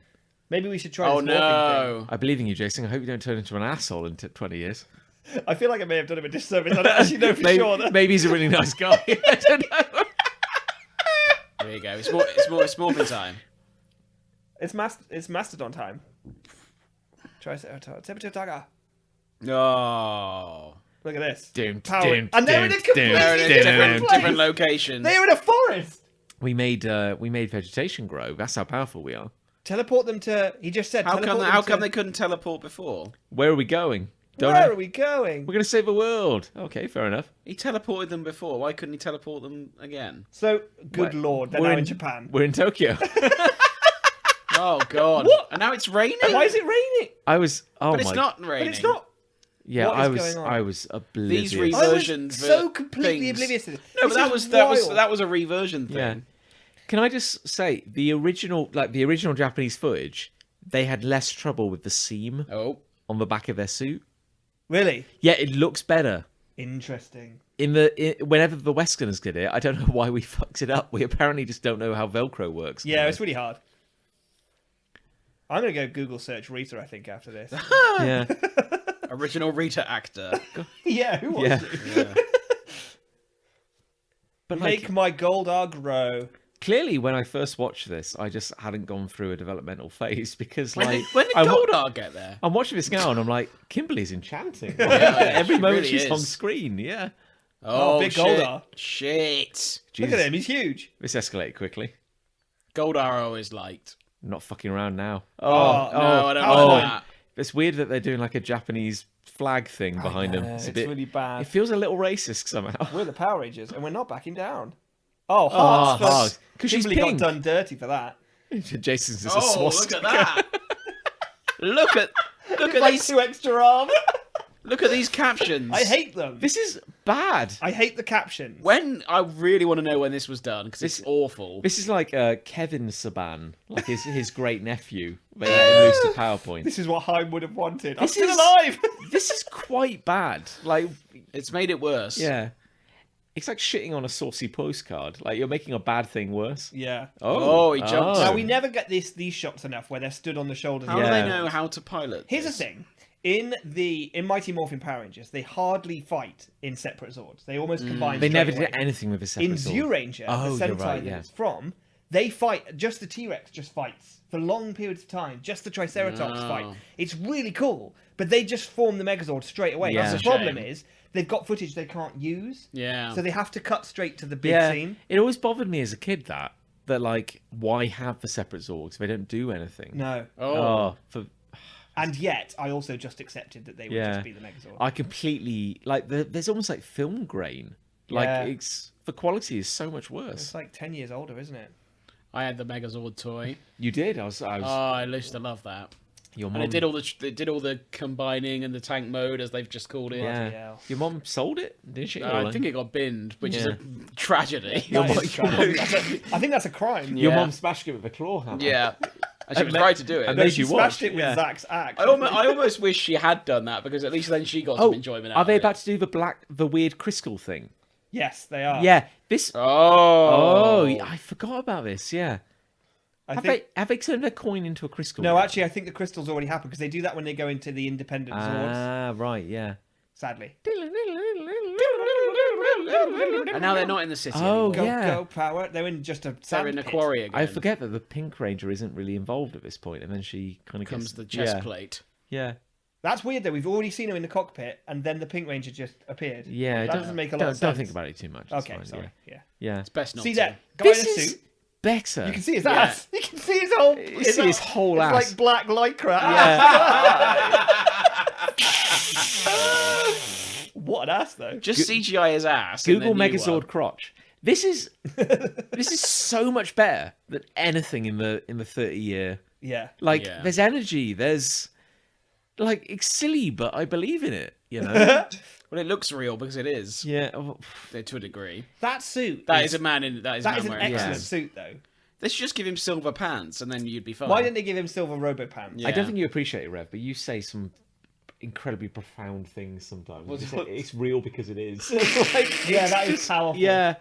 Maybe we should try Oh, this morphing no. I believe in you, Jason. I hope you don't turn into an asshole in 20 years. thing. I feel like I may have done him a disservice. I don't actually know for maybe, sure. That... maybe he's a really nice guy. I don't know. There you go. It's morphin time. It's Mastodon time. Triceratops. Tiger. No. Look at this. Dim, Power. dim, And they're in a dim, completely dim, They're in a dim, different, dim. different location. They're in a forest. We made vegetation grow. That's how powerful we are. Teleport them to. He just said. How teleport them come to- they couldn't teleport before? Where are we going? Where Donut? are we going? We're going to save the world. Okay, fair enough. He teleported them before. Why couldn't he teleport them again? So, good Where- lord, they're we're now in- in Japan. We're in Tokyo. Oh God! What? And now it's raining. Why is it raining? I was. Oh But my. it's not raining. But it's not. Yeah, What is going on? I was oblivious. These I was Versions so of completely things. oblivious to this. No, but This that is was wild. that was a reversion thing. Yeah. Can I just say the original Japanese footage? They had less trouble with the seam Oh, on the back of their suit. Really Yeah, it looks better. interesting. Whenever the Westerners did it, I don't know why we fucked it up. We apparently just don't know how Velcro works. Yeah, it's really hard. I'm gonna go Google search Rita. I think after this. Yeah. original Rita actor. Yeah, who was Yeah. it? But like, Make my Goldar grow. clearly, when I first watched this, I just hadn't gone through a developmental phase because, like, When did I wa- Goldar get there? I'm watching this now and I'm like, Kimberly's enchanting. she Every moment really she's is. on screen. Yeah. Oh, big shit. Goldar. Shit. Look at him, he's huge. This escalated quickly. Goldar I always liked. I'm not fucking around now. No, I don't like that. It's weird that they're doing like a Japanese flag thing behind them. It's a bit. really bad. It feels a little racist somehow. We're the Power Rangers, and we're not backing down. Oh, Hearts. Hearts. Because she's Kimberly pink. got done dirty for that. Jason's is a Oh, look swastika. at that. look at Like these. 2 extra arms. Look at these captions. I hate them. This is bad. I hate the captions. When I really want to know when this was done because it's awful. This is like Kevin Saban, like his great nephew. They let him loose to PowerPoint. This is what Heim would have wanted. I'm This still is- alive. This is quite bad. Like, It's made it worse. yeah, it's like shitting on a saucy postcard. Like you're making a bad thing worse. Yeah. Oh, he jumped. Now we never get these shots enough where they're stood on the shoulders. How of do Yeah. they know how to pilot? Here's the this? thing. In Mighty Morphin Power Rangers, they hardly fight in separate Zords. They almost combine. They never straight did away. anything with a separate In sword. Zyuranger, Oh, the you're Sentai right, that yeah. it's from, they fight. Just the T-Rex just fights for long periods of time. Just the Triceratops No. fight. It's really cool, but they just form the Megazord straight away. Yeah. That's That's the a problem shame. is they've got footage they can't use. Yeah. So they have to cut straight to the big Yeah, scene. it always bothered me as a kid that like why have the separate Zords if they don't do anything? No. Oh, for And yet, I also just accepted that they would yeah, just be the Megazord. I completely like. There's almost like film grain. Like Yeah. it's the quality is so much It's worse. like 10 years older, isn't it? I had the Megazord toy. You did. I was. Oh, I used to love that. Your And mom. it did all the combining and the tank mode, as they've just called it. Yeah. hell. Your mom sold it, didn't she? I think it got binned, which is Yeah. a tragedy. That is tragic. I think that's a crime. Your Yeah. mom smashed it with a claw hammer. Yeah. And she was right to do it. and No, made she you smashed watch, it with yeah. Zach's axe. I almost wish she had done that because at least then she got Oh, some enjoyment out are they of it. about to do the weird crystal thing? Yes, they are. Yeah. This. Oh. I forgot about this. Yeah. I Have think. they turned their coin into a crystal? No, yet? actually, I think the crystal's already happened because they do that when they go into the independent Zords. Ah, right. Yeah. Sadly. And now they're not in the city Oh, anymore. Go, yeah. go, power. They're in just a They're sand in a pit. quarry again. I forget that the Pink Ranger isn't really involved at this point, and then she kind of Comes gets the chest yeah. plate. Yeah. That's weird, though. We've already seen her in the cockpit, and then the Pink Ranger just appeared. Yeah. That don't- doesn't make a lot don't, of sense. Don't think about it too much. It's Okay, fine, sorry. Yeah. Yeah. It's best not See to. that guy This in a is suit? better. You can see his Yeah. ass. You can see his whole. You see his whole it's ass. like black lycra. Yeah. What an ass, though. Just CGI his ass. in Google the new Megazord one. crotch. This is so much better than anything in the 30-year. Yeah. Like Yeah. there's energy. There's like it's silly, but I believe in it. You know. Well, it looks real because it is. Yeah. oh, To a degree. That suit. That is a man in. That is a That man is an wearing. excellent Yeah. suit, though. They should just give him silver pants, and then you'd be fine. Why didn't they give him silver robo pants? Yeah. I don't think you appreciate it, Rev, but you say some incredibly profound things sometimes. You say, it's real because it is. Like, Yeah, that is powerful. yeah.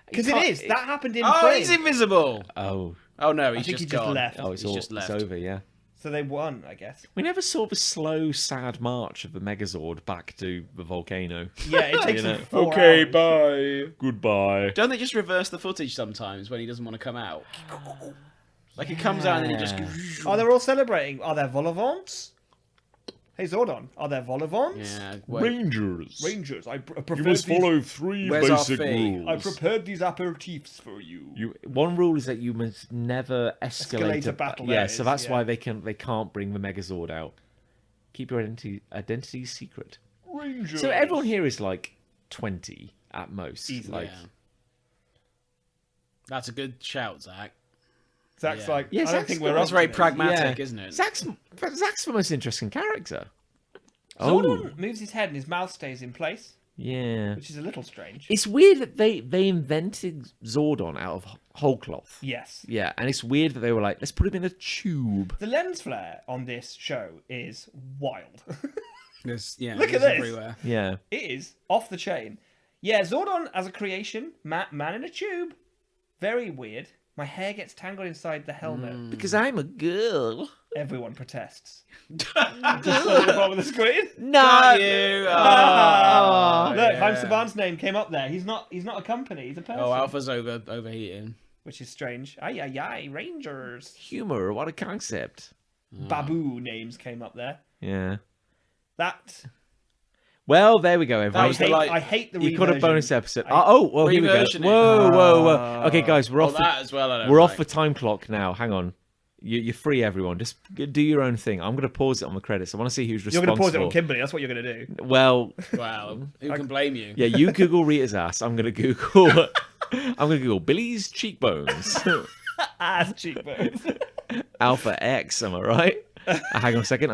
Because You it can't- is. That happened in Oh, frame. he's invisible. Oh. Oh no, he's think just he just gone. left. Oh, it's He's all just left. it's over. Yeah. So they won, I guess. We never saw the slow, sad march of the Megazord back to the volcano. Yeah, it takes You know. them 4 hours. bye. Goodbye. Don't they just reverse the footage sometimes when he doesn't want to come out? Like he comes out and then he just. Oh, they're all celebrating. Are there vol-au-vents? Hey, Zordon, are there vol-au-vents? Yeah. Well, Rangers. Rangers, I You prepared must these. follow 3 Where's our basic fee? rules. I prepared these aperitifs for you. One rule is that you must never escalate, Escalate a battle, Yeah, that so is, that's yeah. why they can't bring the Megazord out. Keep your identity secret. Rangers. So everyone here is like 20 at most. Easily. Like, yeah. That's a good shout, Zach. Zach's Yeah. like, Yeah, I don't Zach's think got- we're That's up to very this. pragmatic, yeah. isn't it? Zach's the most interesting character. Zordon moves his head and his mouth stays in place, Yeah. which is a little strange. It's weird that they invented Zordon out of whole cloth. Yes. Yeah, and it's weird that they were like, let's put him in a tube. The lens flare on this show is wild. Yeah, Look at it's this. everywhere. Yeah. It is off the chain. Yeah, Zordon as a creation, man in a tube. Very weird. My hair gets tangled inside the helmet. Because I'm a girl. Everyone protests. Just at the bottom of the screen. No. You. Ah. Look, yeah. Haim Saban's name came up there. He's not a company. He's a person. Oh, Alpha's overheating. Which is strange. Ay, ay, ay, Rangers. Humor, what a concept. Babu names came up there. Yeah. That Well, there we go, That everyone. was the like. I hate the You caught a reversion. bonus episode. Well, here we go. Reversioning. Whoa. Okay, guys, we're Oh, off. that as well. I don't We're like. off the time clock now. Hang on. You're free, everyone. Just do your own thing. I'm going to pause it on the credits. I want to see who's You're responsible. going to pause it on Kimberly. That's what you're going to do. Well, Wow, who can blame you? yeah, you Google Rita's ass. I'm going to Google. I'm going to Google Billy's cheekbones. Ass cheekbones. Alpha X. Am I right? Hang on a second.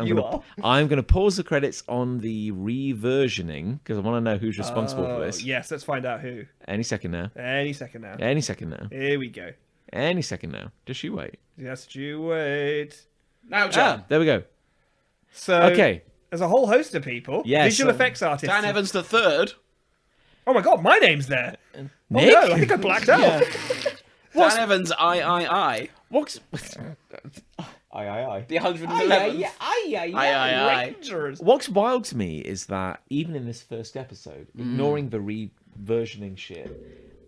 I'm gonna pause the credits on the reversioning because I want to know who's responsible for this. Yes, let's find out who. Any second now. Any second now. Any second now. Here we go. Any second now. Just you wait. Just you wait. Now, John. There we go. So, Okay. there's a whole host of people. Yes, Visual effects artists. Dan Evans the third. Oh my god, my name's there. Nick? Oh no, I think I blacked out. Dan Evans, I. What's Aye. The 111th. Aye. Rangers. What's wild to me is that even in this first episode, ignoring the reversioning shit,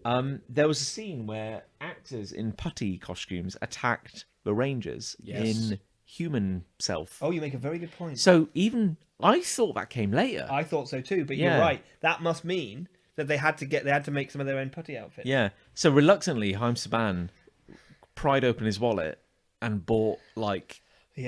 there was a scene where actors in putty costumes attacked the Rangers in human self. Oh, you make a very good point. So even I thought that came later. I thought so too, but Yeah. you're right. That must mean that they had to make some of their own putty outfits. Yeah. So reluctantly, Haim Saban pried open his wallet and bought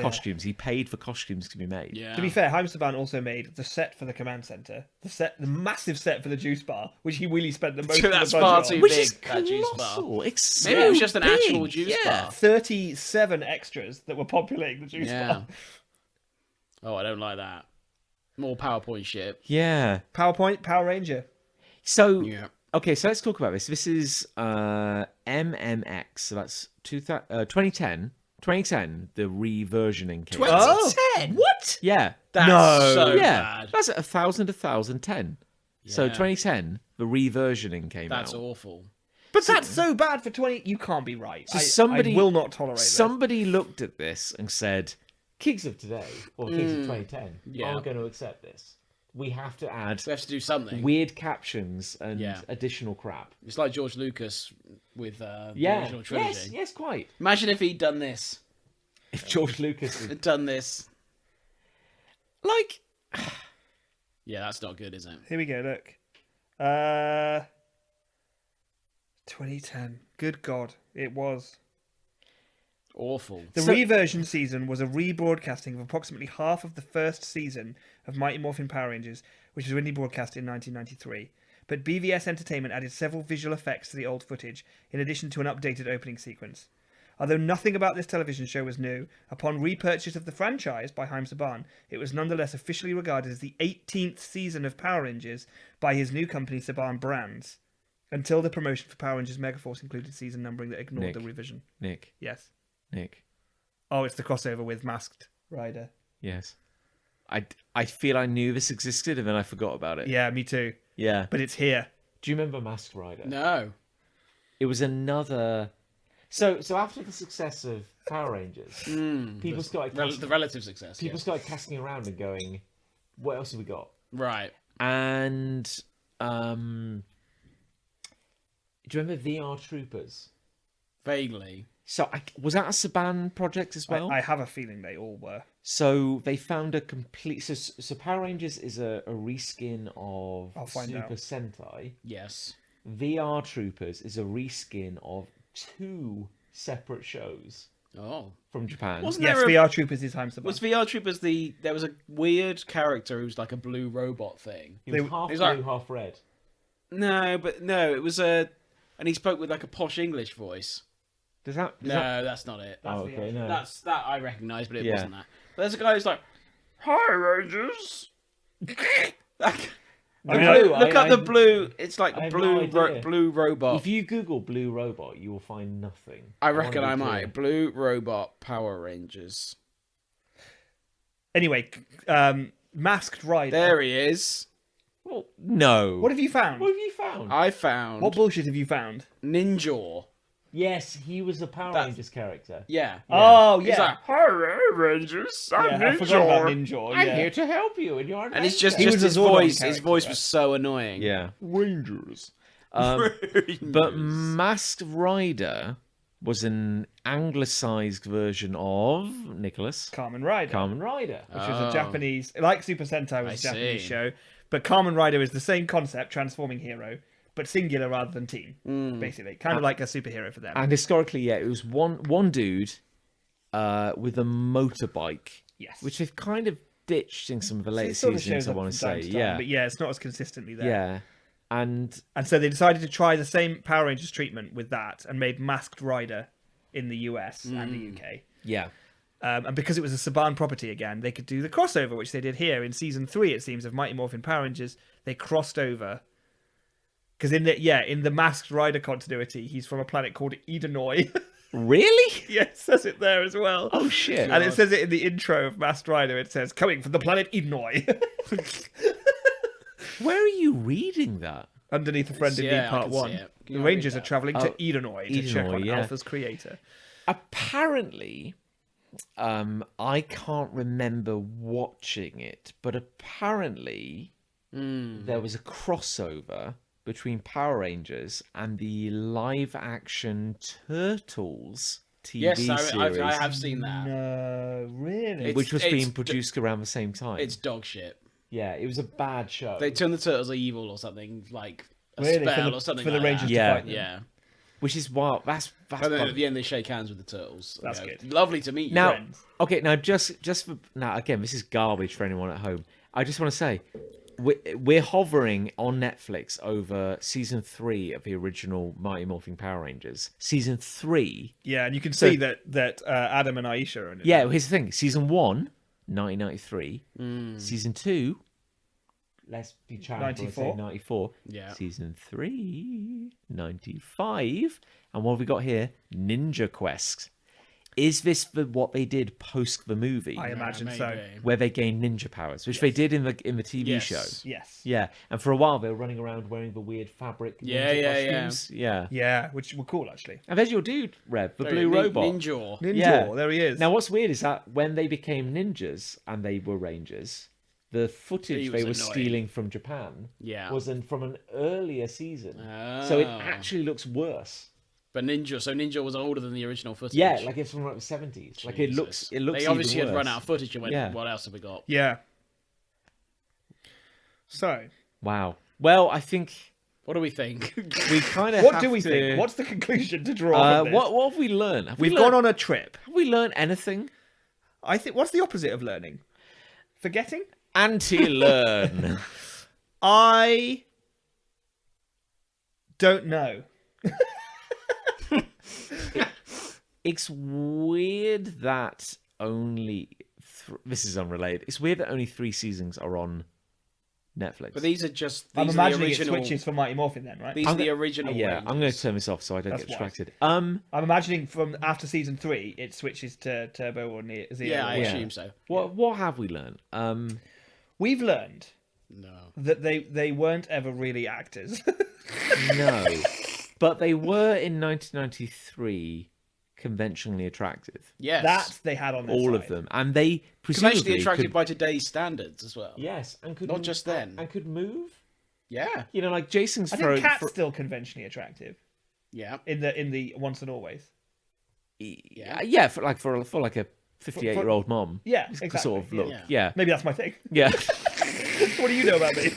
costumes. He paid for costumes to be made. Yeah. To be fair, Haim Saban also made the set for the command center, the massive set for the juice bar, which he really spent the most of the That's budget far on. too Which big, is that juice bar. colossal. It's Maybe it was so just an big. actual juice bar. 37 extras that were populating the juice Yeah. bar. Oh, I don't like that. More PowerPoint shit. Yeah. PowerPoint, Power Ranger. So Yeah. okay, so let's talk about this. This is MMX. So that's 2010. 2010, the reversioning came. 2010? What? Yeah. That's No. so Yeah. bad. That's 1,1010. So Yeah. 2010, the reversioning came That's out. awful. But that's so bad for 20. You can't be right. So I will not tolerate this. Somebody looked at this and said, "Kids of today, or kids of 2010, Yeah. are going to accept this. We have to add We have to do something. weird captions and Yeah. additional crap." It's like George Lucas with the Yeah. original trilogy. Yes, quite. Imagine if he'd done this. If George Lucas had Done this. like, Yeah, that's not good, is it? Here we go, look. 2010. Good God, it was. Awful. The reversion season was a rebroadcasting of approximately half of the first season of Mighty Morphin Power Rangers, which was originally broadcast in 1993. But BVS Entertainment added several visual effects to the old footage, in addition to an updated opening sequence. Although nothing about this television show was new, upon repurchase of the franchise by Haim Saban, it was nonetheless officially regarded as the 18th season of Power Rangers by his new company Saban Brands, until the promotion for Power Rangers Megaforce included season numbering that ignored Nick. the revision. Nick, Yes. Nick, Oh, it's the crossover with Masked Rider. yes. I feel I knew this existed and then I forgot about it. Yeah, me too. Yeah. But it's here. Do you remember Masked Rider? No. It was another. So after the success of Power Rangers, people started The relative success. people yes. started casting around and going, "What else have we got?" Right. And do you remember VR Troopers? Vaguely. So was that a Saban project as well? I have a feeling they all were. So they found a complete. So Power Rangers is a reskin of I'll find Super out. Sentai. Yes. VR Troopers is a reskin of 2 separate shows Oh. from Japan. Wasn't Yes, there a, VR Troopers is Haim Saban. was VR Troopers there was a weird character who was like a blue robot thing. He was they- half he's blue, like- half red. No, it was and he spoke with like a posh English voice. Does that? No, that's not it. Oh, okay, no. That I recognise, but it Yeah. wasn't that. But there's a guy who's like, "Hi, Rangers." Look up the blue. It's like I a have blue no idea. blue robot. If you Google Blue Robot, you will find nothing. I reckon wanna I be might. clear. Blue robot Power Rangers. Anyway, Masked Rider. There he is. Well, no. What have you found? What have you found? I found What bullshit have you found? Ninja. Yes, he was a Power That's- Rangers character. Yeah. Oh, He's yeah. like, "Hi, Rangers. I'm Yeah, I forgot about Ninja. I'm Yeah. here to help you in your And it's just, He was a his Zordon voice. His character, voice right? was so annoying. Yeah. Rangers. But Masked Rider was an anglicized version of Nicholas Kamen Rider. Kamen Rider. Which was a Japanese, like Super Sentai was I a Japanese see. show, but Kamen Rider is the same concept, transforming hero, but singular rather than team, basically, kind of like a superhero for them. And historically, yeah, it was one dude with a motorbike. Yes. Which they've kind of ditched in some of the later It sort of seasons, shows I up want from to time say. to time, Yeah. but yeah, it's not as consistently there. Yeah. And And so they decided to try the same Power Rangers treatment with that, and made Masked Rider in the US and the UK. yeah. And because it was a Saban property again, they could do the crossover, which they did here in season 3. It seems of Mighty Morphin Power Rangers, they crossed over. Because in the Masked Rider continuity, he's from a planet called Edenoi. Really? Yeah, it says it there as well. Oh shit! And it says it in the intro of Masked Rider. It says, coming from the planet Edenoi. Where are you reading that? Underneath A Friend in Need I Part can 1. see it. Can The you Rangers read are that? travelling to Edenoi to check Edenoi, on yeah. Alpha's creator. Apparently, I can't remember watching it, but apparently there was a crossover between Power Rangers and the live-action Turtles TV Yes, series, I have seen that. No, really? It's- which was it's being d- produced around the same time. It's dog shit. Yeah, it was a bad show. They turn the turtles evil or something, like a Really? spell or something for the like Rangers that. to Yeah. fight them? Yeah. Which is wild. That's But then fun. at the end they shake hands with the turtles. That's You know, good. Lovely to meet you. Now, friends. okay, now just for now, again, this is garbage for anyone at home. I just want to say, we're hovering on Netflix over season 3 of the original Mighty Morphin Power Rangers. Season 3, Yeah, and you can So- see that Adam and Aisha are in it. yeah. Well, here's the thing: season 1, 1993. Season 2, let's be charitable and say 94. 94. Yeah. Season 3, 95. And what have we got here? Ninja Quest. Is this what they did post the movie, I imagine so. maybe. where they gained ninja powers, which they did in the TV Yes. show? Yes. Yeah, and for a while they were running around wearing the weird fabric Yeah, ninja yeah. costumes. Yeah. Yeah, which were cool, actually. And there's your dude, Rev, the blue Nin- robot. Ninja. Ninja, Yeah. there he is. Now, what's weird is that when they became ninjas and they were rangers, the footage He they was were annoying. stealing from Japan Yeah. was from an earlier season. So it Oh. actually looks worse. But Ninja was older than the original footage. Yeah, like it's from like the 70s. Like it Jesus. looks. They obviously even had run worse. out of footage and went, Yeah. what else have we got? Yeah. So, Wow. Well, I think What do we think? we kind of. what do we think? What's the conclusion to draw from this? What have we learned? We've gone on a trip. Have we learned anything? I think. What's the opposite of learning? Forgetting? Anti-learn. I don't know. It's weird that only. This is unrelated. It's weird that only 3 seasons are on Netflix. But these are just I'm these are the imagining original. it switches for Mighty Morphin then, right? These are the original. yeah, I'm going to Rangers. turn this off so I don't That's get wise. distracted. I'm imagining from after season 3, it switches to Turbo or Zero. Yeah, I or- assume so. what have we learned? We've learned No. that they weren't ever really actors. No, but they were in 1993 conventionally attractive. Yes. That they had on their All side. of them, and they presumably Conventionally attractive could, by today's standards as well. yes, and could Not just then. and could move. Yeah. You know, like Jason's I throw. think Cat's still conventionally attractive Yeah. in the Once and Always. yeah, for like a 58-year-old mom. Yeah, It's exactly. sort of look. Yeah. Yeah, Maybe that's my thing. yeah. What do you know about me?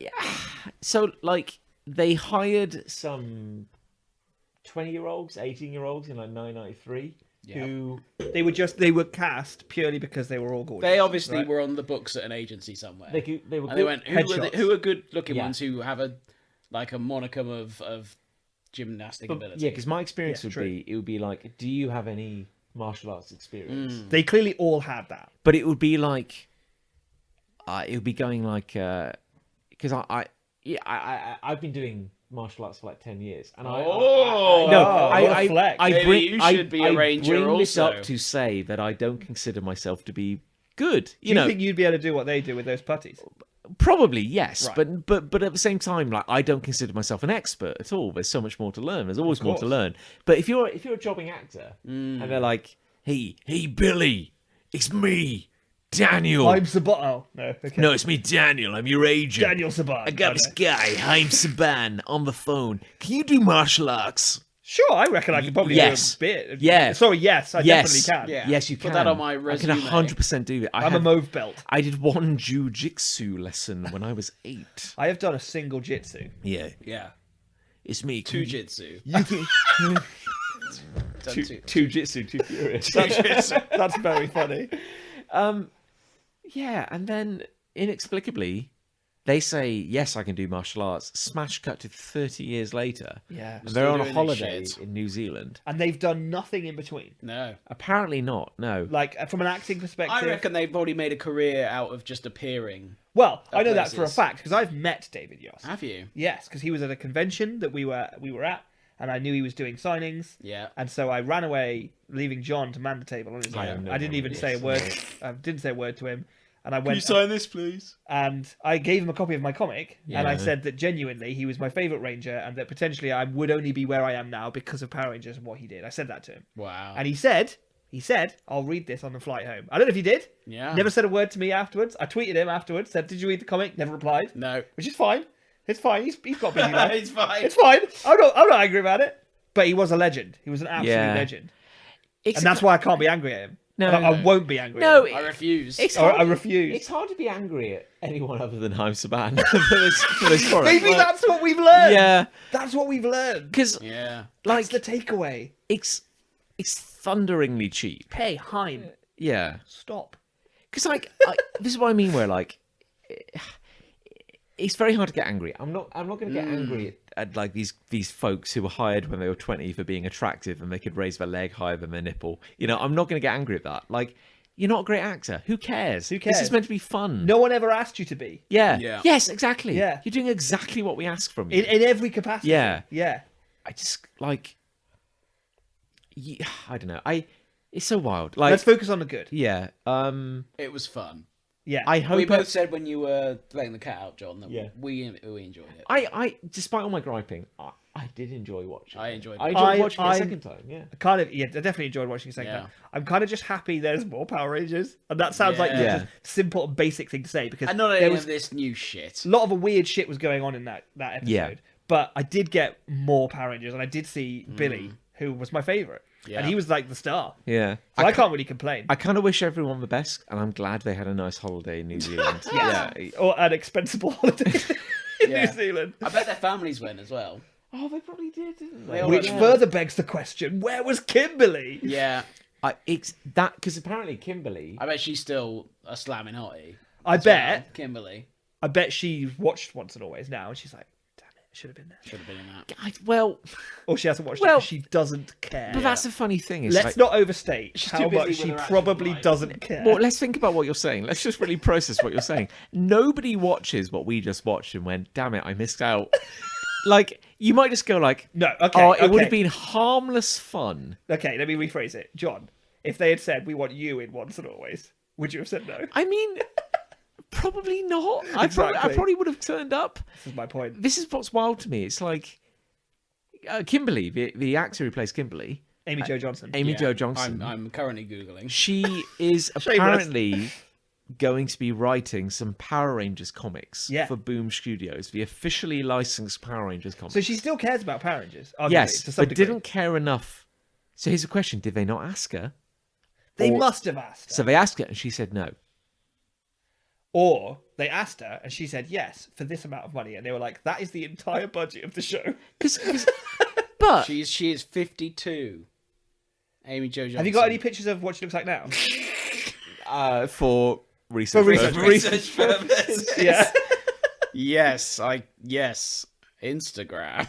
Yeah. So like they hired some 20-year-olds, 18-year-olds in like 1993 who They were cast purely because they were all gorgeous. They obviously right? were on the books at an agency somewhere. they were and they good. went, headshots. who are good looking Yeah. ones who have a monicum of gymnastic ability? Yeah, because my experience Yeah, would true. be it would be like, do you have any martial arts experience? They clearly all had that. But it would be like, it would be going like, because I've been doing martial arts for like 10 years, and Oh! what a flex. Maybe you should be a ranger bring this also. up to say that I don't consider myself to be good. Do You you know, think you'd be able to do what they do with those putties? probably yes, Right. but at the same time, like I don't consider myself an expert at all. There's so much more to learn. There's always more to course. learn. But if you're a jobbing actor and they're like, hey Billy, it's me, Daniel. I'm Saban. Oh, no. Okay. No, it's me, Daniel. I'm your agent. Daniel Saban. I got this guy, Haim Saban, on the phone. Can you do martial arts? Sure, I reckon I could probably Yes. do a bit. Yeah. Sorry, yes, I Yes. definitely can. Yeah. Yes, you Put can. that on my I resume. can 100% do it. I'm a mauve belt. I did one jujitsu lesson when I was 8. I have done a single jitsu. Yeah, Yeah. it's me. Two jitsu. You can. Two Jitsu, too furious. That's very funny. Yeah, and then inexplicably, They say, yes, I can do martial arts. Smash cut to 30 years later. Yeah. And they're on a doing this holiday shit. in New Zealand. And they've done nothing in between. No. Apparently not, no. Like, from an acting perspective. I reckon they've already made a career out of just appearing. Well, I know that for a places. fact, because I've met David Yost. Have you? Yes, because he was at a convention that we were at, and I knew he was doing signings. Yeah. And so I ran away, leaving John to man the table on his I own. know I didn't how even it say a is. word. I didn't say a word to him. And I went this, please? and I gave him a copy of my comic, and I Yeah. said that genuinely he was my favourite Ranger, and that potentially I would only be where I am now because of Power Rangers and what he did. I said that to him, Wow. and he said, "I'll read this on the flight home." I don't know if he did. Yeah. Never said a word to me afterwards. I tweeted him afterwards, said, "Did you read the comic?" Never replied. No. Which is fine. It's fine. He's got a busy life. It's fine. It's fine. I'm not angry about it. But he was a legend. He was an absolute Yeah. legend, It's and that's why I can't be angry at him. No, And I won't be angry. No, at him. I refuse. It's Or hard, I refuse. It's hard to be angry at anyone other than Haim Saban for this product. Maybe Like, that's what we've learned. Yeah, That's what we've learned. because Yeah. like That's the takeaway. it's thunderingly cheap. Hey, Haim, Yeah, stop. because this is what I mean. Where like it's very hard to get angry. I'm not going to get angry at like these folks who were hired when they were 20 for being attractive and they could raise their leg higher than their nipple. You know, I'm not going to get angry at that. Like, you're not a great actor. Who cares? Who cares? This is meant to be fun. No one ever asked you to be Yeah. Yeah. Yes, exactly. Yeah. You're doing exactly what we ask from you. in every capacity. Yeah. Yeah. I just like. I don't know. It's so wild. Like, Let's focus on the good. yeah. It was fun. Yeah. I hope. We both said when you were playing the cat out, John, that Yeah. we enjoyed it. I despite all my griping, I did enjoy watching. I enjoyed it. I enjoyed I- watching it a I'm- second time. Yeah. kind of, yeah, I definitely enjoyed watching a second Yeah. time. I'm kind of just happy there's more Power Rangers, and that sounds like Yeah. just a simple and basic thing to say because And not there any was of this new shit. a lot of weird shit was going on in that episode. Yeah. But I did get more Power Rangers, and I did see Billy, who was my favorite, Yeah. and he was like the star. Yeah. So I can't really complain. I kind of wish everyone the best, and I'm glad they had a nice holiday in New Zealand. Yes. Yeah. Or an expensible holiday in Yeah. New Zealand. I bet their families went as well. Oh, they probably did, didn't They they? all Which Yeah. further begs the question: where was Kimberly? Yeah. It's that because apparently Kimberly. I bet she's still a slamming hottie. I as bet. well, Kimberly I bet she watched Once and Always now, and she's like, "Damn it, I should have been there." should have been in that. Well, Or she hasn't watched it Well, 'cause she doesn't care. but that's the funny thing. Is Let's like, not overstate She's how too busy much with she her actual probably life. doesn't care. Well, let's think about what you're saying. Let's just really process what you're saying. Nobody watches what we just watched and went, "Damn it, I missed out." Like, you might just go like, No, okay, "Oh, it would okay. have been harmless fun." Okay, let me rephrase it. John, if they had said, "We want you in Once and Always," would you have said no? I mean, probably not. I Exactly. probably would have turned up. This is my point. This is what's wild to me. It's like Kimberly, the actor who plays Kimberly, Amy Jo Johnson. Amy Yeah, Jo Johnson. I'm currently googling. She is apparently going to be writing some Power Rangers comics Yeah. for Boom Studios, the officially licensed Power Rangers comics. So she still cares about Power Rangers. Arguably, yes, to some but degree. didn't care enough. So here's a question: did they not ask her? They or- must have asked her. So they asked her, and she said no. Or they asked her and she said yes for this amount of money, and they were like, "That is the entire budget of the show." But She is 52. Amy Jo Johnson. Have you got any pictures of what she looks like now? for research, For research purposes. purposes? Yeah. Yes, Instagram.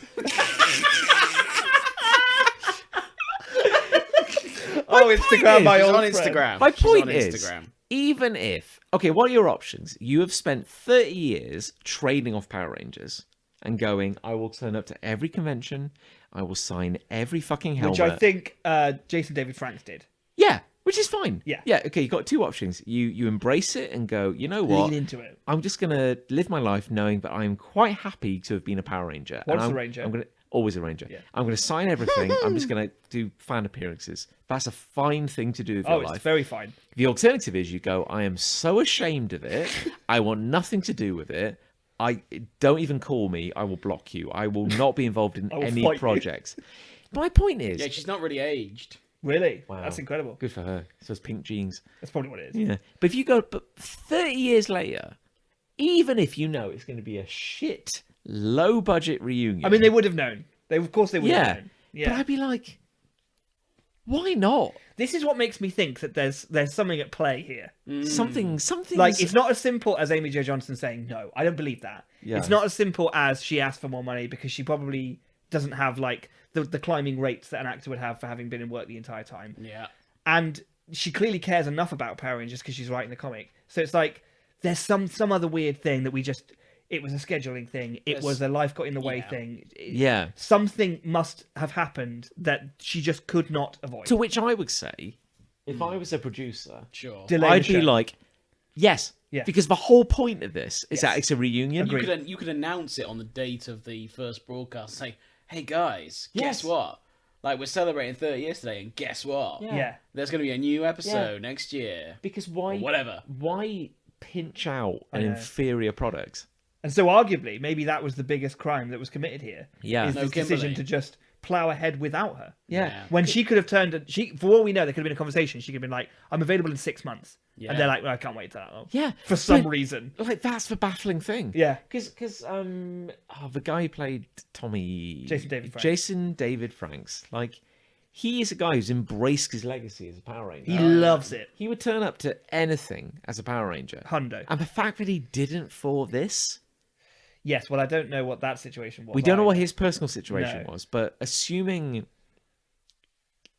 Oh, Instagram, my She's old on friend. Instagram. My She's point on is, Instagram. even if what are your options? You have spent 30 years trading off Power Rangers and going, I will turn up to every convention, I will sign every fucking helmet. Which I think Jason David Franks did. Yeah, which is fine. Yeah. Yeah, okay, you've got two options. You embrace it and go, you know what? Lean into it. I'm just going to live my life knowing that I'm quite happy to have been a Power Ranger. What's and a Ranger? I'm going to always a Ranger. Yeah. I'm going to sign everything. I'm just going to do fan appearances. That's a fine thing to do with Oh, your it's life. very fine. The alternative is you go, I am so ashamed of it. I want nothing to do with it. Don't even call me. I will block you. I will not be involved in will any fight you. projects. My point is, Yeah, she's not really aged. Really? Wow. That's incredible. good for her. So it's pink jeans. That's probably what it is. Yeah. But if you go, but 30 years later, even if you know it's going to be a shit, low budget reunion. I mean, they would have known. Of course, they would yeah. have known. Yeah. But I'd be like, Why not? This is what makes me think that there's something at play here. Something. Like, it's not as simple as Amy Jo Johnson saying no. I don't believe that. Yeah. It's not as simple as she asked for more money because she probably doesn't have like the climbing rates that an actor would have for having been in work the entire time. Yeah. And she clearly cares enough about Power Rangers because she's writing the comic. So it's like there's some other weird thing that it was a scheduling thing. It was a life got in the way thing. Yeah. Something must have happened that she just could not avoid. To which I would say, if I was a producer, Sure. Delay I'd the be show. like, yes. Yeah. Because the whole point of this is that it's a reunion. Agreed. You could announce it on the date of the first broadcast, say, "Hey guys, guess Yes. what? Like we're celebrating 30 years today, and guess what? Yeah. There's going to be a new episode next year. Because why? Or whatever. Why pinch out an know. inferior product? And so arguably, maybe that was the biggest crime that was committed here. Yeah. Is No this decision Kimberly. to just plow ahead without her. Yeah. When she could have for all we know, there could have been a conversation. She could have been like, "I'm available in 6 months," Yeah. and they're like, well, "I can't wait till that long." Yeah. For some But, reason. like, that's the baffling thing. Yeah. Because the guy who played Tommy, Jason David Franks. Franks, like, he is a guy who's embraced his legacy as a Power Ranger. He loves it. He would turn up to anything as a Power Ranger. Hundo. And the fact that he didn't for this, Yes. Well, I don't know what that situation was. we don't know what either. his personal situation No. was, but assuming,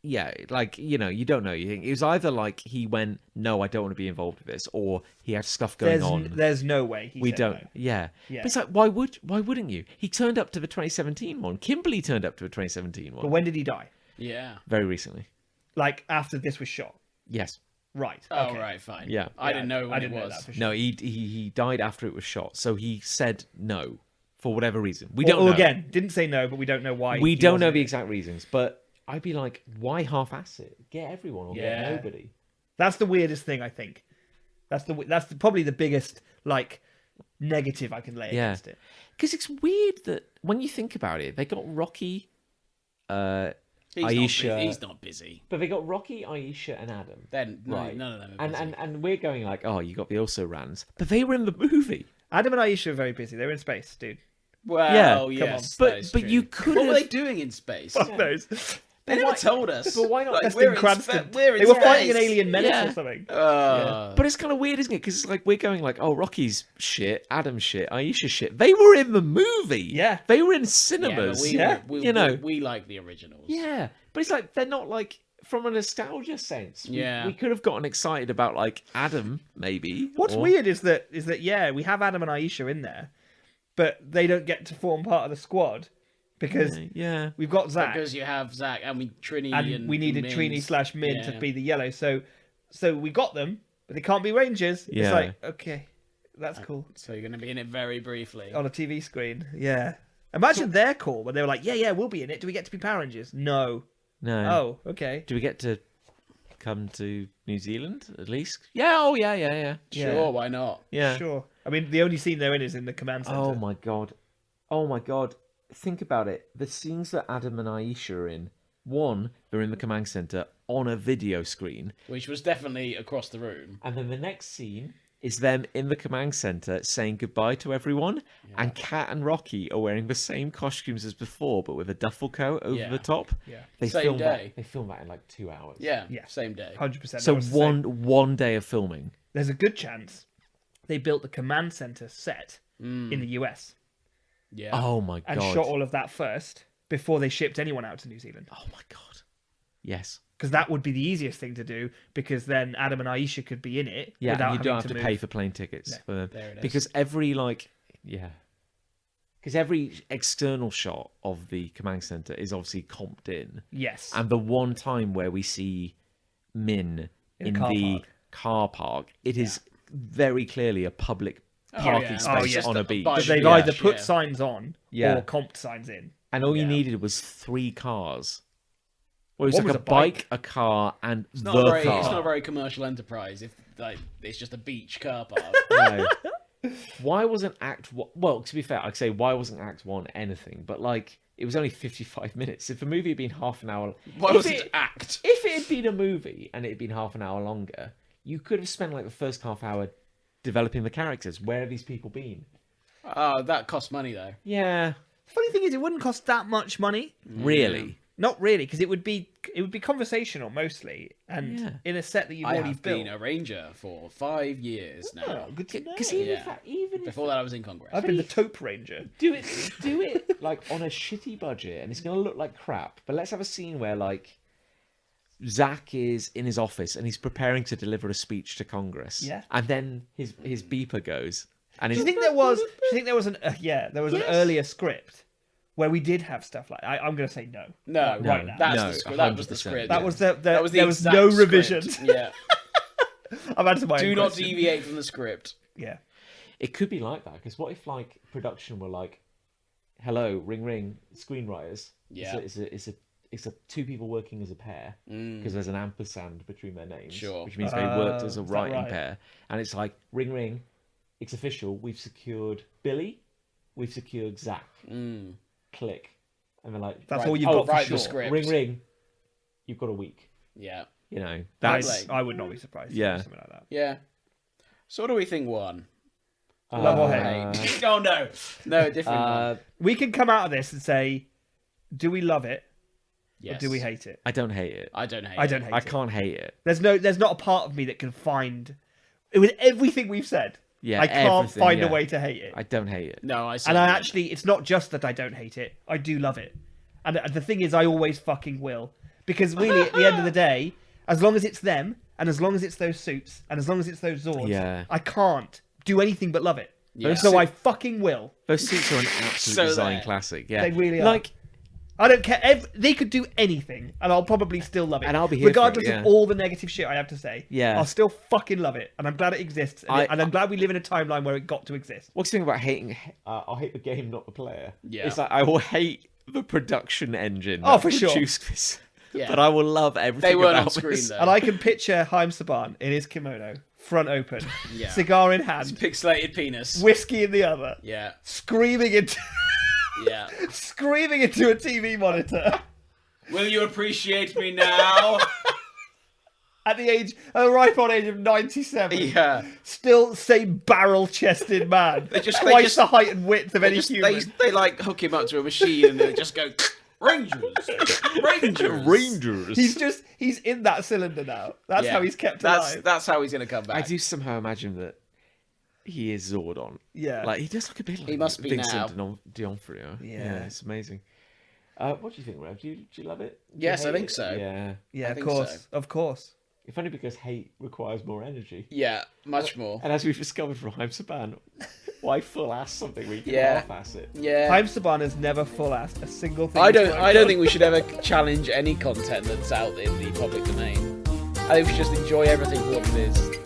yeah, like, you know, you don't know. You think it was either like he went, no, I don't want to be involved with this, or he had stuff going on. There's no way. We said don't. no. Yeah. Yeah. But it's like, why wouldn't you? He turned up to the 2017 one. Kimberly turned up to the 2017 one. But when did he die? Yeah. Very recently. Like after this was shot. Yes. Right. Oh, okay. right, fine. Yeah. I didn't know when I didn't it know was. that for sure. No, he died after it was shot. So he said no for whatever reason. We Or- don't or know. again, didn't say no, but we don't know why. We he don't know wasn't. the exact reasons, but I'd be like, why half-ass it? Get everyone or Yeah. get nobody. That's the weirdest thing, I think. That's probably the biggest like negative I can lay Yeah. against it. Because it's weird that when you think about it, they got Rocky, Aisha, He's not busy. but they got Rocky, Aisha, and Adam. Then Right. none of them are busy. And we're going like, oh, you got the also rans, but they were in the movie. Adam and Aisha are very busy. They're in space, dude. Well, Yeah, yes, that is but true. you could What were have. they doing in space? Fuck those. They never told us. But why not Like, Testing we're in Cranston. we're in They were space. fighting an alien menace Yeah. or something. But it's kind of weird, isn't it? Because it's like we're going like, oh, Rocky's shit, Adam's shit, Aisha's shit. They were in the movie. Yeah. They were in Yeah, but cinemas. we You know. we like the originals. Yeah, but it's like they're not like from a nostalgia sense. Yeah. we could have gotten excited about like Adam maybe. What's or- weird is that yeah, we have Adam and Aisha in there, but they don't get to form part of the squad because Yeah, we've got Zach Because you have Zach and Trini and we needed Min. Trini / Min Yeah. to be the yellow. So we got them, but they can't be Rangers. Yeah. It's like, okay, that's cool. So you're going to be in it very briefly. On a TV screen. Yeah. Imagine their call when they were like, yeah, we'll be in it. Do we get to be Power Rangers? No. no. Oh, okay. Do we get to come to New Zealand at least? Yeah. Oh yeah. Yeah. Sure, why not? Yeah. Sure. I mean, the only scene they're in is in the command center. Oh my god. Oh my god. Think about it. The scenes that Adam and Aisha are in. One, they're in the command center on a video screen. Which was definitely across the room. And then the next scene is them in the command center saying goodbye to everyone. And Kat and Rocky are wearing the same costumes as before, but with a duffel coat over Yeah. the top. Yeah. They Same filmed day. that. They filmed that in like 2 hours. Yeah, Yeah. same day. 100%. So That was the same. one day of filming. There's a good chance they built the command center set in the US Yeah. Oh my and god. shot all of that first before they shipped anyone out to New Zealand. Oh my god. Yes. Because that would be the easiest thing to do, because then Adam and Aisha could be in it Yeah, without and you don't having have to move. pay for plane tickets for them. There it is. Because every because every external shot of the command center is obviously comped in. Yes. And the one time where we see Min in car the park. car park, it is very clearly a public parking yeah. space Just on a a beach. bunch But they've Yeah. either put Yeah. signs on Yeah. or comped signs in. And all you Yeah. needed was 3 cars. Well, it was One like was a a bike. bike, a car, and It's the not, a very, car. it's not a very commercial enterprise if like it's just a beach car park. No. Why wasn't Act 1... Well, to be fair, I'd say why wasn't Act 1 anything? But, like, it was only 55 minutes. If the movie had been half an hour... Why if was it, it act? If it had been a movie and it had been half an hour longer, you could have spent, like, the first half hour developing the characters. Where have these people been? Oh, that costs money though. Yeah. The funny thing is, it wouldn't cost that much money. Really? Not really, because it would be conversational mostly, and in a set that you've I already have built. been a ranger for 5 years now. Good to know. Because even Before that, I was in Congress. I've been the taupe ranger. do it like on a shitty budget, and it's going to look like crap. But let's have a scene where like Zach is in his office and he's preparing to deliver a speech to Congress. Yeah. And then his beeper goes, and Do you think there was an an earlier script where we did have stuff like I'm going to say no. No, right now. That's No, the script. That was the 100%, script. That was the That was the there was exact no script. revision. Yeah. I've answered my Do own not question. deviate from the script. Yeah. it could be like that. Because what if like production were like, "Hello, ring ring, screenwriters." Yeah. It's a two people working as a pair because there's an ampersand between their names, Sure. which means they worked as a is that writing right? pair. And it's like, ring ring, it's official. We've secured Billy, we've secured Zach. Click, and they're like, That's Right. all you've Oh, got write for the sure. script. ring ring, you've got a week. Yeah. You know, that's Like- I would not be surprised. Yeah. Something like that. Yeah. So what do we think won? Love or hate? Hate. Oh no. No, different one. We can come out of this and say, do we love it Yes. or do we hate it? I don't hate it. I don't hate I it. don't hate I it. can't hate it. There's not a part of me that can find with everything we've said. Yeah, I can't everything, find a yeah. way to hate it. I don't hate it. No, I And certainly I don't. actually, it's not just that I don't hate it. I do love it. And the thing is, I always fucking will. Because really, at the end of the day, as long as it's them, and as long as it's those suits, and as long as it's those Zords, Yeah. I can't do anything but love it. Yeah. So I fucking will. Those suits are an absolute So design there. classic. Yeah, They really are. Like, I don't care. They could do anything, and I'll probably still love it. And I'll be here for it, regardless yeah. of all the negative shit I have to say. Yeah. I'll still fucking love it, and I'm glad it exists, and I'm glad we live in a timeline where it got to exist. what's the thing about hating? I'll hate the game, not the player. Yeah. It's like I will hate the production engine. Oh, that for sure. produced this. Yeah. But I will love everything They weren't about on screen this. though. And I can picture Haim Saban in his kimono, front open, Yeah. cigar in hand, Pixelated penis. whiskey in the other, Yeah. screaming into Yeah. screaming into a TV monitor Will you appreciate me now? at the ripe old age of 97. Yeah. Still same barrel-chested man, They just- twice the height and width of They any just human. they like hook him up to a machine and they just go Rangers. Rangers. Rangers. He's in that cylinder now. That's Yeah. how he's kept alive. That's how he's gonna come I back. do somehow imagine that he is Zordon. Yeah. Like he does look a bit like He must be Vincent now. D'Onofrio. Yeah. It's amazing. What do you think, Rev? Do you love it? Do you Yes, I hate think it? so. Yeah. Yeah, I of think course. so. Of course. If only because hate requires more energy. Yeah, much more. And as we've discovered from Haim Saban, why full ass something we can Yeah. half ass it? Yeah. Haim Saban has never full-assed a single thing. I he's don't worked I don't on. think we should ever challenge any content that's out in the public domain. I think we should just enjoy everything for what it is.